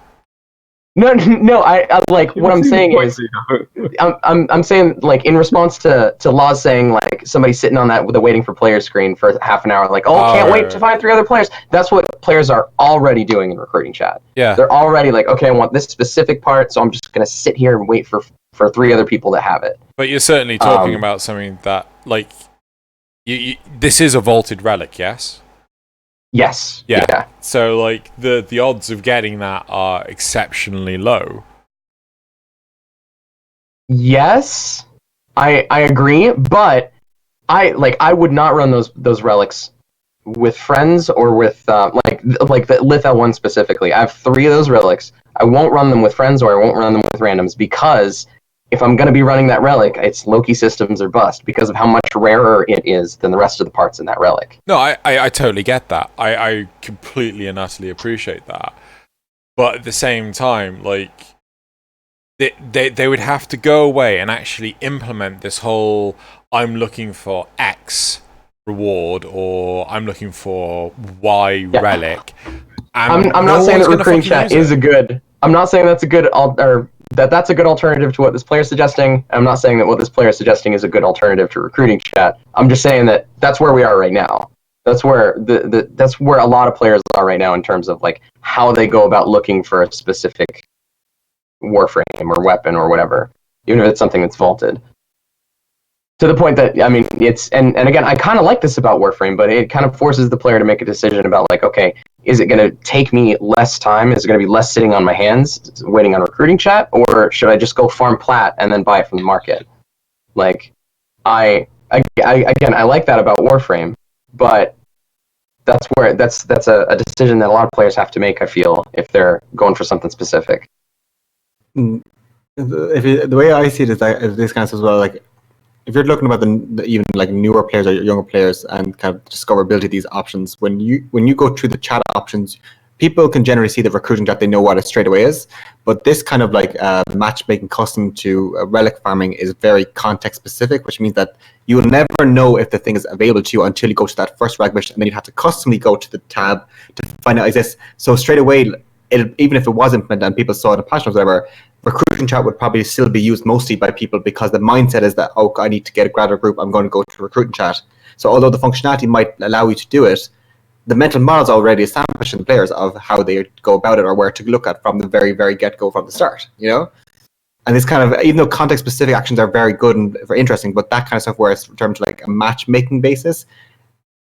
No. I like what I'm saying is, I'm saying like in response to LOZ saying like somebody sitting on that with a waiting for players screen for half an hour, like can't wait to find 3 other players. That's what players are already doing in recruiting chat. Yeah, they're already like, okay, I want this specific part, so I'm just gonna sit here and wait for 3 other people to have it. But you're certainly talking about something that like this is a vaulted relic, yes. Yes. Yeah. So like the odds of getting that are exceptionally low. Yes, I agree, but I would not run those relics with friends or with like the Glyph L1 specifically. I have 3 of those relics. I won't run them with friends or I won't run them with randoms because if I'm going to be running that relic, it's Loki systems or bust because of how much rarer it is than the rest of the parts in that relic. No, I totally get that. I completely and utterly appreciate that. But at the same time, like, they would have to go away and actually implement this whole I'm looking for X reward or I'm looking for Y relic. I'm not saying that recruiting chat is a good... I'm not saying that's a good... or that's a good alternative to what this player is suggesting. I'm not saying that what this player is suggesting is a good alternative to recruiting chat. I'm just saying that that's where we are right now. That's where that's where a lot of players are right now in terms of like how they go about looking for a specific Warframe or weapon or whatever, even if it's something that's vaulted. To the point that, I mean, it's and again, I kind of like this about Warframe, but it kind of forces the player to make a decision about like, okay, is it going to take me less time? Is it going to be less sitting on my hands waiting on recruiting chat, or should I just go farm Plat and then buy it from the market? Like, I like that about Warframe, but that's a decision that a lot of players have to make. I feel if they're going for something specific. The way I see it is this kind of as well, like. If you're looking about the even like newer players or younger players and kind of discoverability of these options, when you go through the chat options, people can generally see the recruiting chat. They know what it straight away is. But this kind of like matchmaking custom to relic farming is very context specific, which means that you will never know if the thing is available to you until you go to that first relic mission, and then you have to customly go to the tab to find out is this. So straight away, even if it was implemented and people saw it in a patch notes or whatever, recruiting chat would probably still be used mostly by people because the mindset is that, oh, I need to get a graduate group, I'm going to go to recruiting chat. So although the functionality might allow you to do it, the mental model's already established in the players of how they go about it or where to look at from the very, very get-go from the start, you know? And this kind of, even though context-specific actions are very good and very interesting, but that kind of stuff where it's in terms of like a matchmaking basis,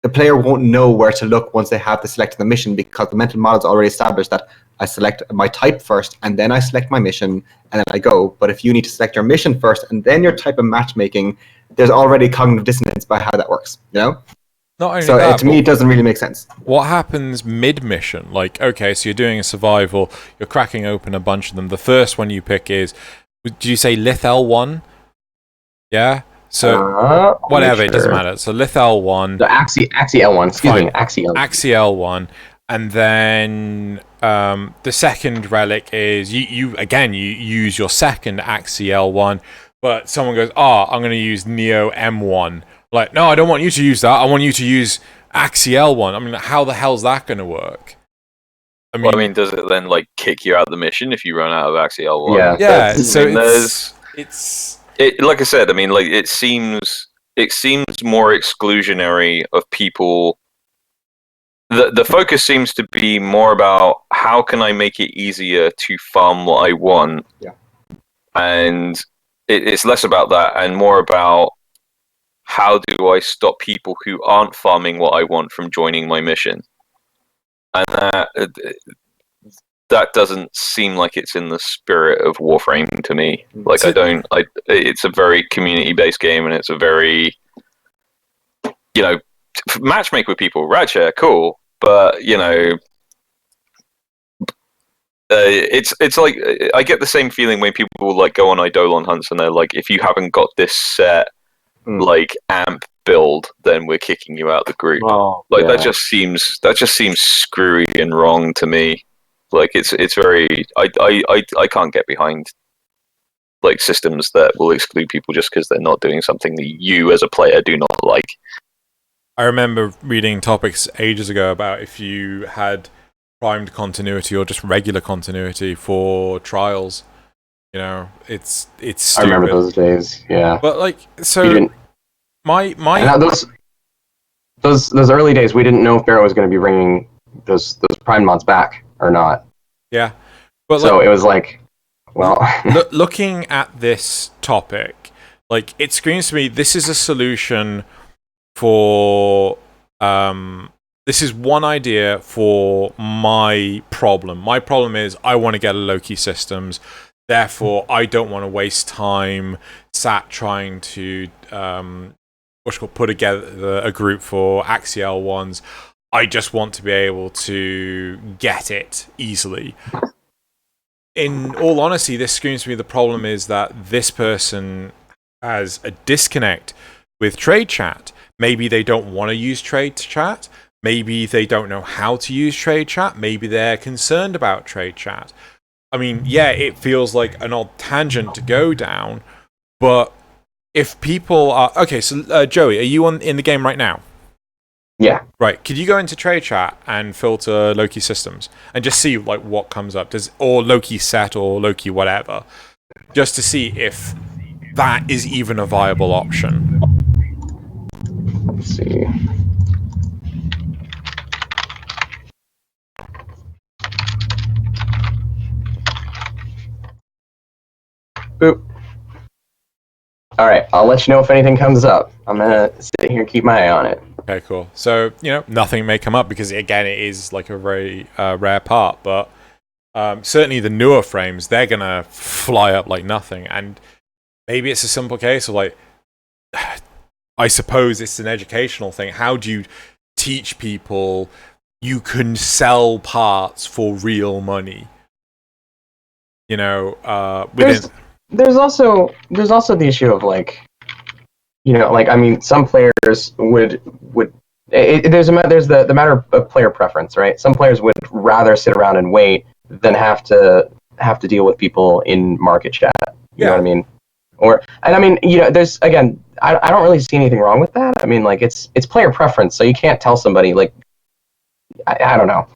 the player won't know where to look once they have to select the mission because the mental model's already established that I select my type first, and then I select my mission, and then I go. But if you need to select your mission first, and then your type of matchmaking, there's already cognitive dissonance by how that works, you know? Not only so that, to me, it doesn't really make sense. What happens mid-mission? Like, okay, so you're doing a survival, you're cracking open a bunch of them. The first one you pick is, did you say Glyph L1? Yeah? So, whatever, it doesn't matter. So, Glyph L1. The Axie L1, excuse me, Axie L1. Axie L1. And then the second relic is you use your second Axie L1, but someone goes, I'm going to use Neo M1. Like, no, I don't want you to use that. I want you to use Axie L1. I mean, how the hell's that going to work? I mean, does it then like kick you out of the mission if you run out of Axie L1? Yeah. So it's like I said. I mean, like it seems more exclusionary of people. The focus seems to be more about how can I make it easier to farm what I want, and it's less about that and more about how do I stop people who aren't farming what I want from joining my mission, and that doesn't seem like it's in the spirit of Warframe to me. Like it's a very community-based game, and it's a very matchmake with people, radshare, cool, but it's like I get the same feeling when people like go on Eidolon hunts and they're like, if you haven't got this set like amp build, then we're kicking you out of the group. That just seems screwy and wrong to me. Like it's very I can't get behind like systems that will exclude people just because they're not doing something that you as a player do not like. I remember reading topics ages ago about if you had primed continuity or just regular continuity for trials. You know, it's stupid. I remember those days. Yeah. But like, You so didn't- my and those early days, we didn't know if Barrow was going to be bringing those prime mods back or not. yeah, but So like, it was like, well, looking at this topic, like it screams to me, this is a solution for this is one idea for my problem. My problem is I want to get a Loki systems. Therefore, I don't want to waste time sat trying to put together a group for Axial ones. I just want to be able to get it easily. In all honesty, this screams to me the problem is that this person has a disconnect with trade chat. Maybe they don't want to use trade chat. Maybe they don't know how to use trade chat. Maybe they're concerned about trade chat. I mean, yeah, it feels like an odd tangent to go down, but if people are... Okay, so Joey, are you in the game right now? yeah. Right, could you go into trade chat and filter Loki systems and just see like what comes up? Or Loki set or Loki whatever, just to see if that is even a viable option. Let's see. Boop. All right, I'll let you know if anything comes up. I'm gonna sit here and keep my eye on it. Okay, cool. So, you know, nothing may come up because, again, it is like a very rare part, but certainly the newer frames, they're going to fly up like nothing. And maybe it's a simple case of like, I suppose it's an educational thing. How do you teach people you can sell parts for real money? You know, within... There's also the issue of like, you know, like I mean, some players would there's the matter of player preference, right? Some players would rather sit around and wait than have to deal with people in market chat. You know what I mean? And I mean, you know, there's again, I don't really see anything wrong with that. I mean, like it's player preference, so you can't tell somebody like I don't know.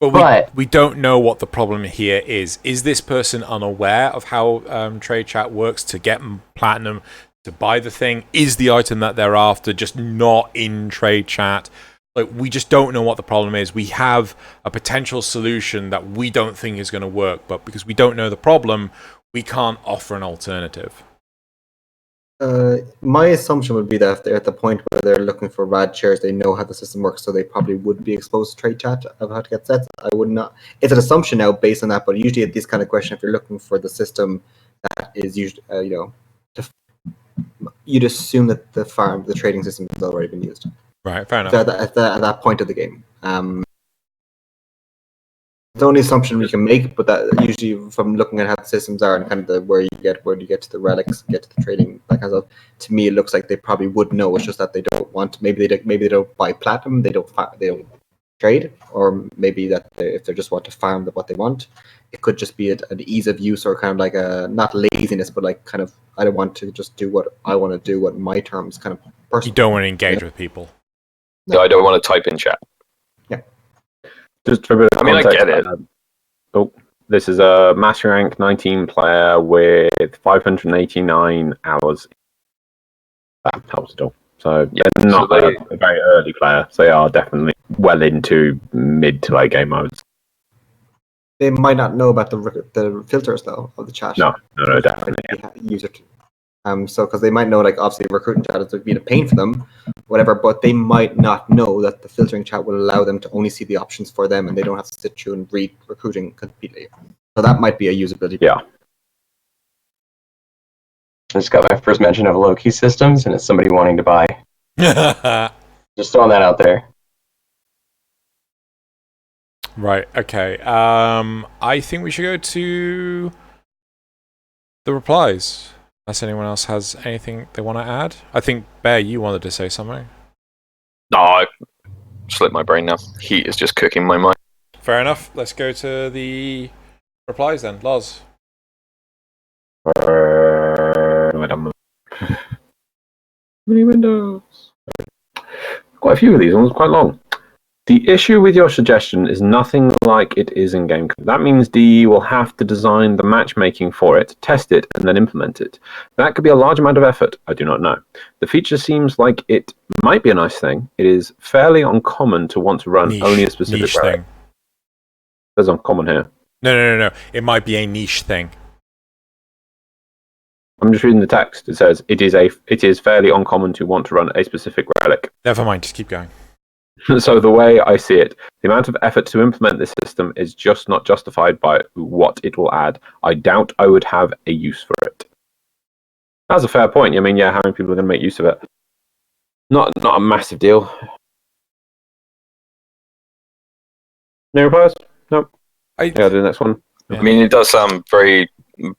But we don't know what the problem here is. Is this person unaware of how trade chat works to get platinum to buy the thing? Is the item that they're after just not in trade chat? Like, we just don't know what the problem is. We have a potential solution that we don't think is going to work, but because we don't know the problem, we can't offer an alternative. My assumption would be that if they're at the point where they're looking for rad shares, they know how the system works, so they probably would be exposed to trade chat of how to get sets. I would not. It's an assumption now based on that, but usually at this kind of question, if you're looking for the system that is usually, you know, you'd assume that the trading system has already been used. Right, fair enough. At that point of the game. It's the only assumption we can make, but that usually from looking at how the systems are and kind of where you get to the relics, get to the trading, that kind of stuff. To me, it looks like they probably would know. It's just that they don't want. Maybe they don't buy platinum. They don't trade, or maybe that if they just want to farm what they want, it could just be an ease of use or kind of like a not laziness, but like kind of I don't want to just do what I want to do, what my terms kind of personal. You don't want to engage with people. No, I don't want to type in chat. Yeah. Just for a bit of I context, get it. This is a Master Rank 19 player with 589 hours. That helps at all. So Yeah, they're not so a very early player. So they are definitely well into mid to late game modes. They might not know about the filters though of the chat. No, definitely. User. So because they might know, like obviously recruiting chat is being a pain for them, whatever, but they might not know that the filtering chat will allow them to only see the options for them, and they don't have to sit through and read recruiting completely. So that might be a usability. Yeah. I just got my first mention of low-key systems, and it's somebody wanting to buy. Just throwing that out there. Right, okay. I think we should go to the replies. Unless anyone else has anything they want to add. I think, Bear, you wanted to say something. No, I slipped my brain now. Heat is just cooking my mind. Fair enough. Let's go to the replies then. Loz. Many windows. Quite a few of these ones, quite long. The issue with your suggestion is nothing like it is in game code. That means DE will have to design the matchmaking for it, test it, and then implement it. That could be a large amount of effort. I do not know. The feature seems like it might be a nice thing. It is fairly uncommon to want to run only a specific relic. Thing. There's uncommon here. No. It might be a niche thing. I'm just reading the text. It says it is fairly uncommon to want to run a specific relic. Never mind. Just keep going. So the way I see it, the amount of effort to implement this system is just not justified by what it will add. I doubt I would have a use for it. That's a fair point. I mean, yeah, how many people are going to make use of it? Not a massive deal. No replies? Nope. I'll do the next one. I mean, it does sound very,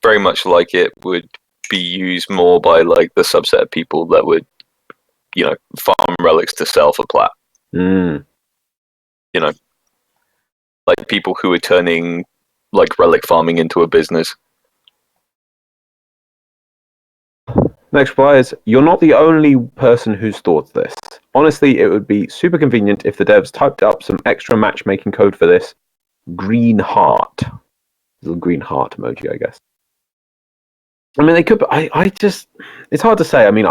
very much like it would be used more by like the subset of people that would, farm relics to sell for Plat. Mm. Like people who are turning like relic farming into a business. Next reply is, you're not the only person who's thought this. Honestly, it would be super convenient if the devs typed up some extra matchmaking code for this. Green heart. Little green heart emoji, I guess. I mean, they could, but I just, it's hard to say. I mean,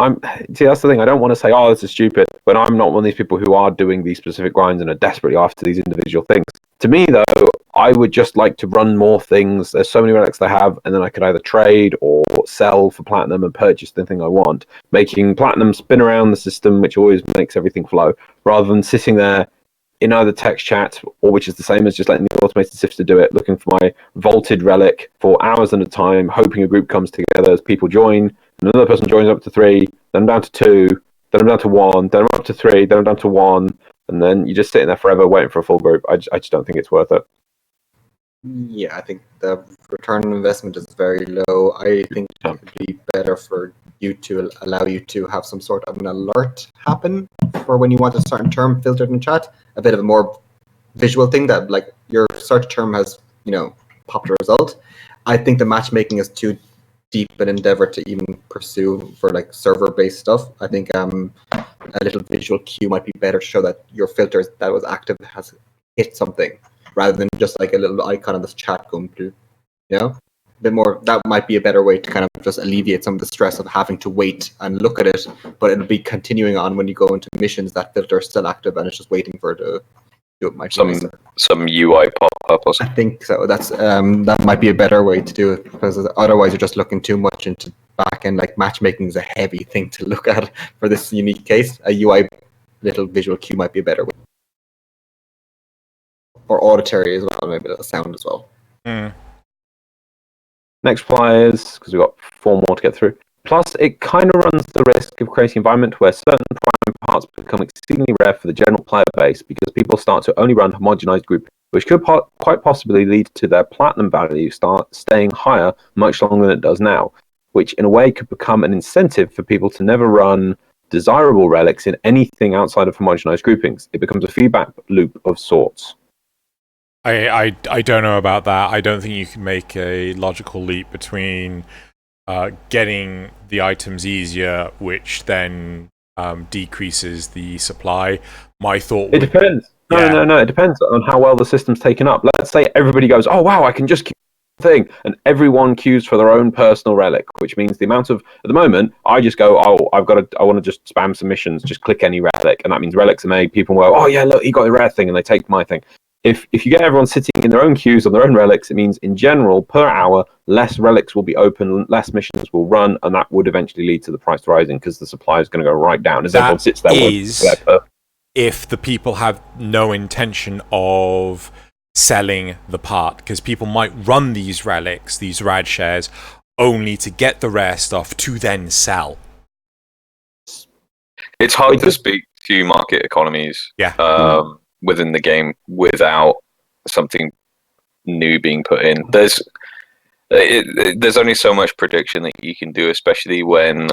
that's the thing. I don't want to say, oh, this is stupid, but I'm not one of these people who are doing these specific grinds and are desperately after these individual things. To me, though, I would just like to run more things. There's so many relics I have, and then I could either trade or sell for platinum and purchase the thing I want, making platinum spin around the system, which always makes everything flow, rather than sitting there in either text chat, or which is the same as just letting the automated sifter do it, looking for my vaulted relic for hours at a time, hoping a group comes together as people join, and another person joins up to 3, then I'm down to 2, then I'm down to 1, then I'm up to 3, then I'm down to 1, and then you're just sitting there forever waiting for a full group. I just don't think it's worth it. Yeah, I think the return on investment is very low. I think it would be better for you to allow you to have some sort of an alert happen for when you want a certain term filtered in chat. A bit of a more visual thing that, like, your search term has, popped a result. I think the matchmaking is too deep an endeavor to even pursue for like server-based stuff. I think a little visual cue might be better to show that your filter that was active has hit something, rather than just like a little icon on this chat going through. A bit more. That might be a better way to kind of just alleviate some of the stress of having to wait and look at it. But it'll be continuing on when you go into missions. That filter is still active and it's just waiting for it to do it. Some UI pop up or something. I think so. That's that might be a better way to do it, because otherwise you're just looking too much into back end. Like, matchmaking is a heavy thing to look at for this unique case. A UI little visual cue might be a better way. Or auditory as well, maybe a sound as well. Mm. Next reply is, because we've got 4 more to get through. Plus, it kind of runs the risk of creating an environment where certain prime parts become exceedingly rare for the general player base, because people start to only run homogenized group, which could quite possibly lead to their platinum value start staying higher much longer than it does now, which in a way could become an incentive for people to never run desirable relics in anything outside of homogenized groupings. It becomes a feedback loop of sorts. I don't know about that. I don't think you can make a logical leap between getting the items easier, which then decreases the supply. My thought. It depends. No. It depends on how well the system's taken up. Let's say everybody goes, "Oh wow, I can just queue the thing," and everyone queues for their own personal relic, which means the amount of, at the moment, I just go, "Oh, I want to just spam submissions, just click any relic," and that means relics are made. People go, "Oh yeah, look, he got a rare thing," and they take my thing. If you get everyone sitting in their own queues on their own relics, it means in general, per hour, less relics will be open, less missions will run, and that would eventually lead to the price rising, because the supply is going to go right down as everyone sits there. If the people have no intention of selling the part, because people might run these relics, these rad shares, only to get the rare stuff to then sell. It's hard to speak to market economies. Yeah. Within the game without something new being put in. There's only so much prediction that you can do, especially when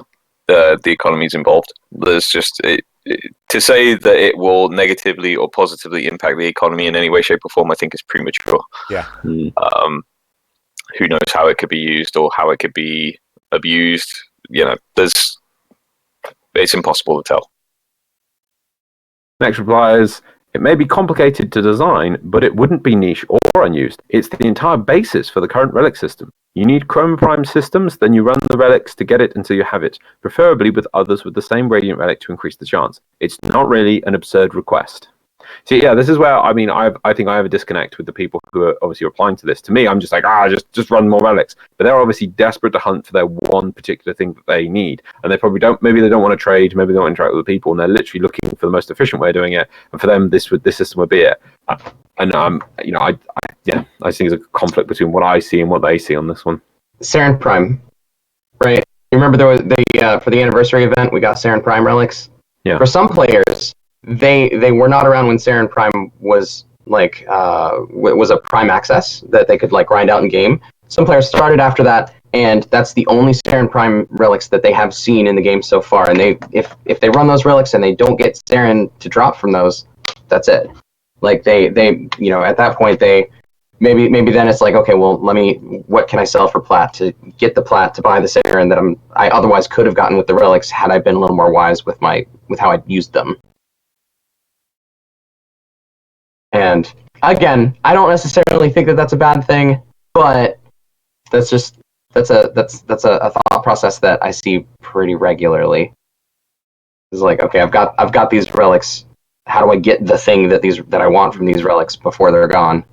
the economy's involved. There's just to say that it will negatively or positively impact the economy in any way, shape, or form, I think is premature. Yeah. Who knows how it could be used or how it could be abused? It's impossible to tell. Next reply is, it may be complicated to design, but it wouldn't be niche or unused. It's the entire basis for the current relic system. You need Chrome Prime systems, then you run the relics to get it until you have it, preferably with others with the same Radiant relic to increase the chance. It's not really an absurd request. So yeah, this is where, I mean, I think I have a disconnect with the people who are obviously replying to this. To me, I'm just like, just run more relics. But they're obviously desperate to hunt for their one particular thing that they need. And they probably don't, maybe they don't want to trade, maybe they don't want to interact with people, and they're literally looking for the most efficient way of doing it. And for them, this system would be it. And I think there's a conflict between what I see and what they see on this one. Saren Prime, right? You remember there was for the anniversary event, we got Saren Prime relics? Yeah. For some players, they were not around when Saren Prime was was a Prime access that they could like grind out in game. Some players started after that, and that's the only Saren Prime relics that they have seen in the game so far. And if they run those relics and they don't get Saren to drop from those, that's it. Like they at that point they maybe then it's like, okay, well, what can I sell for Plat to get the Plat to buy the Saren that I otherwise could have gotten with the relics had I been a little more wise with how I used them. And again, I don't necessarily think that that's a bad thing, but that's a thought process that I see pretty regularly. It's like, okay, I've got these relics. How do I get the thing that I want from these relics before they're gone?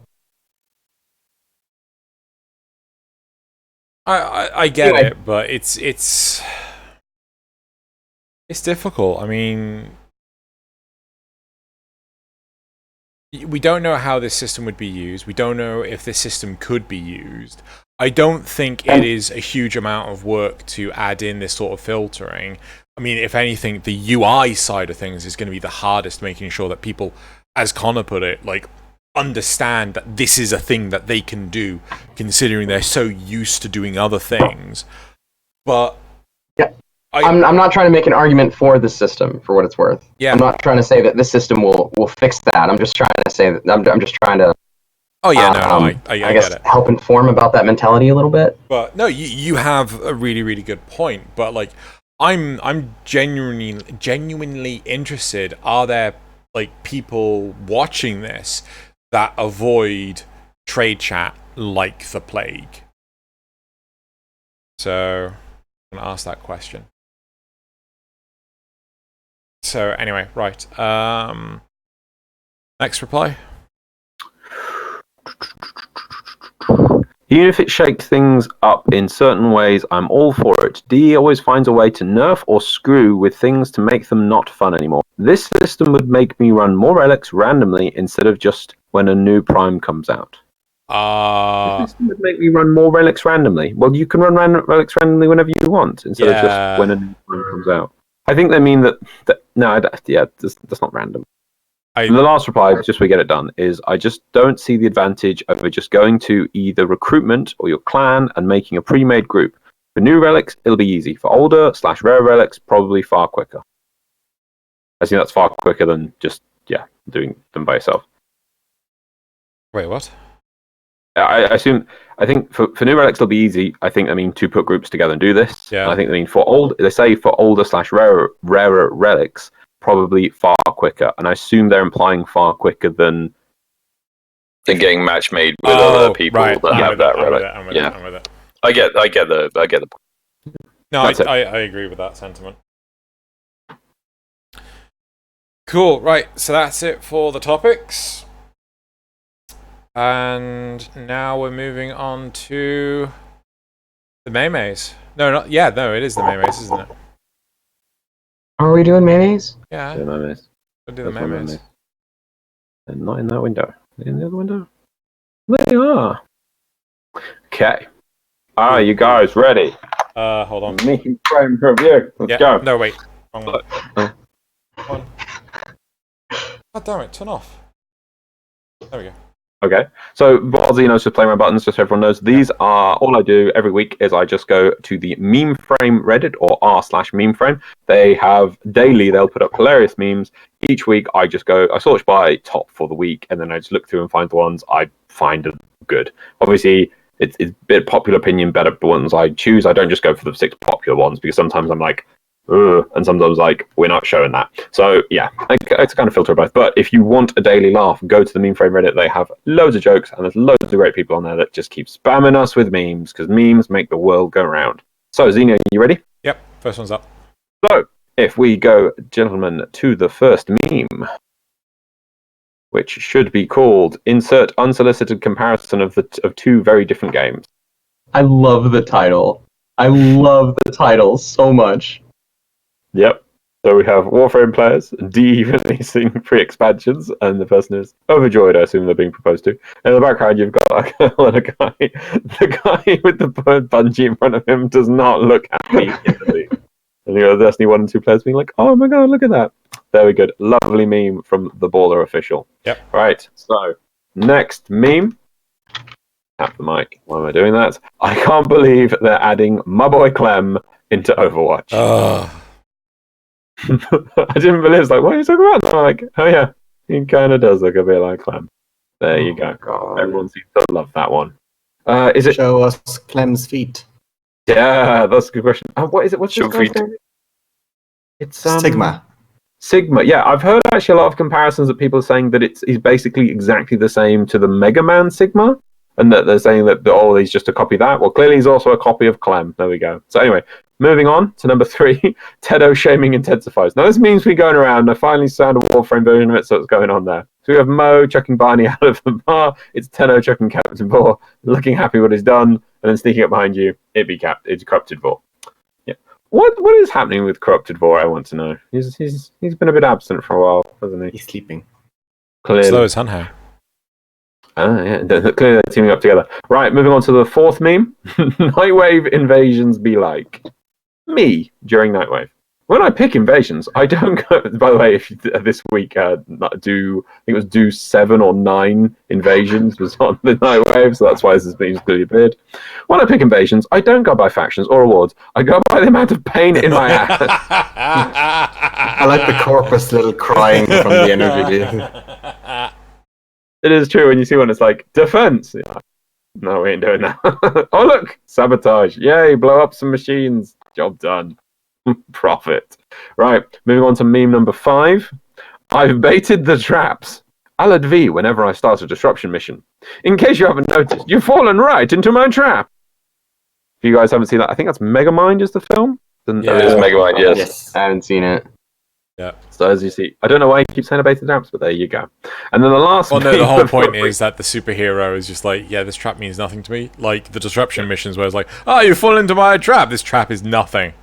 I get it, but it's difficult. I mean, we don't know how this system would be used. We don't know if this system could be used. I don't think it is a huge amount of work to add in this sort of filtering. I mean, if anything, the UI side of things is going to be the hardest, making sure that people, as Connor put it, like, understand that this is a thing that they can do, considering they're so used to doing other things. But yeah, I'm not trying to make an argument for the system, for what it's worth. Yeah. I'm not trying to say that this system will fix that. I'm just trying to say that I'm just trying to. Oh yeah, I guess get it. Help inform about that mentality a little bit. But no, you have a really, really good point. But like, I'm genuinely interested. Are there like people watching this that avoid trade chat like the plague? So I'm gonna ask that question. So anyway, right. Next reply. Even if it shakes things up in certain ways, I'm all for it. DE always finds a way to nerf or screw with things to make them not fun anymore. This system would make me run more relics randomly instead of just when a new prime comes out. This system would make me run more relics randomly. Well, you can run relics randomly whenever you want instead of just when a new prime comes out. I think they mean that that's not random. The last reply, just so we get it done, is I just don't see the advantage of just going to either recruitment or your clan and making a pre-made group. For new relics, it'll be easy. For older/rare relics, probably far quicker. I think that's far quicker than just doing them by yourself. Wait, what? I think for new relics it'll be easy. I think to put groups together and do this. Yeah. And I think for older/rarer relics, probably far quicker, and I assume they're implying far quicker than getting match made with other people right. that have that relic. I'm with it. I get the point. No, I agree with that sentiment. Cool, right, so that's it for the topics. And now we're moving on to the Maymays. No, it is the Maymays, isn't it? Are we doing mayonnaise? Yeah. Maymays. We'll do the Maymays. They're not in that window. They're in the other window. They are. Okay. Are you guys ready? Hold on. Making frame review. Let's go. No, wait. Wrong one. God damn it, turn off. There we go. Okay, so what Xeno is just playing my buttons, just so everyone knows. These are, all I do every week is I just go to the meme frame Reddit, or r/meme frame. They have daily, they'll put up hilarious memes. Each week I just go, I search by top for the week, and then I just look through and find the ones I find good. Obviously, it's a bit popular opinion, better the ones I choose. I don't just go for the 6 popular ones, because sometimes I'm like, and sometimes like we're not showing that. So yeah, it's kind of filter both. But if you want a daily laugh, go to the Meme Frame Reddit. They have loads of jokes and there's loads of great people on there that just keep spamming us with memes because memes make the world go round. So Xeno, you ready? Yep, first one's up. So if we go, gentlemen, to the first meme, which should be called "Insert unsolicited comparison of two very different games." I love the title. I love the title so much. Yep. So we have Warframe players de-releasing free expansions, and the person is overjoyed. I assume they're being proposed to. In the background, you've got a girl and a guy. The guy with the bungee in front of him does not look happy. And the Destiny 1 and 2 players being like, "Oh my god, look at that!" Very good, lovely meme from the Baller official. Yep. Right. So next meme. Tap the mic. Why am I doing that? I can't believe they're adding my boy Clem into Overwatch. I didn't believe. It's like, what are you talking about? And I'm like, oh yeah, he kind of does look a bit like Clem. There you go. God. Everyone seems to love that one. Is it? Show us Clem's feet. Yeah, that's a good question. What is it? What's Show this guy's feet. name? It's Sigma. Sigma. Yeah, I've heard actually a lot of comparisons that people are saying that he's basically exactly the same to the Mega Man Sigma, and that they're saying that he's just a copy of that. Well, clearly he's also a copy of Clem. There we go. So anyway, moving on to number 3, Tenno shaming intensifies. Now this meme's been going around. I finally found a Warframe version of it, so it's going on there. So we have Mo chucking Barney out of the bar. It's Tenno chucking Captain Vor, looking happy what he's done, and then sneaking up behind you. It's Corrupted Vor. Yeah. What is happening with Corrupted Vor? I want to know. He's been a bit absent for a while, hasn't he? He's sleeping. Clearly. Slow as Hunho. Yeah, clearly they're teaming up together. Right, moving on to the 4th meme. Nightwave invasions be like me during Nightwave. When I pick invasions, I don't go. By the way, if this week I think it was do 7 or 9 invasions was on the Nightwave, so that's why this has been clearly appeared. When I pick invasions, I don't go by factions or awards. I go by the amount of pain in my ass. I like the corpus little crying from the energy. It is true when you see one, it's like defense. Yeah. No, we ain't doing that. Oh look, sabotage! Yay, blow up some machines. Job done. Profit. Right, moving on to meme number 5. I've baited the traps. I'll add V whenever I start a disruption mission. In case you haven't noticed, you've fallen right into my trap. If you guys haven't seen that, I think that's Megamind is the film. Yeah. It is Megamind, yes. I haven't seen it. Yeah. So as you see, I don't know why you keep saying I baited the traps, but there you go. And then the last. Well, no, the whole point is that the superhero is just like, yeah, this trap means nothing to me. Like the disruption missions, where it's like, oh, you fall into my trap. This trap is nothing.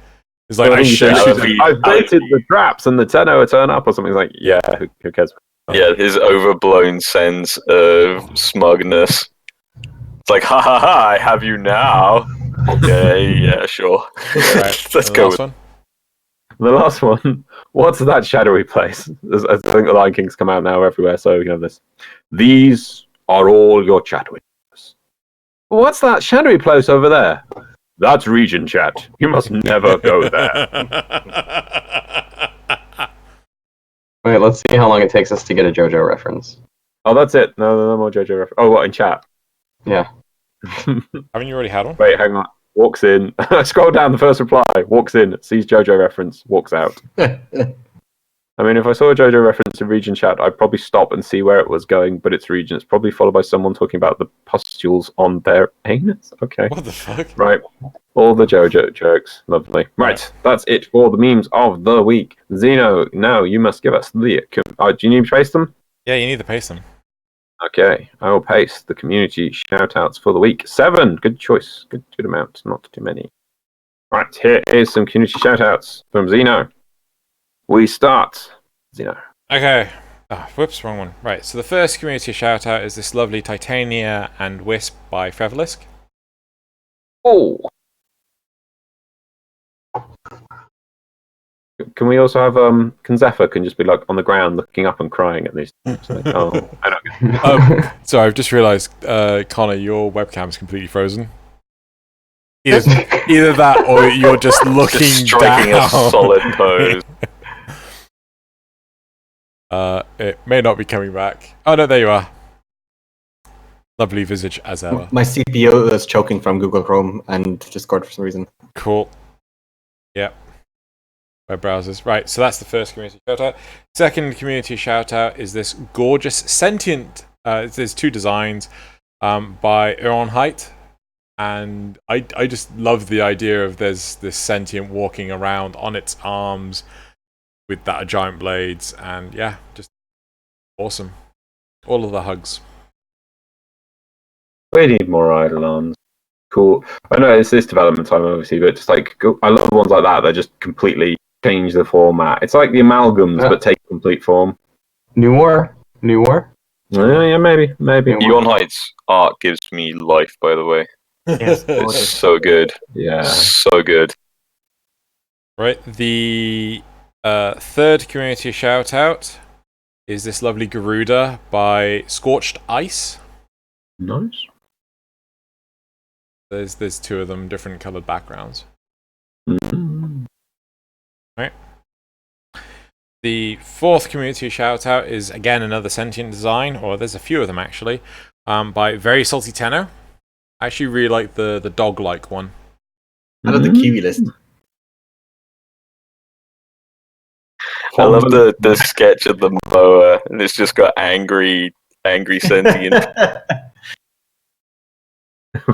It's like I've baited the traps, and the Tenno will turn up or something. Like, yeah, who cares? Yeah, his overblown sense of smugness. It's like, ha ha ha, I have you now. Okay, yeah, sure. Right, Let's go with The last one. What's that shadowy place? I think the Lion King's come out now everywhere, so we can have this. These are all your chat windows. What's that shadowy place over there? That's region chat. You must never go there. Wait, let's see how long it takes us to get a JoJo reference. Oh, that's it. No more JoJo reference. Oh, what, in chat? Yeah. Haven't you already had one? Wait, hang on. Walks in. Scroll down the first reply. Walks in. Sees JoJo reference. Walks out. I mean, if I saw a JoJo reference in region chat, I'd probably stop and see where it was going, but it's region. It's probably followed by someone talking about the pustules on their anus. Okay. What the fuck? Right. All the JoJo jokes. Lovely. Right. That's it for the memes of the week. Xeno, now you must give us the... do you need to paste them? Yeah, you need to paste them. Okay. I will paste the community shoutouts for the week. 7. Good choice. Good amount. Not too many. Right. Here is some community shoutouts from Xeno. We start. Xeno. Okay. Oh, whoops, wrong one. Right, so the first community shout out is this lovely Titania and Wisp by Frevelisk. Oh. Can we also have can Zephyr can just be like on the ground looking up and crying at least? Like, oh, I don't Sorry, I've just realised, Connor, your webcam's completely frozen. Either that or you're just looking just striking down. a solid pose. It may not be coming back. Oh no, there you are. Lovely visage as ever. My CPU is choking from Google Chrome and Discord for some reason. Cool. Yep. web browsers. Right, so that's the first community shout-out. Second community shout-out is this gorgeous sentient... there's 2 designs by Height, and I just love the idea of there's this sentient walking around on its arms with that giant blades, and yeah, just awesome. All of the hugs. We need more Eidolons. Cool. I know it's this development time, obviously, but just like I love the ones like that. They just completely change the format. It's like the amalgams, but take complete form. New War. Yeah, maybe. Ewan Heights art gives me life, by the way. Yes, It's so good. Yeah, So good. Right, the third community shout out is this lovely Garuda by Scorched Ice. nice. There's 2 of them, different coloured backgrounds. Mm. Right. The fourth community shout out is again another sentient design, or there's a few of them actually, by Very Salty Tenno. I actually really like the dog-like one. I love the Kiwi list. I love the sketch of the moa, and it's just got angry sentient.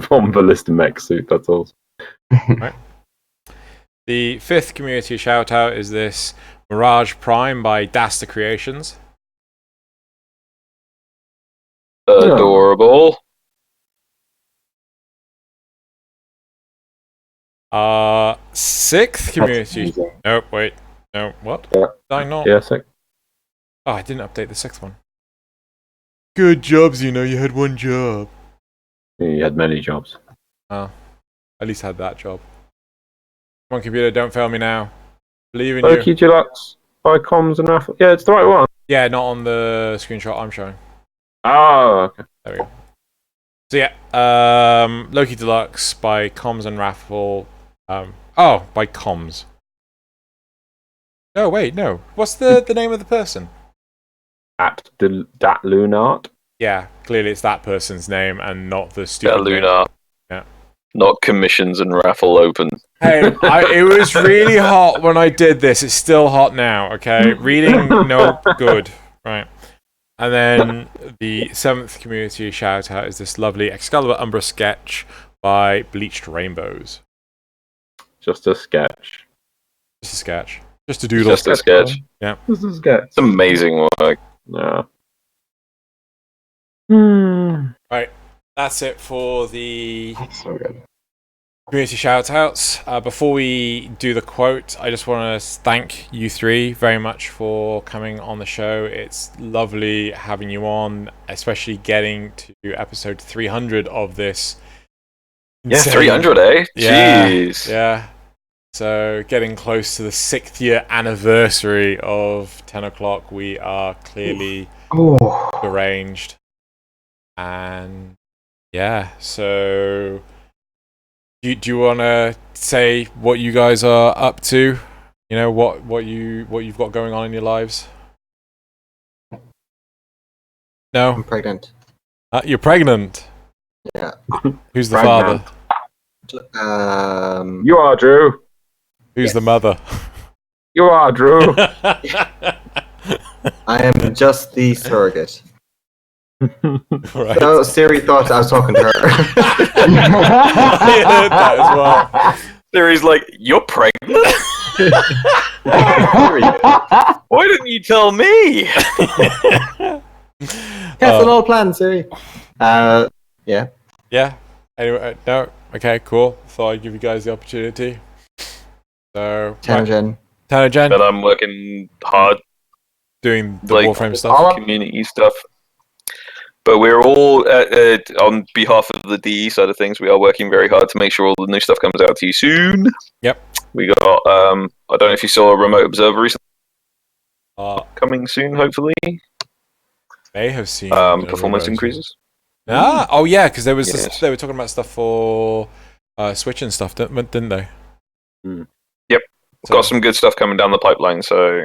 From Ballista mech suit, that's all. Right. The fifth community shout out is this Mirage Prime by Daster Creations. Adorable. Sixth community. Nope, wait. No, what? Yeah. Did I not? Yeah, sick. Oh, I didn't update the 6th one. Good job, Xeno. You had 1 job. You had many jobs. Oh, at least I had that job. Come on, computer, don't fail me now. Believe in you. Loki Deluxe by Comms and Raffle. Yeah, it's the right one. Yeah, not on the screenshot I'm showing. Oh, okay. There we go. So yeah, Loki Deluxe by Comms and Raffle. By Comms. No, wait, no. What's the name of the person? Dat Lunart. Yeah, clearly it's that person's name and not the stupid name. Luna. Yeah. Not commissions and raffle open. Hey, it was really hot when I did this. It's still hot now, okay? Reading, no good. Right. And then the 7th community shout out is this lovely Excalibur Umbra sketch by Bleached Rainbows. Just a sketch. Just a sketch. Just a doodle. Just a sketch. Yeah. Just a sketch. It's amazing work. Yeah. Right. That's it for the So good. community shout-outs. Before we do the quote, I just want to thank you 3 very much for coming on the show. It's lovely having you on, especially getting to episode 300 of this. Yeah, insane- 300, eh? Yeah, Jeez. yeah. So getting close to the 6th year anniversary of 10 o'clock, we are clearly arranged. And yeah, so... Do you want to say what you guys are up to? You know, what you've got going on in your lives? No? I'm pregnant. You're pregnant? Yeah. Who's the Pregnant. father? You are Drew. Who's the mother? You are Drew. I am just the surrogate. Right. So Siri thought I was talking to her. I heard that as well. Siri's like, you're pregnant? Why didn't you tell me? That's an old plan, Siri. Yeah. Yeah. Anyway, no. Okay, cool. Thought I'd give you guys the opportunity. So, Tangent. Tanogen, But I'm working hard, doing the like, Warframe stuff. community stuff. But we're all, on behalf of the DE side of things, we are working very hard to make sure all the new stuff comes out to you soon. Yep. We got, I don't know if you saw a Remote Observer recently, Uh, coming soon, hopefully. may have seen Performance remote. increases. Ah, oh yeah, because there was this, Yes. they were talking about stuff for Switch and stuff, didn't they? Yep. So- Got some good stuff coming down the pipeline, so...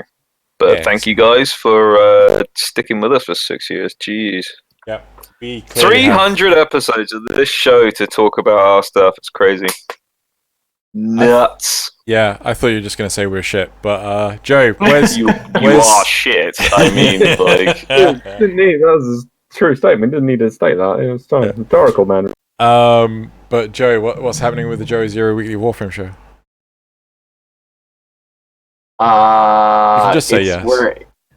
But Yeah, thank you guys for sticking with us for 6 years. Jeez. Yep. We clearly have- 300 episodes of this show to talk about our stuff. It's crazy. nuts. Yeah, I thought you were just going to say we're shit. But, Joe, where's... You are shit. I mean, like... Didn't need, that was a true statement. Didn't need to state that. It was rhetorical, man. But, Joey, what's happening with the JoeyZero Weekly Warframe show? You can just say yes.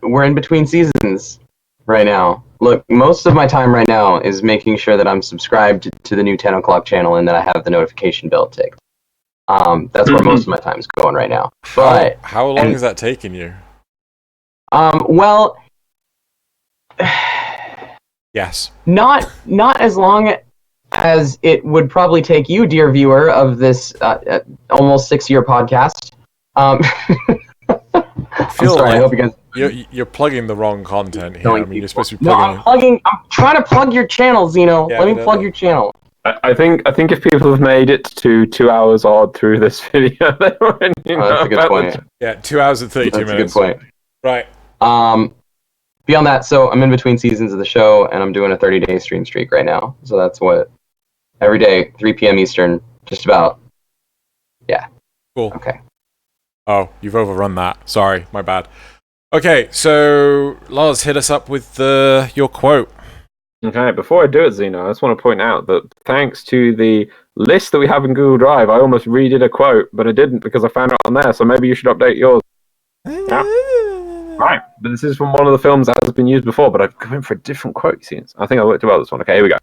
We're in between seasons right now. Look, most of my time right now is making sure that I'm subscribed to the new 10 o'clock channel and that I have the notification bell ticked. That's where most of my time is going right now. But how long is that taking you? Well, yes. Not as long as it would probably take you, dear viewer of this almost 6-year podcast. I feel sorry, like I hope you guys... you're plugging the wrong content here. I mean, you're supposed to be plugging... No, I'm trying to plug your channel, Xeno. Yeah, Let me plug your channel. I think if people have made it to 2 hours odd through this video, they already know That's a good point. Yeah, 2 hours and 32 minutes. That's a good point. Right. Beyond that, so I'm in between seasons of the show, and I'm doing a 30-day stream streak right now. So that's what... Every day, 3 p.m. Eastern, just about. Yeah. Cool. Okay. Oh, you've overrun that. Sorry, my bad. Okay, so Loz, hit us up with your quote. Okay, before I do it, Xeno, I just want to point out that thanks to the list that we have in Google Drive, I almost redid a quote, but I didn't because I found it on there, so maybe you should update yours. Yeah. Right, but this is from one of the films that has been used before, but I've gone for a different quote scenes. I think I worked well this one. Okay, here we go.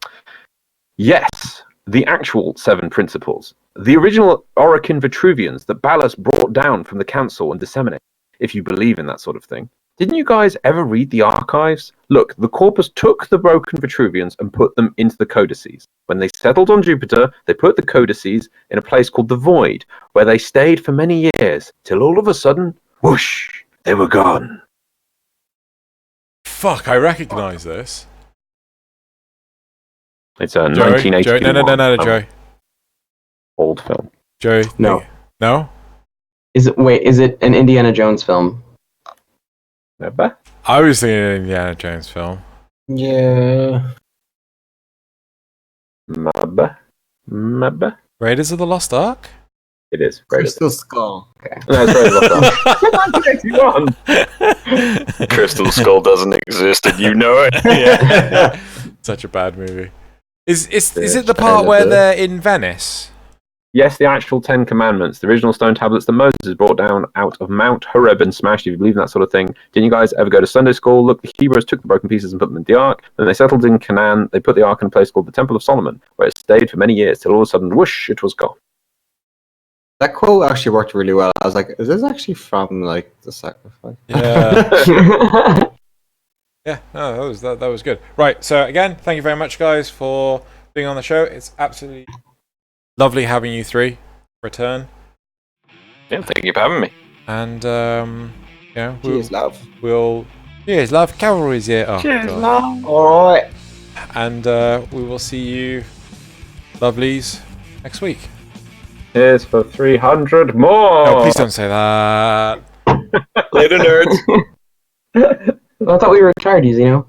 Yes, the actual 7 principles. The original Orokin Vitruvians that Ballas brought down from the council and disseminated, if you believe in that sort of thing. Didn't you guys ever read the archives? Look, the Corpus took the broken Vitruvians and put them into the codices. When they settled on Jupiter, they put the codices in a place called the Void, where they stayed for many years, till all of a sudden, whoosh, they were gone. Fuck, I recognise this. It's a 1981 No, Joey. Old film. Joey. No. No? Is it an Indiana Jones film? Never. I was thinking an Indiana Jones film. Yeah. Maybe. Raiders of the Lost Ark? It is. Crystal Skull. Okay. No, it's Raiders of the Lost Ark. Crystal Skull doesn't exist, and you know it. Yeah. Such a bad movie. Is it the part where they're in Venice? Yes, the actual 10 Commandments, the original stone tablets that Moses brought down out of Mount Horeb and smashed, if you believe in that sort of thing. Didn't you guys ever go to Sunday school? Look, the Hebrews took the broken pieces and put them in the Ark. Then they settled in Canaan. They put the Ark in a place called the Temple of Solomon, where it stayed for many years, till all of a sudden, whoosh, it was gone. That quote actually worked really well. I was like, is this actually from, like, the sacrifice? Yeah. Yeah, no, that was good. Right, so again, thank you very much, guys, for being on the show. It's absolutely lovely having you 3 return. Yeah, thank you for having me. And Cheers, love. Cheers, love. Cavalry's here. Oh, Cheers, God. love. All right. And we will see you, lovelies, next week. Here's for 300 more. No, please don't say that. Later, nerds. I thought we were retired, you know.